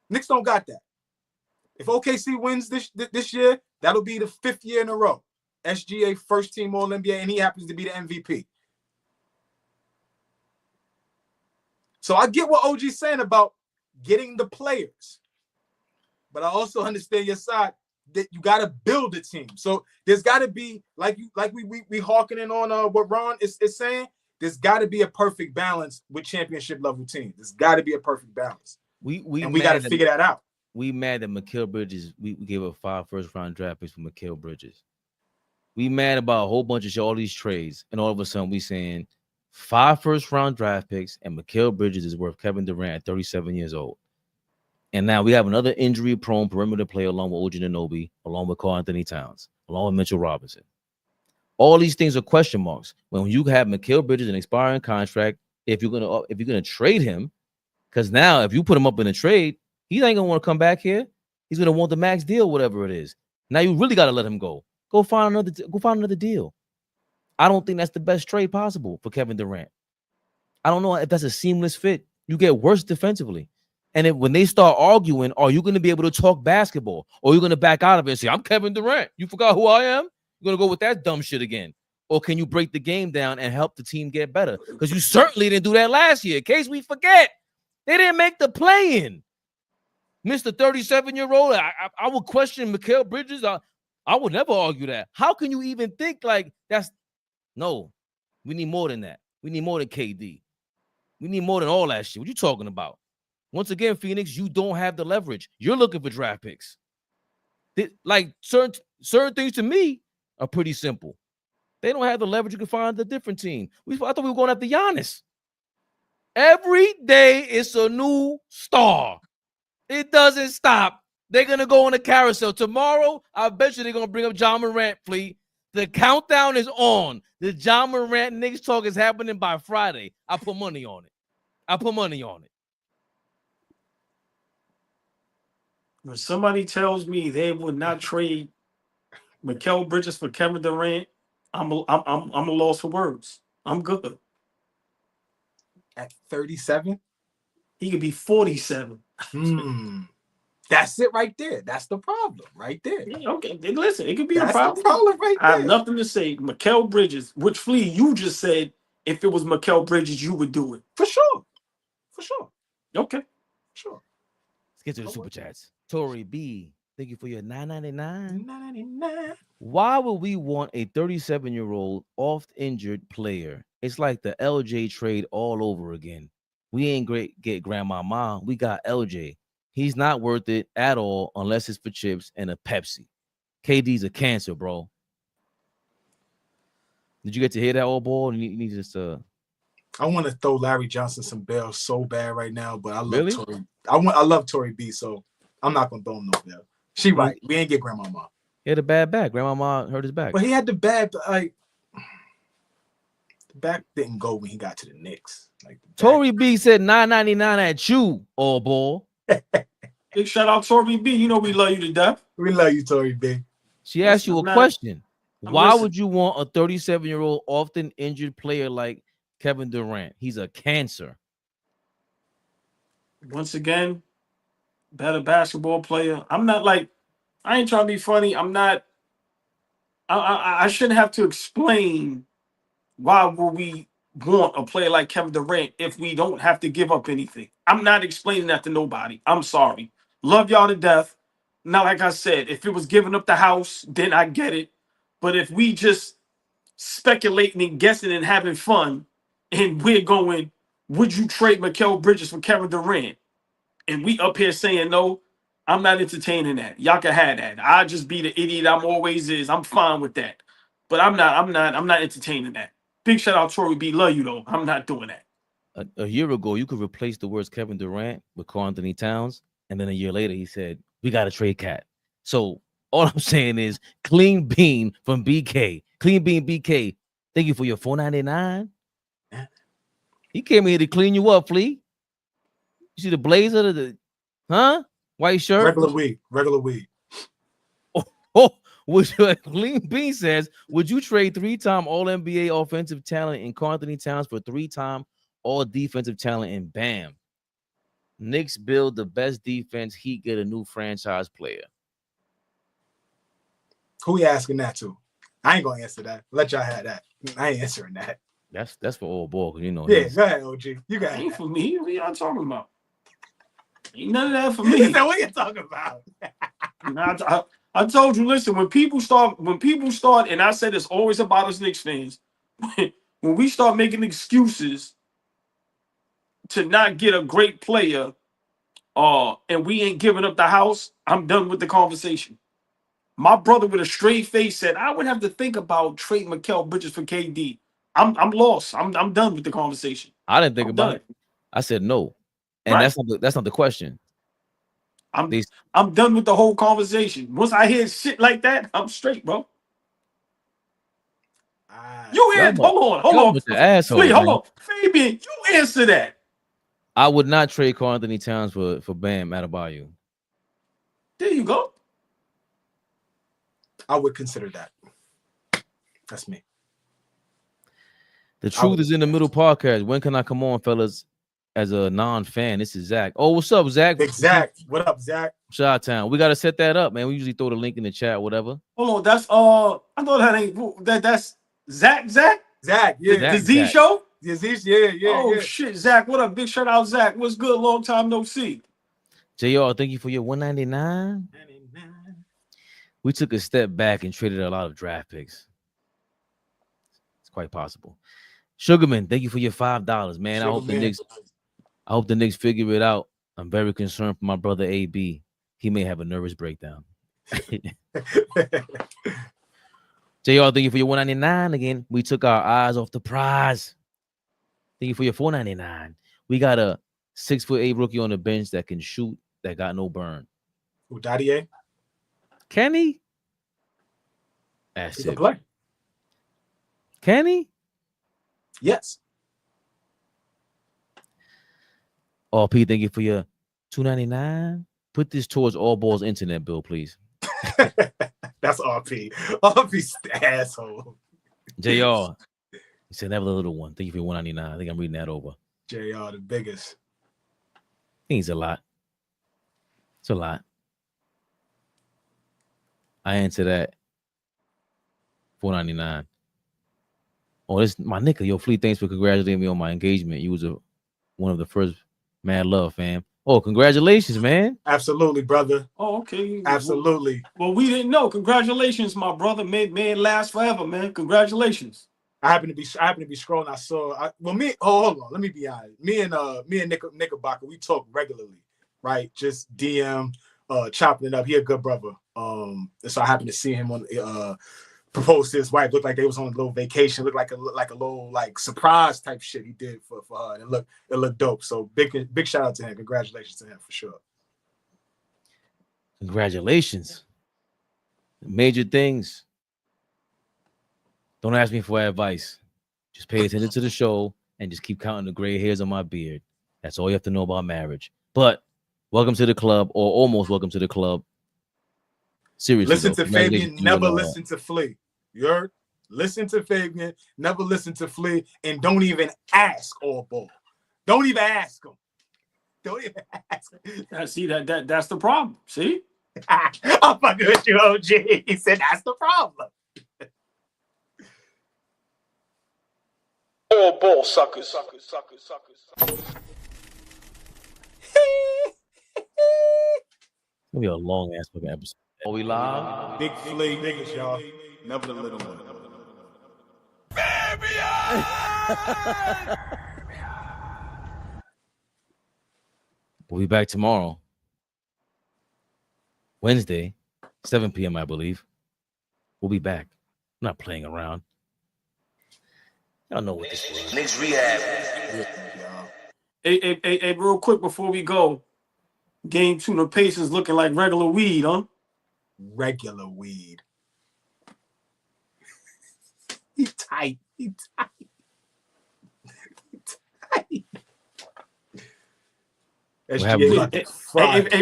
Knicks don't got that. If OKC wins this year, that'll be the 5th year in a row. SGA first-team All-NBA, and he happens to be the MVP. So I get what OG's saying about getting the players, but I also understand your side that you got to build a team. So there's got to be like we hawking in on what Ron is saying. There's got to be a perfect balance with championship level teams. There's got to be a perfect balance. We got to figure that out. We mad that Mikal Bridges. We gave up 5 first-round draft picks for Mikal Bridges. We mad about a whole bunch of all these trades, and all of a sudden we saying 5 first-round draft picks and Mikal Bridges is worth Kevin Durant at 37 years old. And now we have another injury-prone perimeter player along with OG Anunoby, along with Karl Anthony Towns, along with Mitchell Robinson. All these things are question marks. When you have Mikal Bridges an expiring contract, if you're gonna trade him, because now if you put him up in a trade, he ain't gonna want to come back here. He's gonna want the max deal, whatever it is. Now you really gotta let him go. Go find another deal. I don't think that's the best trade possible for Kevin Durant. I don't know if that's a seamless fit. You get worse defensively. And when they start arguing, are you going to be able to talk basketball? Or are you going to back out of it and say, I'm Kevin Durant. You forgot who I am? You're going to go with that dumb shit again. Or can you break the game down and help the team get better? Because you certainly didn't do that last year. In case we forget, they didn't make the play-in. Mr. 37-year-old, I would question Mikal Bridges. I would never argue that. How can you even think like that's no? We need more than that. We need more than KD. We need more than all that shit. What you talking about? Once again, Phoenix, you don't have the leverage. You're looking for draft picks. Like certain things to me are pretty simple. They don't have the leverage. You can find a different team. I thought we were going after Giannis. Every day it's a new star. It doesn't stop. They're gonna go on a carousel tomorrow. I bet you they're gonna bring up John Morant, Fleet. The countdown is on. The John Morant Knicks talk is happening by Friday. I put money on it. When somebody tells me they would not trade Mikal Bridges for Kevin Durant, I'm a loss for words. I'm good. At 37? He could be 47. That's it right there. That's the problem right there. Yeah, okay, listen, it could be That's a problem. the problem right I have there. nothing to say. Mikal Bridges, which Flea, you just said if it was Mikal Bridges, you would do it. For sure. For sure. Okay. Sure. Let's get to the super chats. Tori B, thank you for your $9.99. $9.99. Why would we want a 37-year-old oft-injured player? It's like the LJ trade all over again. We ain't get grandmama. We got LJ. He's not worth it at all unless it's for chips and a Pepsi. KD's a cancer, bro. Did you get to hear that all ball? You need just I want to throw Larry Johnson some bells so bad right now, but I love Really? Tori. I love Tori B, so I'm not gonna throw him no bell. She right. We ain't get grandmama. He had a bad back. Grandmama hurt his back. But he had the bad, like the back didn't go when he got to the Knicks. Like Tori B said $9.99 at you, all ball. Big shout out Tori B. You know we love you to death. We love you, Tori B. She asked you a question. Why listening. would you want a 37-year-old often injured player like Kevin Durant? He's a cancer. Once again, better basketball player. I'm not like, I ain't trying to be funny. I'm not, I shouldn't have to explain why would we want a player like Kevin Durant if we don't have to give up anything. I'm not explaining that to nobody. I'm sorry. Love y'all to death. Now, like I said, if it was giving up the house, then I get it. But if we just speculating and guessing and having fun, and we're going, would you trade Mikal Bridges for Kevin Durant? And we up here saying no, I'm not entertaining that. Y'all can have that. I'll just be the idiot I'm always is. I'm fine with that. But I'm not entertaining that. Big shout out Tori B. Love you though. I'm not doing that. A year ago, you could replace the words Kevin Durant with Karl Anthony Towns. And then a year later, he said, we got to trade Cat. So all I'm saying is clean bean from BK. Clean bean BK. Thank you for your $4.99. He came here to clean you up, Flea. You see the blazer, white shirt? Regular weed. Oh, which Clean Bean says, would you trade 3-time All-NBA offensive talent in Karl Anthony Towns for 3-time All-Defensive talent in Bam? Knicks build the best defense. Heat get a new franchise player. Who you asking that to? I ain't gonna answer that. Let y'all have that. I ain't answering that. That's for old ball, because you know. Yeah, go ahead, OG. You got Ain't it. for me. What y'all talking about? Ain't none of that for me. What you talking about? I told you, listen, when people start, and I said it's always about us Knicks fans, when we start making excuses to not get a great player, and we ain't giving up the house, I'm done with the conversation. My brother with a straight face said, I would have to think about trading Mikal Bridges for KD. I'm lost. I'm done with the conversation. I didn't think about it. I said no. And Right. that's not the question. I'm done with the whole conversation. Once I hear shit like that, I'm straight, bro. You answer. Hold on. With the asshole, Wait, hold man. on. Fabian, you answer that. I would not trade Karl Anthony Towns for Bam Adebayo. There you go. I would consider that. That's me. The truth is in the middle podcast. When can I come on, fellas? As a non-fan, this is Zach. Oh, what's up, Zach? Big Zach. What up, Zach? Chi-Town. We got to set that up, man. We usually throw the link in the chat, whatever. Hold on. That's I thought that ain't that's Zach. Zach, yeah. The Z show? The Z, yeah. Oh shit, Zach. What up? Big shout out, Zach. What's good? Long time no see. JR, thank you for your $199. We took a step back and traded a lot of draft picks. It's quite possible. Sugarman, thank you for your $5, man. I hope the Knicks figure it out. I'm very concerned for my brother AB. He may have a nervous breakdown. JR, thank you for your $199 again. We took our eyes off the prize. Thank you for your $4.99. We got a 6'8" rookie on the bench that can shoot, that got no burn. Udadier. Can he? That's He can it. play. Can he? Yes. Oh, Pete, thank you for your $2.99. Put this towards AllBall's internet bill, please. That's RP. RP's the asshole. JR. He said, never the little one. Thank you for your $1.99. I think I'm reading that over. JR, the biggest. I think it's a lot. It's a lot. I answer that. $4.99. Oh, this my nigga. Yo, Fleet, thanks for congratulating me on my engagement. You was one of the first Mad Love, fam. Oh, congratulations, man. Absolutely, brother. Oh, okay. Absolutely. Well, we didn't know. Congratulations, my brother. May it last forever, man. Congratulations. I happen to be scrolling. I saw. Hold on. Let me be honest. Me and Knickerbocker, we talk regularly, right? Just DM, chopping it up. He a good brother. So I happened to see him on propose to his wife. Looked like they was on a little vacation. Looked like a little like surprise type shit he did for her. And it looked dope. So big shout out to him. Congratulations to him for sure. Congratulations. Major things. Don't ask me for advice. Just pay attention to the show and just keep counting the gray hairs on my beard. That's all you have to know about marriage. But welcome to the club, or almost welcome to the club. Seriously, listen to Fabian, never listen to Flea. You heard? Listen to Fabian, never listen to Flea, and don't even ask AllBall. Don't even ask him. Don't even ask him. See that's the problem. See? I'm fucking with you, OG. He said that's the problem. AllBall suckers. It's gonna be a long ass fucking episode. Are we live? Big Flea, niggas, y'all. Never the little one. We'll be back tomorrow. Wednesday, 7 p.m., I believe. We'll be back. I'm not playing around. Y'all know what this is. Knicks Rehab. Hey, real quick before we go. Game 2, the Pacers looking like regular weed, huh? Regular weed. He tight. Hey,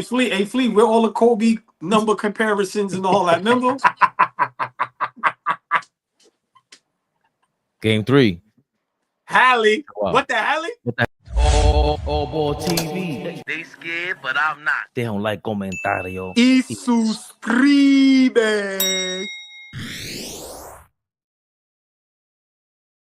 Flea, where all the Kobe number comparisons and all that, remember? Game 3. Hallie. Wow. What the Hallie? AllBall TV. They scared, but I'm not. They don't like comentario. Y suscribe.